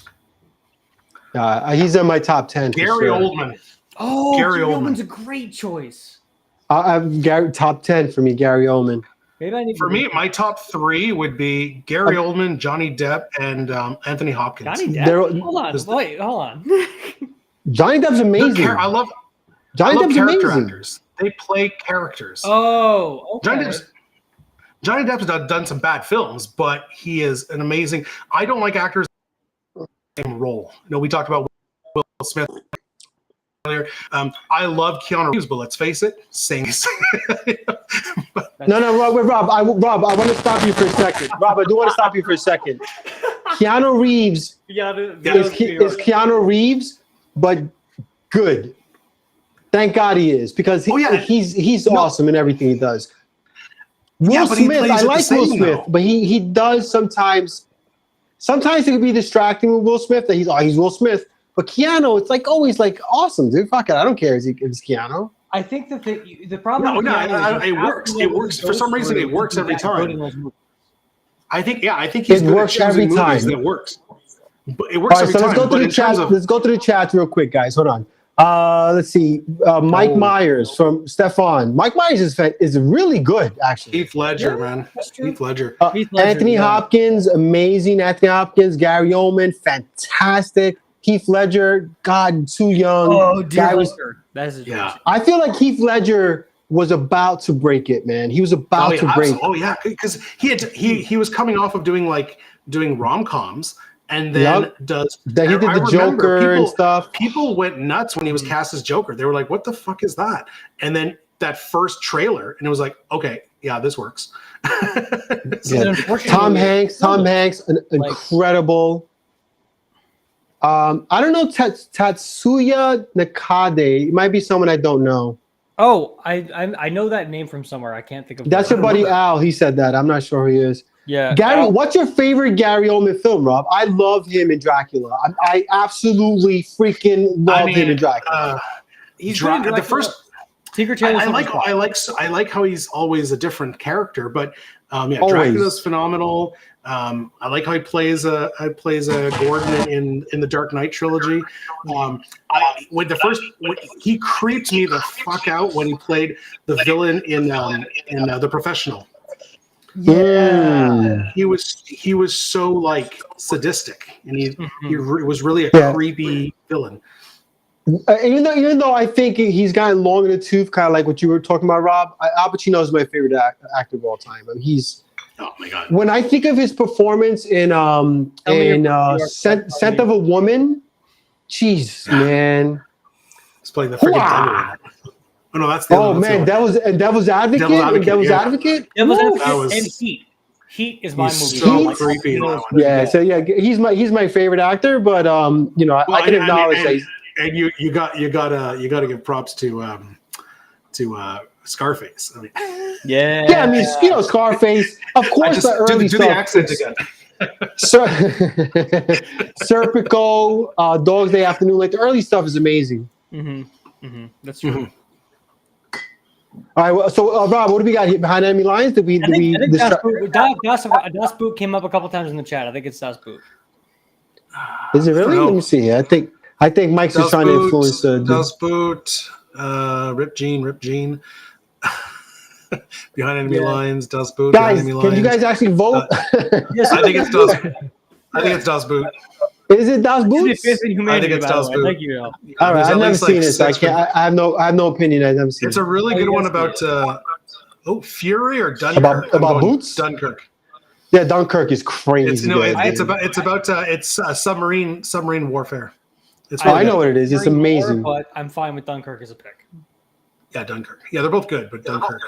He's in my top 10. for Gary sure. Oldman. Oh, Gary Gary Oldman. Oldman's a great choice. Gary, top 10 for me, Gary Oldman. Maybe I need For me, my top three would be Gary Oldman, Johnny Depp, and Anthony Hopkins. Johnny Depp. They're- Hold on, wait, hold on. Johnny Depp's amazing. I love Johnny Depp's character amazing. actors. They play characters. Oh, okay. Johnny Depp's done some bad films, but he is an amazing. I don't like actors in the same role. You know, we talked about Will Smith earlier. I love Keanu Reeves, but let's face it, same. No, Rob, I want to stop you for a second. Rob, I do want to stop you for a second. Keanu Reeves is Keanu Reeves, but good. Thank God he is, because he's awesome in everything he does. Will Smith, I like Will Smith, but he does sometimes. Sometimes it can be distracting with Will Smith that he's Will Smith, but Keanu, it's like always like awesome, dude. Fuck it, I don't care if it's Keanu. I think the problem. It works. It works for some reason. It works every time. I think he's It good at works every choosing movies time. that works. But it works All right, every so time. let's go but to the in terms chat. of Let's go to the chat real quick, guys. Hold on. Let's see. Mike Myers from Stefan. Mike Myers is really good, actually. Heath Ledger, man. Heath Ledger. Anthony Hopkins, amazing. Anthony Hopkins, Gary Oldman, fantastic. Heath Ledger, God, too young. Oh, dear was, That's a choice. I feel like Heath Ledger was about to break it, man. He was about to break. Oh yeah, because he was coming off of doing rom-coms. And then he did the Joker and stuff. People went nuts when he was cast as Joker. They were like, "What the fuck is that?" And then that first trailer, and it was like, "Okay, yeah, this works." Tom Hanks, incredible. I don't know Tatsuya Nakade. It might be someone I don't know. Oh, I know that name from somewhere. I can't think of. That's your buddy Al. He said that. I'm not sure who he is. Yeah, Gary, what's your favorite Gary Oldman film, Rob? I love him in Dracula. I absolutely freaking love him in Dracula. He's the first. Secret Taylor. I like how he's always a different character, but Dracula's phenomenal. I like how he plays a Gordon in the Dark Knight trilogy. He creeped me the fuck out when he played the villain in The Professional. Yeah, he was so like sadistic, and he was really a creepy villain. Even though I think he's gotten long in the tooth, kind of like what you were talking about, Rob. Al Pacino is my favorite actor of all time. I mean, oh my God! When I think of his performance in Scent of a Woman, jeez, man, he's playing the freaking devil. Oh no, that's the other man, Devil's Advocate. Devil's Advocate. And Heat. Heat is my movie. So creepy. Yeah, so he's my favorite actor, but I can acknowledge that. And you gotta give props to Scarface. I mean, yeah. I mean, Scarface. Of course, the early do stuff. the accent again. Serpico, Dog's Day Afternoon. Like the early stuff is amazing. That's true. Mm-hmm. All right, so Rob, what do we got here behind enemy lines? I think Das Boot came up a couple times in the chat. I think it's Das Boot. Is it really? Let me see. I think Mike's just trying to influence Das Boot, Rip Gene. Behind enemy lines, Das Boot. Guys, enemy can lines. you guys actually vote? Yes, I think it's Das. I think it's Das Boot. Is it Das Boot? I think it's Das Boot. Thank you. All right, I've never seen it, so I can't. I have no opinion. I've never seen it. It's a really good one about Fury or Dunkirk. About Boots? Dunkirk. Yeah, Dunkirk is crazy. It's submarine warfare. I know what it is. It's amazing. But I'm fine with Dunkirk as a pick. Yeah, Dunkirk. Yeah, they're both good, but Dunkirk.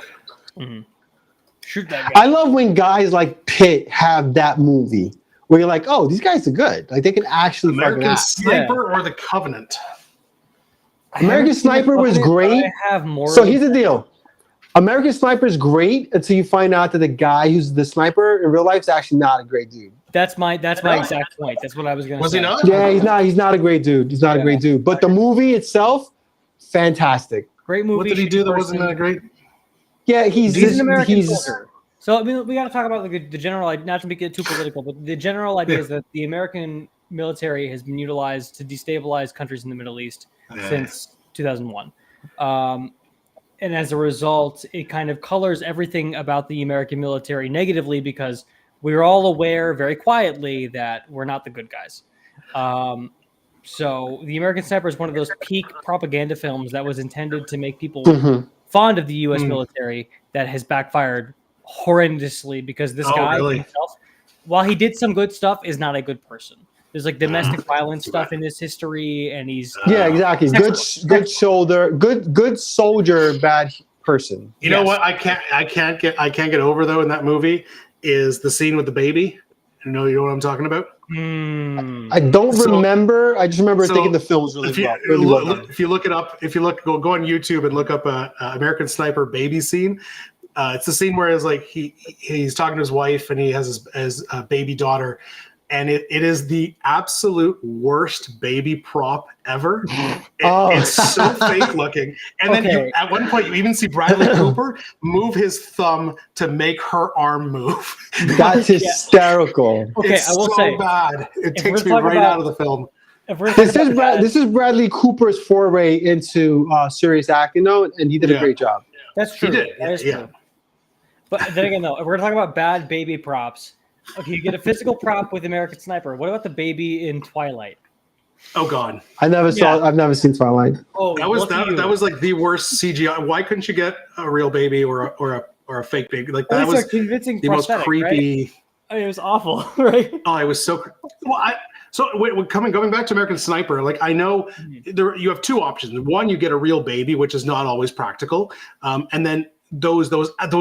Shoot that guy. I love when guys like Pitt have that movie where you're like, oh, these guys are good. Like they can actually fucking American act. Sniper or The Covenant? I American haven't seen The Sniper was Covenant, but great. I have more. So here's the deal. American Sniper is great until you find out that the guy who's the sniper in real life is actually not a great dude. That's my exact point. That's what I was going to Was say. he not? Yeah, he's not a great dude. He's not a great dude. But the movie itself, fantastic. Great movie. What did he do that wasn't person. that great? Yeah, he's He's an American he's soldier. So I mean, we got to talk about the general. Not to make it too political, but the general idea is that the American military has been utilized to destabilize countries in the Middle East since 2001, and as a result, it kind of colors everything about the American military negatively because we're all aware very quietly that we're not the good guys. So the American Sniper is one of those peak propaganda films that was intended to make people fond of the U.S. military that has backfired horrendously because this guy himself, while he did some good stuff, is not a good person. There's like domestic violence stuff in his history, and he's exactly good soldier, bad person. You know what? I can't get over though in that movie is the scene with the baby. You know what I'm talking about? I don't remember. I just remember thinking the film was really well. If you look it up, go on YouTube and look up American Sniper baby scene. It's the scene where it's like he's talking to his wife and he has his baby daughter, and it is the absolute worst baby prop ever. It's so fake looking. And then at one point you even see Bradley Cooper move his thumb to make her arm move. That's hysterical. Okay, It's I will so say bad. It takes me right out of the film. This is Bradley Cooper's foray into serious acting, though, and he did a great job. That's true. He did. That is true. But then again, though, if we're talking about bad baby props, okay, you get a physical prop with American Sniper. What about the baby in Twilight? Oh God, I've never seen Twilight. Oh, that was like the worst CGI. Why couldn't you get a real baby or a fake baby? Like that was a convincing the most creepy. Right? I mean, it was awful, right? Oh, it was so. Well, going back to American Sniper, like I know you have two options. One, you get a real baby, which is not always practical, and then those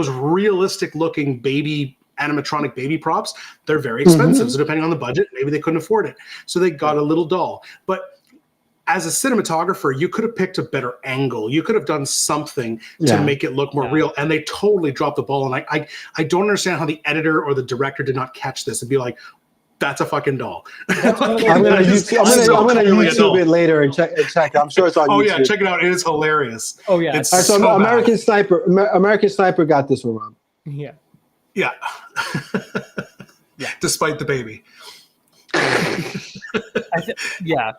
realistic looking baby animatronic baby props, they're very expensive. So depending on the budget, maybe they couldn't afford it. So they got a little doll. But as a cinematographer, you could have picked a better angle. You could have done something to make it look more real. And they totally dropped the ball. And I don't understand how the editor or the director did not catch this and be like, that's a fucking doll. I'm gonna YouTube it later and check. I'm sure it's on YouTube. Oh yeah, check it out. It is hilarious. Oh yeah. It's so so American bad. Sniper. American Sniper got this one, Rob. Yeah. Yeah. Despite the baby.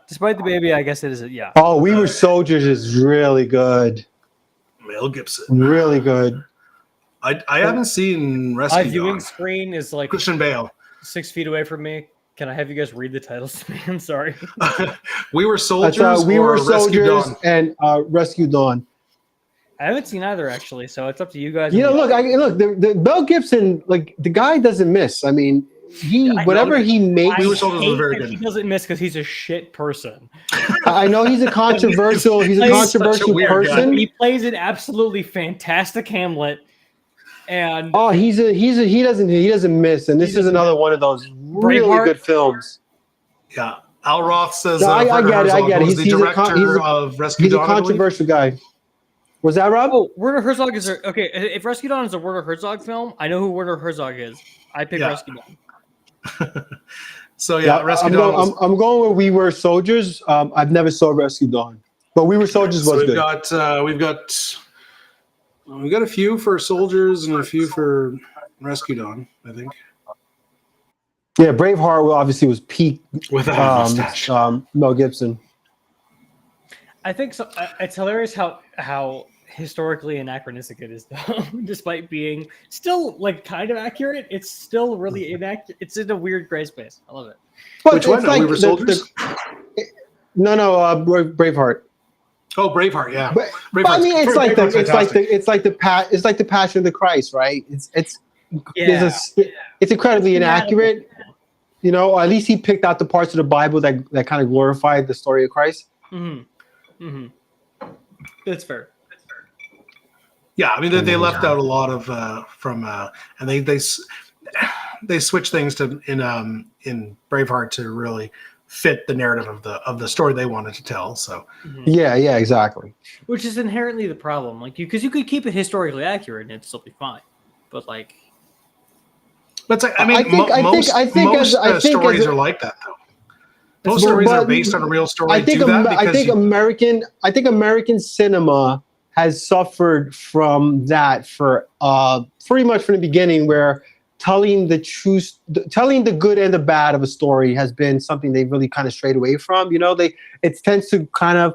Despite the baby, I guess it is. Yeah. Oh, We Were Soldiers is really good. Mel Gibson. Really good. I haven't seen Rescue My viewing Dawn. screen is like Christian Bale. 6 feet away from me. Can I have you guys read the titles to me? I'm sorry. We Were Soldiers. That's, We Were Rescue Soldiers Dawn? and Rescue Dawn. I haven't seen either actually, so it's up to you guys. You know, look, the Mel Gibson, like the guy doesn't miss. I mean, whatever he makes. We Were Soldiers was very He good. doesn't miss because he's a shit person. I know he's a controversial. He's a controversial person. He plays an absolutely fantastic Hamlet, and he doesn't miss. And this is another one of those really good films. Yeah. Al Roth says No, I get it. He's the director of Rescue He's a Dawn. controversial guy. Was that Rob? Oh, Werner Herzog is okay. If Rescue Dawn is a Werner Herzog film, I know who Werner Herzog is. I pick Rescue Dawn. So Rescue Dawn. I'm going with We Were Soldiers. I've never saw Rescue Dawn, but We Were Soldiers was good. We've got a few for Soldiers and a few for Rescue Dawn, I think. Yeah, Braveheart obviously was peak Without a mustache. Mel Gibson. I think so. It's hilarious how historically anachronistic it is, though. Despite being still like kind of accurate, it's still really inaccurate. It's in a weird gray space. I love it. But Which one? like We Were Soldiers? No, Braveheart. Oh, Braveheart, yeah. But I mean, it's like the Passion of the Christ, right? It's incredibly inaccurate. You know, at least he picked out the parts of the Bible that kind of glorified the story of Christ. Mm-hmm. Mm-hmm. That's fair. Yeah, I mean they left out a lot of from and they switched things to in Braveheart to really fit the narrative of the story they wanted to tell. So Yeah, exactly. Which is inherently the problem, like because you could keep it historically accurate and it'd still be fine, but like. but it's like, I mean, most stories are like that though. Most stories are based on a real story. I think American cinema has suffered from that for pretty much from the beginning, where telling the good and the bad of a story has been something they really kind of strayed away from. You know, it tends to kind of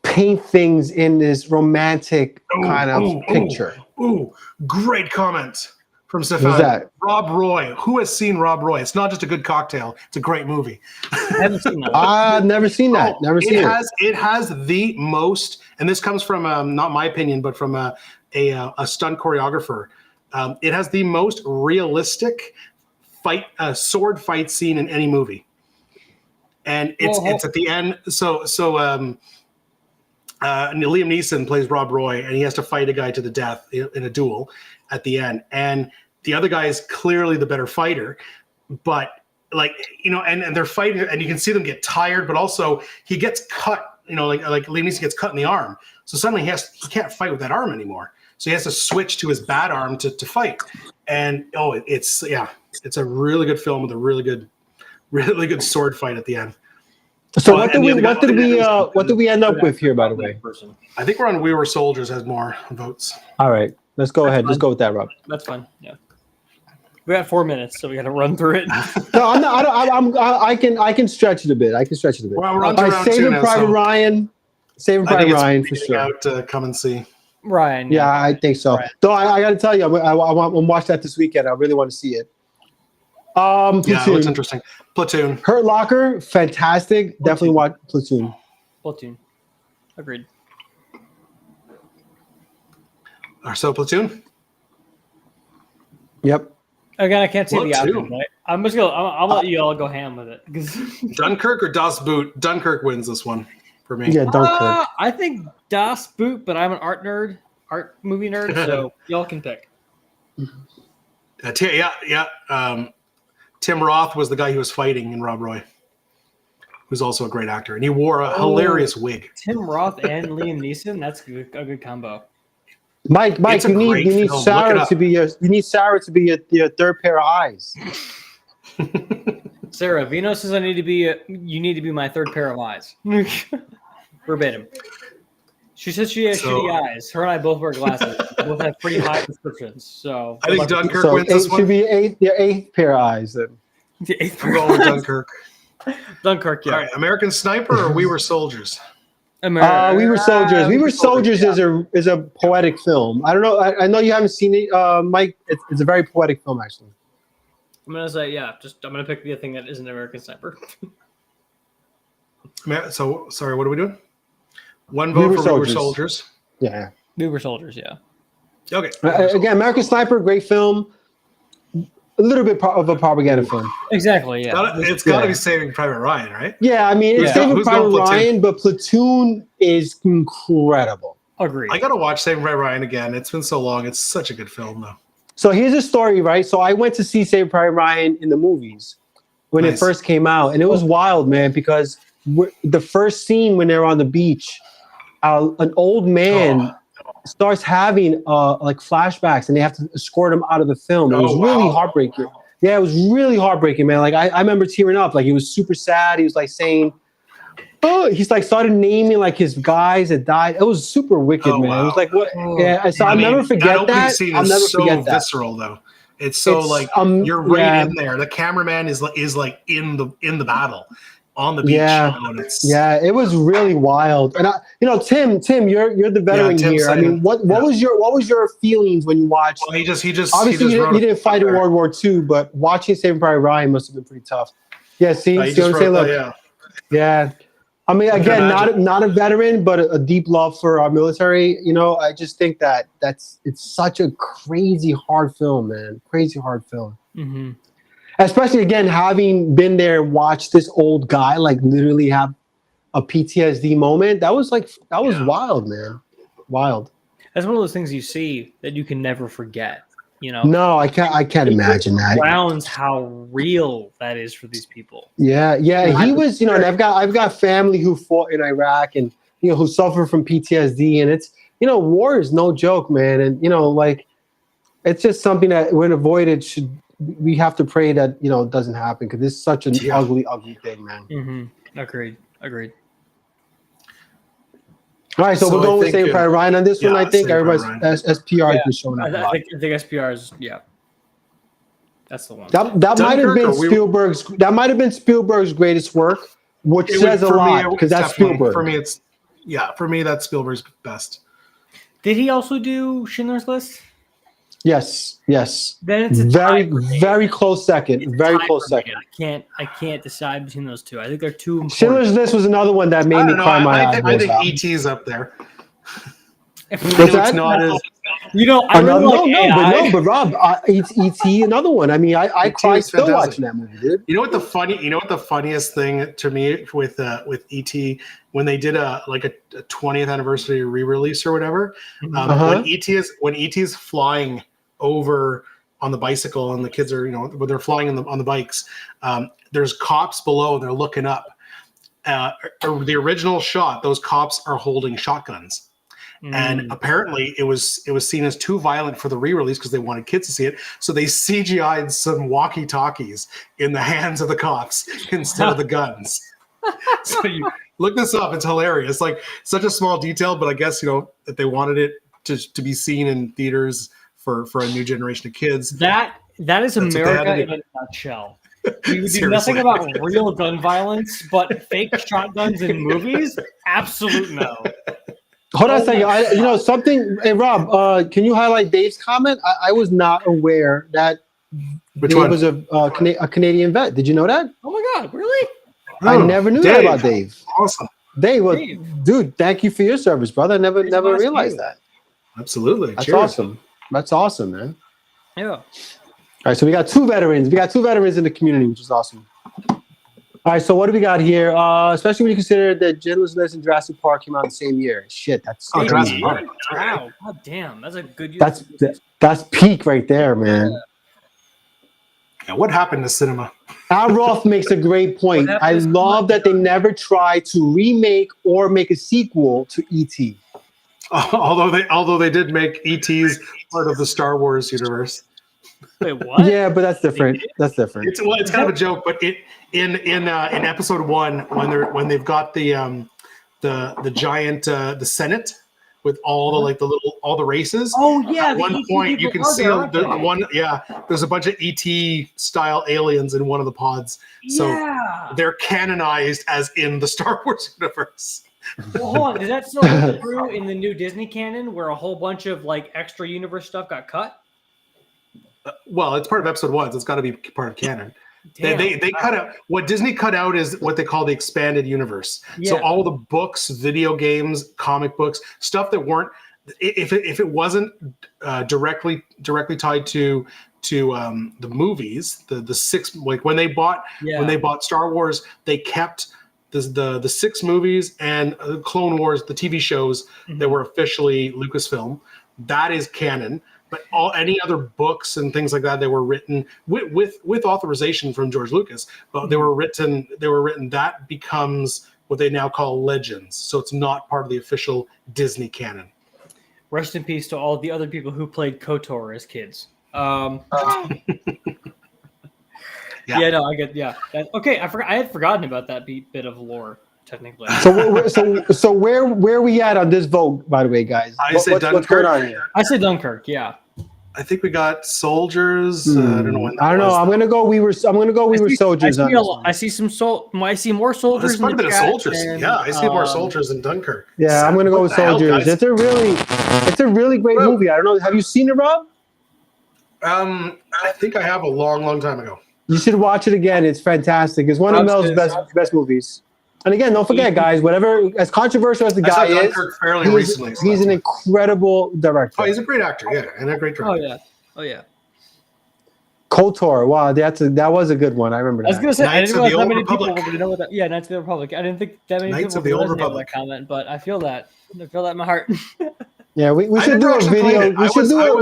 paint things in this romantic kind of picture. Great comment from Stefan. Who's that? Rob Roy. Who has seen Rob Roy? It's not just a good cocktail. It's a great movie. I haven't seen that. I've never seen that. It has the most, and this comes from not my opinion, but from a stunt choreographer. It has the most realistic sword fight scene in any movie, and it's at the end. So Liam Neeson plays Rob Roy, and he has to fight a guy to the death in a duel at the end, and the other guy is clearly the better fighter, but like, you know, and they're fighting, and you can see them get tired, but also he gets cut, you know, like Liam Neeson gets cut in the arm, so suddenly he can't fight with that arm anymore, so he has to switch to his bad arm to fight, and it's a really good film with a really good sword fight at the end. So what did we end up with here, by the way? I think we're on We Were Soldiers has more votes. All right, let's go ahead. Let's go with that, Rob. That's fine. Yeah. We got 4 minutes, so we got to run through it. No, I'm not. I can stretch it a bit. Well, we're on to round Saving two now, Private so Ryan. Saving Private Ryan for sure. Out to come and see. Ryan. Yeah, I think so. Ryan. Though I got to tell you, I want to watch that this weekend. I really want to see it. Yeah, it Platoon. looks interesting. Platoon. Hurt Locker, fantastic. Definitely watch Platoon. Platoon. Agreed. So Platoon. Yep. Again, I can't say the Platoon. option, right? I'm just gonna. I'll let you all go ham with it. 'Cause Dunkirk or Das Boot? Dunkirk wins this one for me. Yeah, Dunkirk. I think Das Boot, but I'm an art movie nerd, so y'all can pick. Tim Roth was the guy he was fighting in Rob Roy, who's also a great actor, and he wore a hilarious wig. Tim Roth and Liam Neeson. That's a good combo. Mike, It's a you great need film. Look it Sarah up. to be your third pair of eyes. Sarah, Vino says you need to be my third pair of eyes. Verbatim. She says she has shitty eyes. Her and I both wear glasses. We both have pretty high prescriptions. So I think Dunkirk So wins this it one. should be your eighth pair of eyes then. the eighth I'm going with Dunkirk. Dunkirk, yeah. All right, American Sniper or We Were Soldiers? We Were Soldiers. We Were Soldiers yeah. is a poetic film. I don't know. I know you haven't seen it, Mike. It's a very poetic film, actually. I'm gonna say I'm gonna pick the thing that isn't American Sniper. So sorry, what are we doing? One vote for We Were Soldiers. Yeah. We Were Soldiers, yeah. Okay. Again, American Sniper, great film. A little bit of a propaganda film. Exactly, yeah. It's got to be Saving Private Ryan, right? Yeah, I mean, it's Saving Who's Private going Platoon? Ryan, but Platoon is incredible. Agreed. I got to watch Saving Private Ryan again. It's been so long. It's such a good film, though. So here's a story, right? So I went to see Saving Private Ryan in the movies when it first came out, and it was wild, man, because the first scene when they're on the beach, an old man starts having like flashbacks, and they have to escort him out of the film. It was really heartbreaking. Yeah, it was really heartbreaking, man. Like I remember tearing up. Like he was super sad. He was like saying, "Oh," he's like started naming like his guys that died. It was super wicked, man. It was like what? Yeah, so I'll never forget that. I'll never forget that. Visceral though. It's so like you're right in there. The cameraman is like in the battle. On the beach. Yeah, it was really wild. And Tim, you're the veteran here. I mean, what was your feelings when you watched? Well, he just obviously you didn't fight in World War II, but watching Saving Private Ryan must have been pretty tough. Yeah, see what I'm saying? Look, yeah. I mean, again, not a veteran, but a deep love for our military. You know, I just think it's such a crazy hard film, man. Crazy hard film. Mm-hmm. Especially again, having been there, watched this old guy like literally have a PTSD moment. That was wild, man. Wild. that's one of those things you see that you can never forget. You know, No, I can't imagine that. Grounds how real that is for these people. Yeah. He was, and I've got family who fought in Iraq and who suffer from PTSD, and it's war is no joke, man, and like it's just something that when avoided we have to pray that it doesn't happen because it's such an ugly thing, man. Mm-hmm. Agreed. All right, so we're going with Saving Private Ryan on this one. I think everybody's SPR has been showing up. I think SPR is that's the one. That might have been Spielberg's. That might have been Spielberg's greatest work, which says a lot because that's Spielberg. For me, that's Spielberg's best. Did he also do Schindler's List? Yes. Then it's a very close second. Very close second. I can't decide between those two. I think they're too important. Schindler's List was another one that made me cry my eyes. I think E.T.'s up there. It's not as but Rob, E.T. another one. I mean, I cry still watching that movie, dude. You know what the funniest thing to me with E.T. when they did a 20th anniversary re-release or whatever, when E.T. is flying over on the bicycle and the kids are when they're flying on the bikes, there's cops below and they're looking up. The original shot, those cops are holding shotguns. And apparently it was seen as too violent for the re-release because they wanted kids to see it. So they CGI'd some walkie-talkies in the hands of the cops instead of the guns. So you look this up. It's hilarious. Like such a small detail, but I guess, that they wanted it to be seen in theaters for a new generation of kids. That is America in a nutshell. We do nothing about real gun violence, but fake shotguns in movies? Absolute no. Hold on a second. Something. Hey, Rob, can you highlight Dave's comment? I was not aware that Dave was a Canadian vet. Did you know that? Oh my God, really? I never knew that about Dave. Awesome. Dave, dude, thank you for your service, brother. I never realized that. Absolutely. That's awesome. That's awesome, man. Yeah. All right, so we got two veterans. We got two veterans in the community, which is awesome. All right, so what do we got here? Especially when you consider that Schindler's List and Jurassic Park came out the same year. Shit, that's Jurassic Park. Wow, God damn, that's a good. That's peak right there, man. Yeah, what happened to cinema? Al Roth makes a great point. I love that they never tried to remake or make a sequel to E.T. Although they did make E.T.'s part of the Star Wars universe. Wait, what? Yeah, but that's different. That's different. It's kind of a joke, but in episode 1 when they've got the giant the Senate with all all the races. Oh yeah. At one point you can see the one. Yeah, there's a bunch of ET style aliens in one of the pods. So they're canonized as in the Star Wars universe. Well, hold on. Is that still true in the new Disney canon, where a whole bunch of extra universe stuff got cut? Well, it's part of episode 1, so it's got to be part of canon. They cut out what Disney cut out is what they call the expanded universe. Yeah. So all the books, video games, comic books, stuff that weren't if it wasn't directly tied to the movies, the 6 when they bought Star Wars, they kept the 6 movies and Clone Wars, the TV shows that were officially Lucasfilm. That is canon. But any other books and things like that, they were written with authorization from George Lucas. But they were written. That becomes what they now call legends. So it's not part of the official Disney canon. Rest in peace to all the other people who played KOTOR as kids. Yeah, no, I get. Yeah, okay. I had forgotten about that bit of lore. Technically. So where are we at on this vote, by the way, guys? What's going on here? I said Dunkirk. Yeah. I think we got soldiers. I don't know when. I don't know. I'm gonna go. We were soldiers. I see some I see more soldiers. There's quite a bit of soldiers. I see more soldiers in Dunkirk. Yeah, so I'm gonna go with soldiers. It's a really great movie. I don't know. Have you seen it, Rob? I think I have a long time ago. You should watch it again. It's fantastic. It's one of Mel's best movies. And again, don't forget, guys, whatever, as controversial as the guy is, he's an incredible director. Oh, he's a great actor, yeah, and a great director. Oh, yeah. KOTOR, wow, that was a good one. I remember that. I was going to say, I didn't realize how many people were going to know what that. Yeah, Knights of the Old Republic. I didn't think that many people would know that comment, but I feel that. I feel that in my heart. Yeah, we I should do never a actually video. played it. We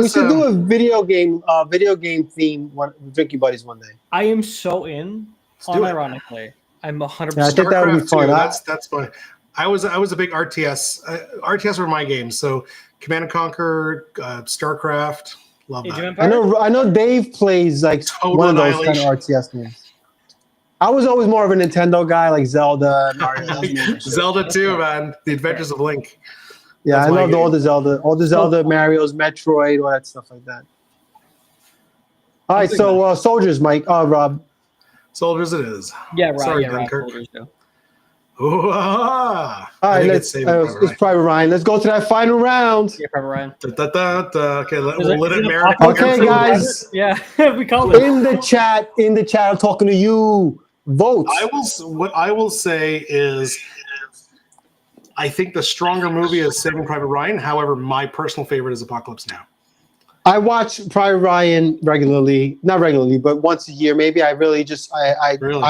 should do I a video game theme one Drinking Buddies one day. I am so in. Let's do it. Unironically, I'm 100%. Yeah, I think that would be StarCraft fun. 2, that's my. I was a big RTS. RTS were my games. So Command and Conquer, StarCraft, love Age of that. Empires? I know Dave plays like Total one of those kind of Annihilation. RTS games. I was always more of a Nintendo guy, like Zelda, Mario. Zelda 2, man. The Adventures of Link. Yeah, That's I my loved all the Zelda, Mario's, Metroid, all that stuff like that. All right, so soldiers, Mike. Rob. Soldiers, it is. Yeah, right. Sorry, yeah, right. Dunkirk. Soldiers do. Ooh, ah. All I right, think let's. it's Saving Private It's Ryan. Private Ryan. Let's go to that final round. Yeah, Private Ryan. Da, da, da, da. Okay, Is we'll let is it a marinate. pop-up? Okay, guys. Yeah, we called it. In the chat, I'm talking to you. Vote. What I will say is, I think the stronger movie is Saving Private Ryan. However, my personal favorite is Apocalypse Now. I watch Private Ryan regularly, not regularly, but once a year, maybe. I really just, Really?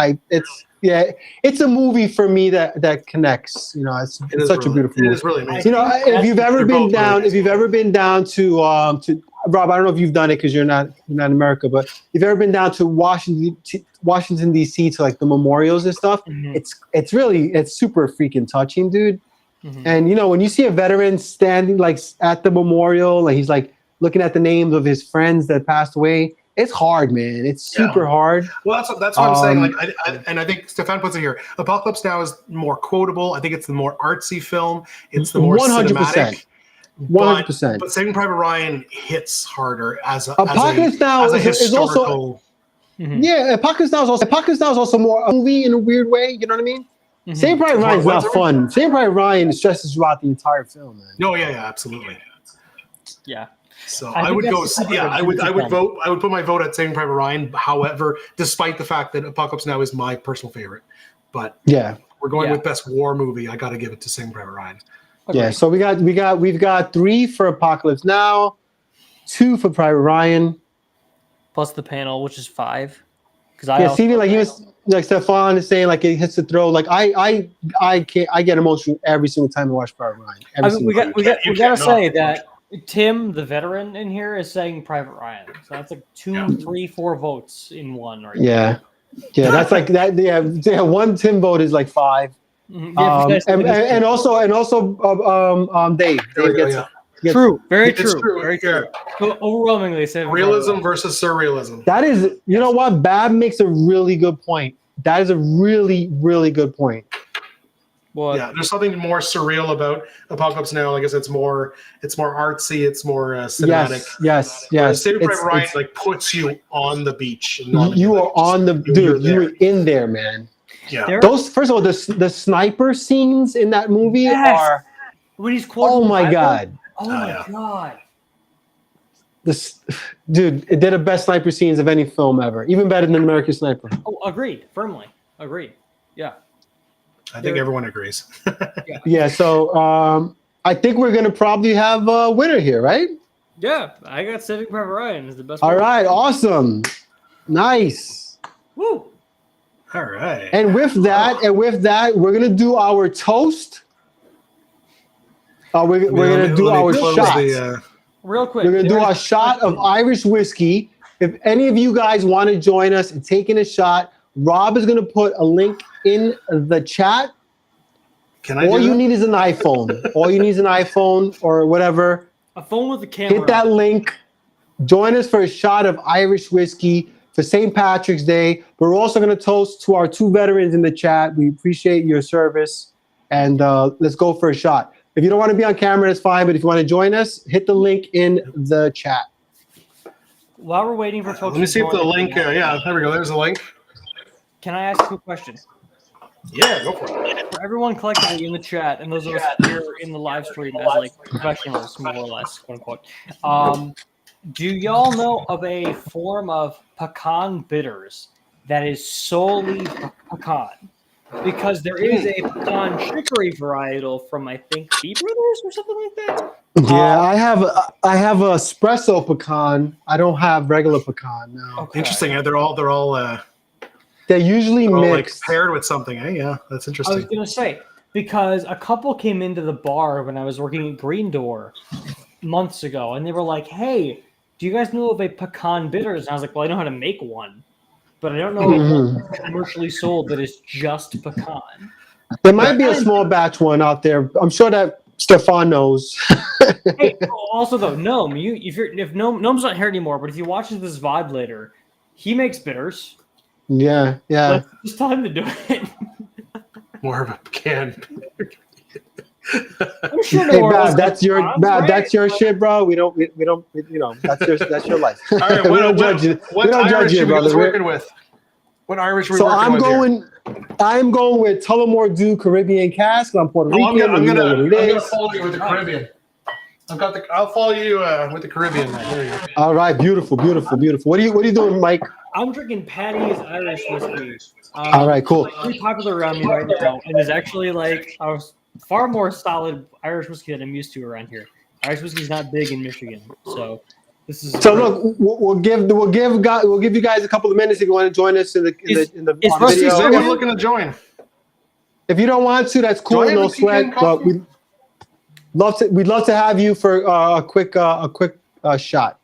it's a movie for me that connects. You know, it's It is such a really- beautiful It movie. is really amazing. You know, if you've ever They're been both down, movies. if you've ever been down to Rob, I don't know if you've done it because you're not in America, but if you've ever been down to Washington D.C. to like the memorials and stuff, Mhm. it's super freaking touching, dude. Mhm. And you know, when you see a veteran standing like at the memorial, like he's like looking at the names of his friends that passed away, it's hard, man. It's super hard. Well, that's what I'm saying. Um, Like, I think Stefan puts it here. Apocalypse Now is more quotable. I think it's the more artsy film. It's the more 100%. cinematic. 100%. But Saving Private Ryan hits harder as a Apocalypse Now as a is also historical. Mhm. yeah. Apocalypse Now is also more a movie in a weird way. You know what I mean? Mhm. Saving Private More Ryan's not weather? fun. Saving Private Ryan stresses you out the entire film, man. No, yeah, absolutely. Yeah. So I I think would go. that's the Yeah, I would secret of vote. I would put my vote at Saving Private Ryan. However, despite the fact that Apocalypse Now is my personal favorite, but Yeah, we're going Yeah. with best war movie. I got to give it to Saving Private Ryan. yeah. So we've got 3 for Apocalypse Now, 2 for Private Ryan. Plus the panel, which is 5. Because Yeah, Stevie, like he was like Stefan is saying, like it hits the throw. Like I get emotional every single time I watch Private Ryan. I mean, we You gotta can't say not. that Tim, the veteran in here, is saying Private Ryan. So that's like 2, 3, 4 votes in one, right? Yeah, that's like that. Yeah, one Tim vote is like 5. Mhm. Yeah, if you guys- And also Dave. There we Dave go, gets yeah. gets- True, very It's true, true, very yeah. true. So overwhelmingly, Saving Private Realism Ryan. versus surrealism. That is, you know what? Bab makes a really good point. That is a really, really good point. Well, Yeah, there's something more surreal about Apocalypse Now. Like I said, it's more artsy. It's more cinematic. Yes. Whereas Saving It's- Private Ryan it's- like puts you on the beach. and on the you like, are on the you're dude. You were in there, man. Yeah. there- Those first of all, the sniper scenes in that movie Yes! are. when he's quoting Oh the my Bible- god. Oh Oh, my yeah. god! This dude, they're the best sniper scenes of any film ever. Even better than American Sniper. Oh, agreed. Firmly agreed. Yeah. I think everyone agrees. Yeah, so I think we're gonna probably have a winner here, right? Yeah, I got Saving Private Ryan is the best. All one. right, awesome. Nice. Woo! All right. And with that, we're gonna do our toast. We're gonna do our shot. Real quick. We're gonna do there a is- shot of Irish whiskey. If any of you guys want to join us in taking a shot, Rob is gonna put a link in the chat. Can I All do you that? need is an iPhone. All you need is an iPhone or whatever. a phone with a camera. Hit that link. Join us for a shot of Irish whiskey for St. Patrick's Day. We're also going to toast to our 2 veterans in the chat. We appreciate your service. And let's go for a shot. If you don't want to be on camera, that's fine. But if you want to join us, hit the link in the chat. While we're waiting for folks, Let me see if to the join, link. Yeah, there we go. There's a link. Can I ask you a question? Yeah, go for it. For everyone collectively in the chat, and those of us here in the live stream as like professionals, more or less, quote unquote. Do y'all know of a form of pecan bitters that is solely pecan? Because there is a pecan chicory varietal from I think Bee Brothers or something like that. Yeah, I have a espresso pecan. I don't have regular pecan. No, Okay. Interesting. They're all they're usually like mixed. paired with something. Yeah, that's I was interesting. gonna say because a couple came into the bar when I was working at Green Door months ago, and they were like, "Hey, do you guys know of a pecan bitters?" And I was like, "Well, I know how to make one, but I don't know if it's commercially sold that is just pecan." There might be a small batch one out there. I'm sure that Stefan knows. Hey, also though, Gnome, if Gnome's not here anymore, but if you watch this VOD later, he makes bitters. Yeah. Let's just tell him to do it. More of a can. I'm sure Hey, Bab, that's your shit, bro. We don't, you know, that's your life. All right, we don't judge you. We don't judge you, brother. Working with? What Irish are we So working with I'm going with Tullamore Dew Caribbean Cask. I'm Puerto Rican. I'm gonna follow you with the Caribbean. I'll follow you with the Caribbean. There you go. All right, beautiful. What are you doing, Mike? I'm drinking Patty's Irish whiskey. All right, cool. It's pretty popular around me right now, and it's actually like a far more solid Irish whiskey than I'm used to around here. Irish whiskey's not big in Michigan, so this is. So look, we'll give you guys a couple of minutes if you want to join us in the Rusty video. We're looking to join. If you don't want to, that's cool. No sweat. But we'd love to have you for a quick shot.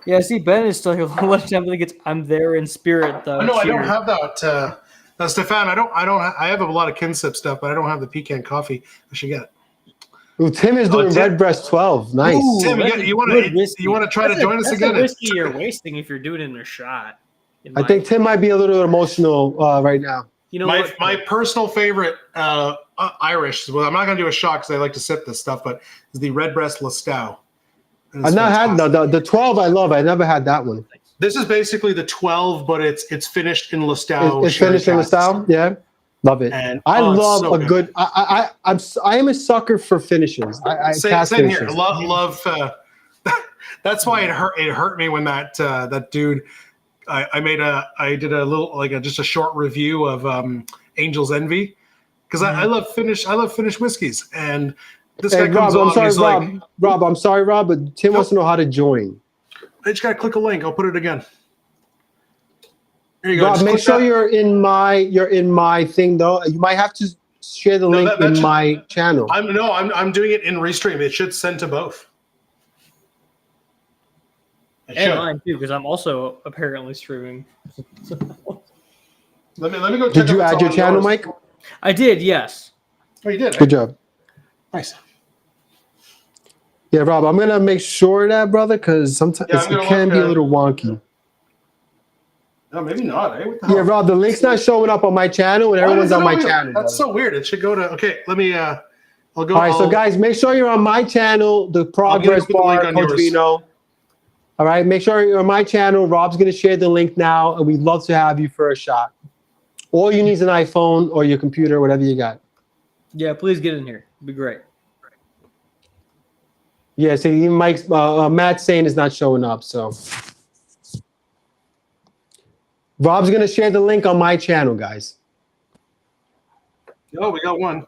Yeah, see, Ben is still here. I'm there in spirit, though. No, I don't have that. Stefan, I have a lot of Kinsip stuff, but I don't have the pecan coffee. I should get it. Ooh, Tim is doing Redbreast 12. Nice. Ooh, Tim, you want to try to join us again? That's a whiskey you're wasting if you're doing it in a shot. I think Tim might be a little bit emotional right now. You know my personal favorite Irish. Well, I'm not going to do a shot because I like to sip this stuff, but is the Redbreast Listowel. I've not had the 12. I love. I never had that one. This is basically the 12, but it's finished in Listowel. It's finished in Listowel. Yeah, love it. And I love so good. I am a sucker for finishes. Same here. Love. That's why it hurt me when that dude. I did a little just a short review of Angel's Envy because I love Finnish whiskeys and. This guy comes on. I'm sorry, Rob, but Tim wants to know how to join. I just gotta click a link. I'll put it again. There you go. Rob, make sure you're in my thing though. You might have to share the link in my channel. I'm doing it in Restream. It should send to both. And mine too, because I'm also apparently streaming. Let me go. Did you add your channel, Mike? I did. Yes. Oh, you did. Good job. Nice. Yeah, Rob, I'm gonna make sure of that, brother, because sometimes it can be a little wonky. No, maybe not. Eh? Yeah, Rob, the link's not showing up on my channel, and everyone's on my channel. That's so weird. It should go to. Okay, let me. I'll go. All right, so guys, make sure you're on my channel, the progress bar, Coach Vino. All right, make sure you're on my channel. Rob's gonna share the link now, and we'd love to have you for a shot. All you need is an iPhone or your computer, whatever you got. Yeah, please get in here. It'd be great. Yeah, so even Mike's Matt's saying it's not showing up. So Rob's gonna share the link on my channel, guys. Oh, we got one.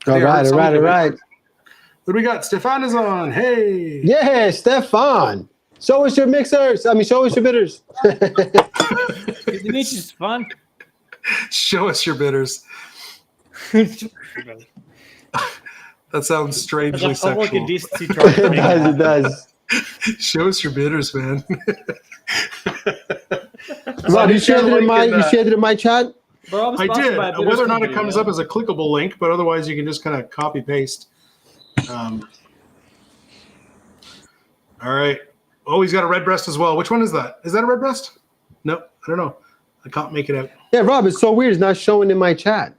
All right. What do we got? Stefan is on. Hey. Yeah, Stefan. Show us your mixers. Show us your bitters. Good to meet you, Stefan. Show us your bitters. That sounds strangely sexual. It does. Show us your bitters, man. Rob, you shared it in my chat? Bro, I did. Whether or not it comes up as a clickable link, but otherwise you can just kind of copy paste. All right. Oh, he's got a Redbreast as well. Which one is that? Is that a Redbreast? No, I don't know. I can't make it out. Yeah, Rob, it's so weird. It's not showing in my chat.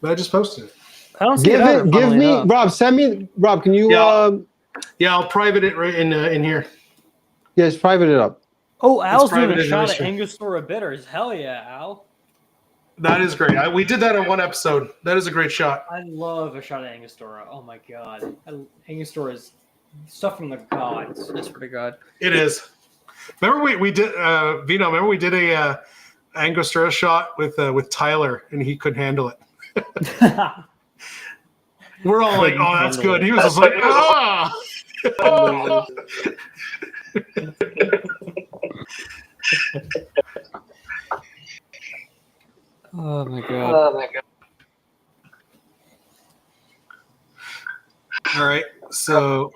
But I just posted it. I don't see it. Give me, Rob. Send me, Rob. Can you? Yeah, I'll private it right in here. Yes, private it up. Oh, Al's doing a shot at Angostura bitters. Hell yeah, Al. That is great. We did that in one episode. That is a great shot. I love a shot at Angostura. Oh my god, Angostura is stuff from the gods. I swear to God. It is. Remember we did Vino. Remember we did a Angostura shot with Tyler, and he couldn't handle it. We're all like, "Oh, that's good." He was just like, "Ah." Oh my god. All right. So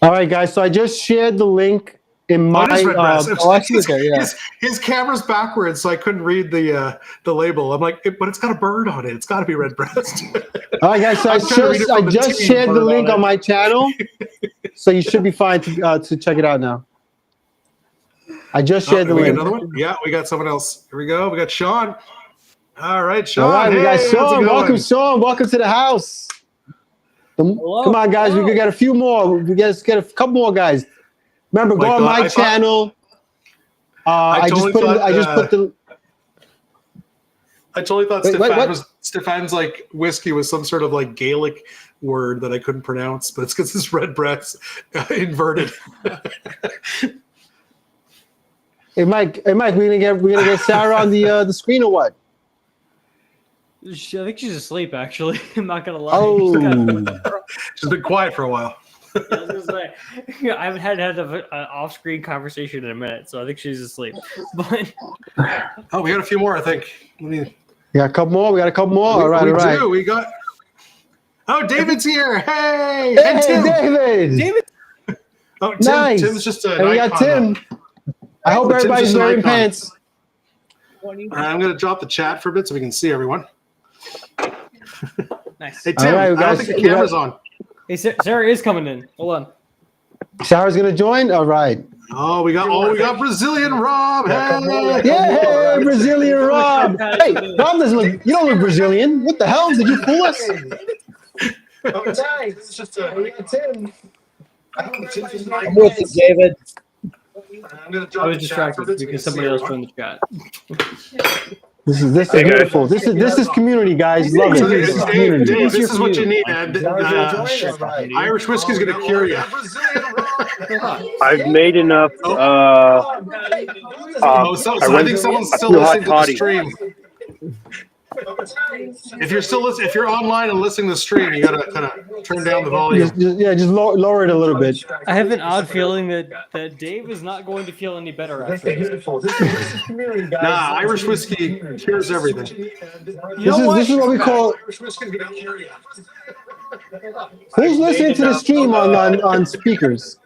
All right, guys. So I just shared the link in my. it is red breast. actually, okay, yeah. His camera's backwards, so I couldn't read the label. I'm like, but it's got a bird on it. It's got to be red breast. All right, guys. So I'm trying to read it I from the just team shared the bird link on on it. my channel, so you should be fine to check it out now. I just shared the we got link. another one. Yeah, we got someone else. Here we go. We got Sean. All right, Sean. All right, we got Hey, how's it Sean. going? Welcome, Sean. Welcome to the house. Hello. Come on, guys. We could get a few more. Let's get a couple more guys. Remember, go Like, on my I thought- channel. I totally thought, I just put the. I totally thought Wait, what? Stefan's like whiskey was some sort of like Gaelic word that I couldn't pronounce, but it's because it's red breast inverted. Hey, Mike. We're gonna get Sarah on the screen or what? I think she's asleep. Actually, I'm not gonna lie. Oh. She's been quiet for a while. I was gonna say, I haven't had an off-screen conversation in a minute, so I think she's asleep. But Oh, we got a few more, I think. We got a couple more. All right, we all right. do. We got. Oh, David's here! Hey, Hey, and Tim. David. David, Oh, Tim. Nice. Tim's just a. And we got Tim. I hope Tim's everybody's just an wearing icon. pants. I'm going to drop the chat for a bit so we can see everyone. nice. Hey, Tim, All right, I don't guys. think the camera's on. Hey, Sarah is coming in. Hold on. Sarah's gonna join. All right. Oh, we got Brazilian Rob. Hey. Yeah, Brazilian Rob. Hey, Rob doesn't look. You don't look Brazilian. What the hell? Did you fool us? It's just Tim. I'm with you, David. I'm going to drop I was the chat for a distracted bit so we can because see somebody else everyone. joined the chat. This is beautiful. This is community, guys. Love So it. This is Dave, community. Dave, this is what you need, man. Irish whiskey's going to cure you. I've made enough. Oh, so I I went think someone's a still few hot listening to the toddies. stream. If you're online and listening to the stream, you gotta kind of turn down the volume. Just lower it a little bit. I have an odd feeling that Dave is not going to feel any better after this. Nah, Irish whiskey cures everything. This is what we call. Irish whiskey's gonna cure you. Who's listening to the stream on speakers?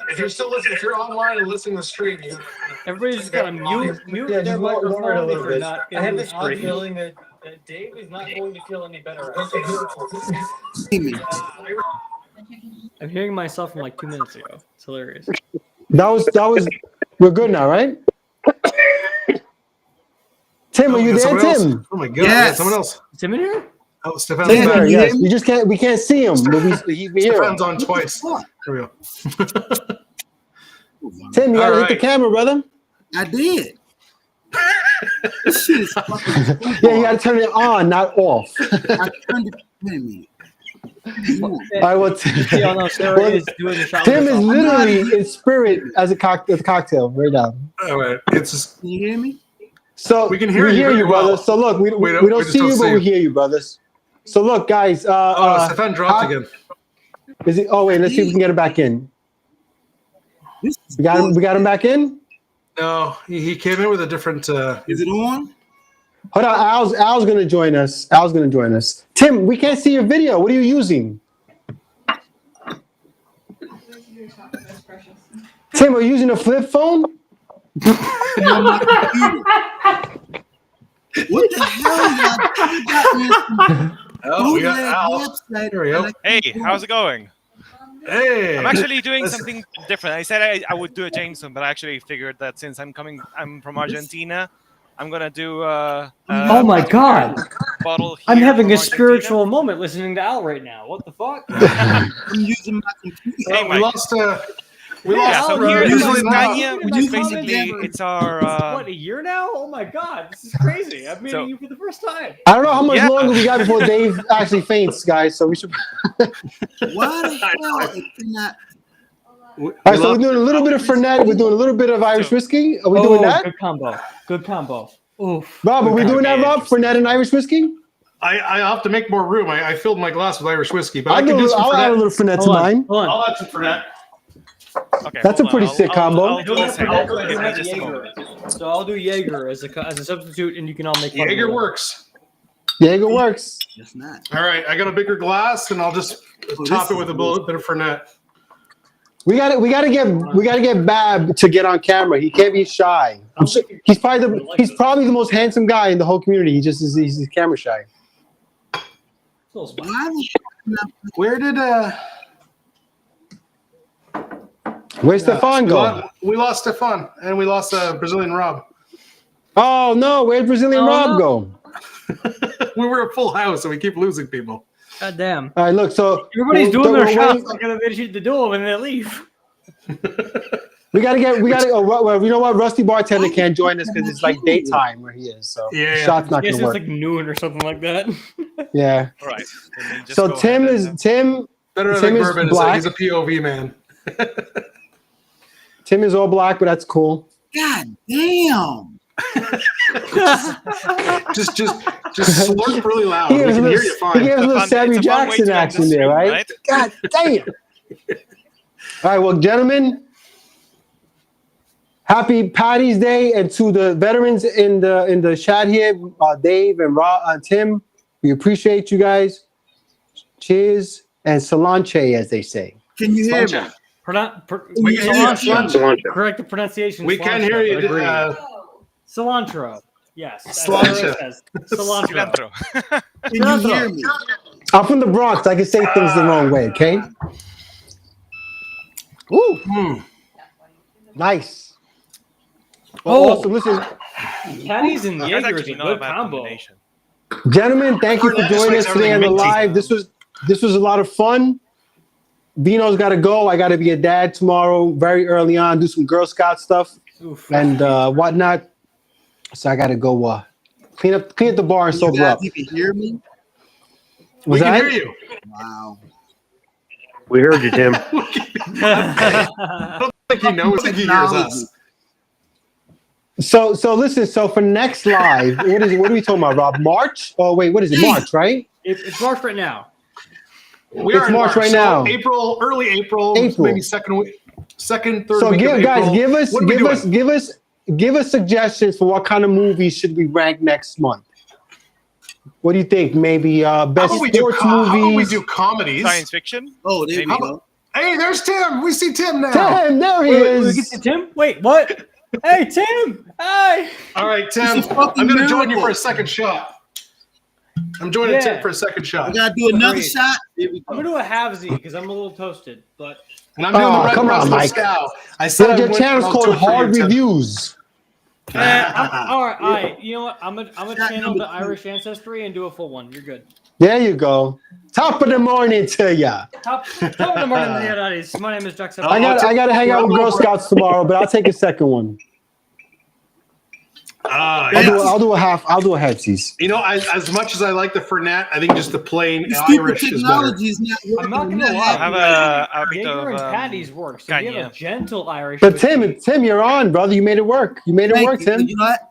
If you're online and listening to the stream, Everybody's just gotta mute Yeah, their just lower it a microphone if little you're bit. not in the stream. Feeling that Dave is not going to feel any better after this. I'm hearing myself from like 2 minutes ago. It's hilarious. That was. We're good now, right? Tim, are you there, Tim? Oh my god, yeah, someone else. Is Tim in here? Oh, Stefan's Tim's back. there. Yes, we can't see him, but we hear him. Stefan's on twice. There we go. Tim, you gotta All hit the right. camera, brother. I did. Yeah, you gotta turn it on, not off. I turned it. Wait a minute. All right, well, Yeah, no, Sarah is doing the shot. Tim with is herself. literally in spirit as a cocktail right now. All right, it's just Can you hear me? So We can hear you very brother. well. So look, we We don't just see don't you, see but you. we hear you, brothers. So look, guys. Stefan dropped how- again. Is it? Oh wait, let's see if we can get him back in. This is We got him. good. We got him back in. No, he came in with a different. Is it on? Hold on, Al's gonna join us. Tim, we can't see your video. What are you using? Tim, are you using a flip phone? On my computer. What the hell, y'all? Oh, we got Bootleg Al. website. There we go. and I Hey, can't how's it going? Hey, I'm actually doing Listen. something different. I said I would do a Jameson, but I actually figured that since I'm from Argentina, I'm gonna do Oh my god! bottle. I'm here having from a Argentina. spiritual moment listening to Al right now. What the fuck? I'm using my computer. Hey, we Mike. lost. We Yeah, lost. so Al, here's usually España, which is Never- basically it's our. What, a year now? Oh my god, this is crazy. I'm meeting So- you for the first time. I don't know how much Yeah. longer we got before Dave actually faints, guys. So we should. Why the hell it cannot? All right, so we're doing a little bit of Fernet. We're doing a little bit of Irish whiskey. Are we doing that? Good combo. Good combo. Oof. Rob, are we That doing would that, be Rob? Fernet and Irish whiskey? I have to make more room. I filled my glass with Irish whiskey, but I I'll can do some add a Fernet. little Fernet to Hold on. mine. Hold on. I'll add some Fernet. Okay, That's a hold on. pretty sick combo. I'll do this. I Give do me have just a Jaeger. moment. So I'll do Jaeger as a substitute, and you can all make fun of Jaeger me. works. Jaeger works. It's not. All right, I got a bigger glass, and I'll just top it with a little bit of Fernet. We gotta get Bab to get on camera. He can't be shy. He's probably the most handsome guy in the whole community. He's camera shy. Why the Where did Where's Stefan go? we lost Stefan, and we lost Brazilian Rob. Oh no, where'd Brazilian Rob go? We were a full house, and we keep losing people. God damn. All right, look. So Everybody's doing we're their shots. waiting- Like they finish the duel and they leave. We gotta. Oh, well, you know what? Rusty Bartender can't join us because it's like daytime where he is. So Yeah, yeah. shot's not Yes, gonna it's work. like noon or something like that. Yeah. All right. Then just So go Tim ahead is and- Tim. Better Tim than is Bourbon. black. He's a POV man. Tim is all black, but that's cool. God damn. just slurp really loud. He We gave us can a hear little, you he fine. gave us a little It's a Sammy fun way Jackson to end action the there, stream, right? right? God damn. All right, well, gentlemen, happy Patty's Day, and to the veterans in the chat here, Dave and Tim, we appreciate you guys. Cheers and Solanche, as they say. Can you hear me? Slancha. We can hear you. Slancha. Correct the pronunciation. We can cilantro, hear you. but agree. Oh. Cilantro. Yes. as Slancha. it says. Cilantro. Cilantro. Can you hear me? I'm from the Bronx. I can say things the wrong way, okay? Woo, Mm. nice. Oh. Also, listen, Patties and That's Jaeger is a actually not a good bad combo. combination. gentlemen, thank you for Fernet just joining makes us today on the everything live. minty. This was a lot of fun. Vino's got to go. I got to be a dad tomorrow, very early on, do some Girl Scout stuff Oof. and whatnot. So I got to go clean up the bar and You sober guys up. even hear me? We Was can that? hear you. Wow. We heard you, Tim. I don't think he knows. I think he hears us. So listen. So for next live, what are we talking about, Rob? March? Oh wait, what is it? March, right? It's March right now. We It's are in March right so now. early April, April. maybe second, third So week of guys, April. What are we doing? give us suggestions for what kind of movies should we rank next month. What do you think? Maybe How best about we do sports how about we movies. do comedies? Science fiction. Oh, there Maybe. we go. Hey, there's Tim. We see Tim now. Tim, there he Wait, we is. get to Tim? Wait, what? Hey, Tim! Hey! All right, Tim. This is fucking I'm going to join you miracle. for a second shot. I'm joining Yeah. Tim for a second I shot. gotta do another Great. shot. There we I'm go. gonna do a halvesy because I'm a little toasted, but And I'm doing Oh, the Red come on, Breast Mike. Moscow. I said I Your would, channel's but I'll called do it for Hard you, Tim. Reviews. all right. You know what? I'm gonna channel the Irish ancestry and do a full one. You're good. There you go. Top of the morning to ya. Top of the morning, Leonidas. My name is Jackson. I got to hang out with Girl Scouts tomorrow, but I'll take a second one. I'll do a halfsies. You know, as much as I like the Fernet, I think just the plain The stupid Irish is better. technology is not working. I'm not gonna We're lie. I'll have a bit Jaeger and of patties work. So if you have a Gagne. gentle Irish. But whiskey- Tim, you're on, brother. You made it work. You made it Thank work, you. Tim. You know what?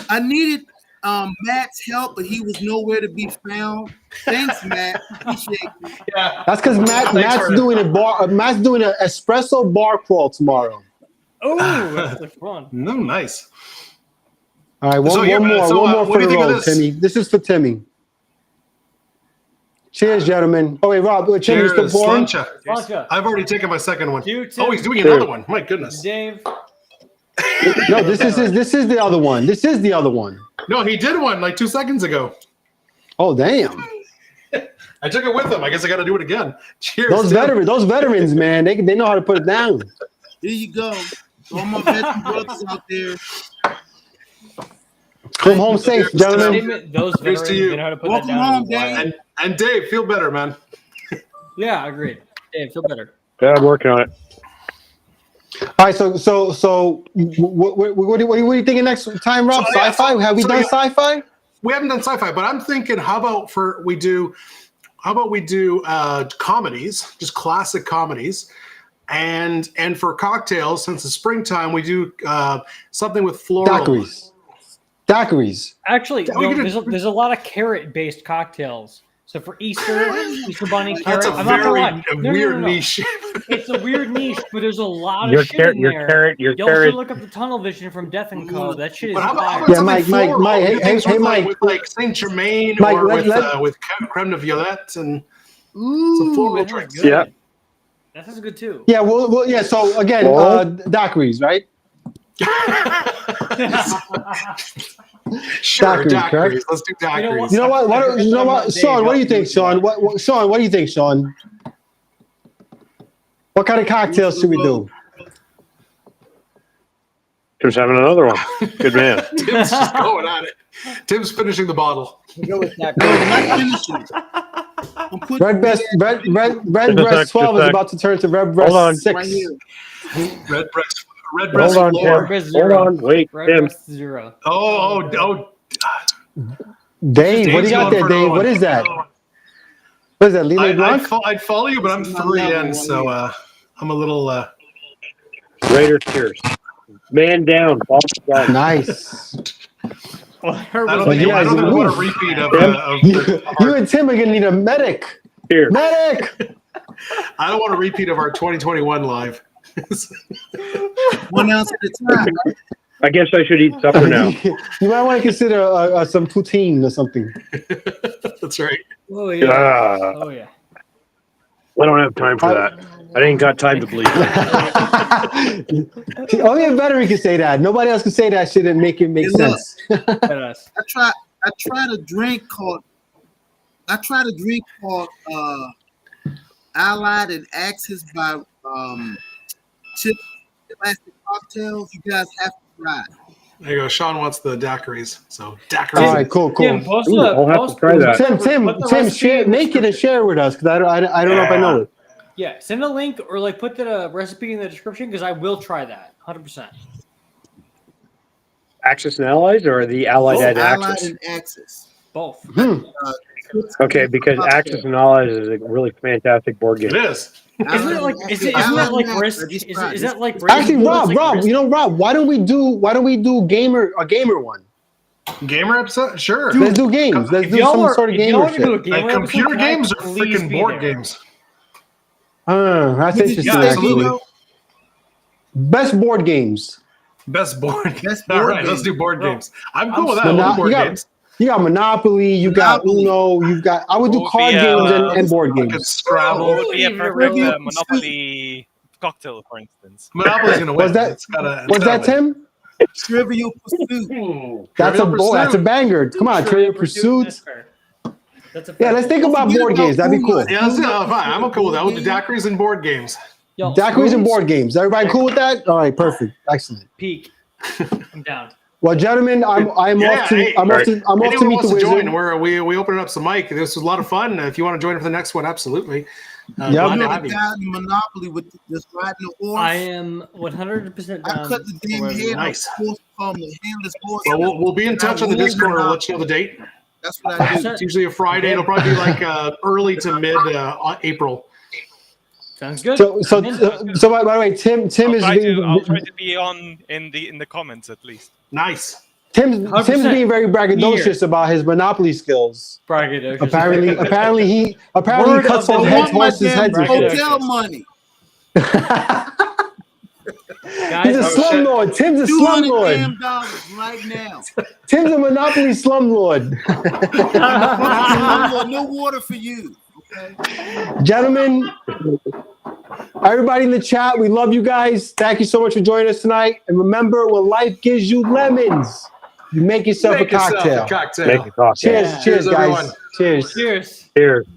I needed Matt's help, but he was nowhere to be found. Thanks, Matt. Appreciate you. Yeah. That's because Matt's for- doing Matt's doing an espresso bar crawl tomorrow. Oh, that's like fun. No, nice. All right, one So, more what for do the you think of road, this? Timmy. This is for Timmy. Cheers, gentlemen. Oh wait, Rob, Timmy, you still Cheers, pouring? Slancha. Slancha. I've already taken my second one. You, Tim. Oh, he's doing Cheers. another one. My goodness. Dave. No, this is the other one. This is the other one. No, he did one like 2 seconds ago. Oh damn! I took it with him. I guess I got to do it again. Cheers. Those Tim. veterans, man, they know how to put it down. Here you go. All my veteran brothers out there. Come home safe, Cheers, gentlemen. Statement, those Here's veterans to you. know how to put Welcome that down. home, is wild. Dave. And Dave, feel better, man. Yeah, agreed. Dave, feel better. Yeah, I'm working on it. All right, so what are you thinking next time, Rob? So, yeah, Sci-fi? Have we done sci-fi? We haven't done sci-fi, but I'm thinking, how about we do comedies, just classic comedies, and for cocktails, since it's springtime, we do something with floral. Daiquiris. Actually, We could- there's a lot of carrot-based cocktails. So for Easter bunny That's carrot. a I'm not gonna very lie. No, weird no. niche. It's a weird niche, but there's a lot Your of shit in there. your Y'all carrot. should look up the tunnel vision from Death and Co. That shit is But how fire. about Yeah, something Mike, floral? Mike, Do things hey, with, Mike. with like Saint Germain Mike, or let- with creme de violette and some Ooh, floral that drinks. sounds good. Yeah. That sounds good too. Yeah, well, yeah. So again, Well- daiquiris, right? Sure, Daiquiris, correct? daiquiris. Let's do daiquiris. You know what? You know what, Sean? What do you think, Sean? Sean, what do you think, Sean? What kind of cocktails should we do? Tim's having another one. Good man. Tim's just going at it. Tim's finishing the bottle. No, I'm not finishing it. I'm putting Red breast 12 is about to turn to red Hold on. breast 6. right here. Red breast. Red Hold breast on, floor. Tim. Hold on. Wait, Red Tim. breast 0. Oh. Dave, what do you got there, Dave's going Dave? for What another is that? one. What is that, Lille Blanc? I'd follow you, but I'm This is my 3 level in, right so here. I'm a little. Raider cheers. Man down. Ball down. Nice. Well, her I don't was think you I guys don't think I want a move. repeat of. You and Tim are going to need a medic. Here. Medic! I don't want a repeat of our 2021 live. 1 ounce at a time. I guess I should eat supper now. You might want to consider some poutine or something. That's right. Oh yeah. Ah, Oh yeah. we don't have time for that. I ain't got time to bleed. Only a veteran can say that. Nobody else can say that shit and make it make Hey, look. sense. Badass. I tried a drink called Allied and Axis by Chip Plastic Cocktails. You guys have to try it. There you go. Sean wants the daiquiris. So daiquiris. All right, cool. Tim, post Ooh, I'll have to try that. Tim, share, make it and share with us because I don't know if I know it. Yeah, send a link or like put the recipe in the description because I will try that 100%. Axis and Allies or the Allied and Allied Axis? and Axis. Both. Okay, because Axis and Allies is a really fantastic board It game. is. Isn't it like isn't that like risk? Is that like risk? Actually, Rob, Risk? you know, Rob, why don't we do a gamer one? Gamer episode? Sure. Let's do games. Let's If do y'all some are- sort of if y'all gamer wanna do a shit. gamer Like computer episode, games or please freaking be board there. games? That's What did interesting, you say, actually. Lilo? Best board games. Best board. Best All board right, let's do board Bro, games. I'm cool with that. so I now love board you got- games. You got Monopoly, you got Monopoly. Uno, I would do What would card be, games and board Like a games. Scrabble. What would be a Leave it perfect real- Monopoly cocktail, for instance? Monopoly's gonna win. Was that- It's gotta, What's that, Tim? Trivial Pursuit. That's Trivial that's a Pursuit. banger. Come on, Trivial Pursuit. That's fair. That's a Yeah, fair. let's think about board games. That'd be cool. Yeah, let's do that. Fine. I'm cool with that. We'll do daiquiris and board games. Yo, Daiquiris and spoons, board games. Everybody cool with that? All right, perfect, excellent. Peak. I'm down. Well, gentlemen, I'm Yeah, off to hey, I'm off to Anyone meet wants the to wizard. join? We open it up some mic. This was a lot of fun. If you want to join for the next one, absolutely. Yep. glad You to know have the you. guy in Monopoly with just riding the horse. I am 100% down. I cut the damn for head Nice. off the horse, called him the handless horse. Well, we'll be in touch on the Discord. We'll let you know the date. That's what I do. It's usually a Friday. It'll probably be like early to mid April. Sounds good. So I'm in. by the way, Tim is I'll try to be on in the comments at least. Nice. Tim's 100% being very braggadocious about his Monopoly skills. Braggadocious. Apparently he Word cuts of off the heads, day. horses' heads and shit. Hotel money. He's a Guys, slumlord. Tim's a $200 slumlord. damn dollars right now. Tim's a Monopoly slumlord. No water for you. Okay. Gentlemen, everybody in the chat, we love you guys. Thank you so much for joining us tonight. And remember, when life gives you lemons, you make yourself Make a cocktail. yourself a cocktail. Make it cocktail. Cheers, Yeah. cheers, Cheers, guys. everyone. Cheers. cheers. Cheers.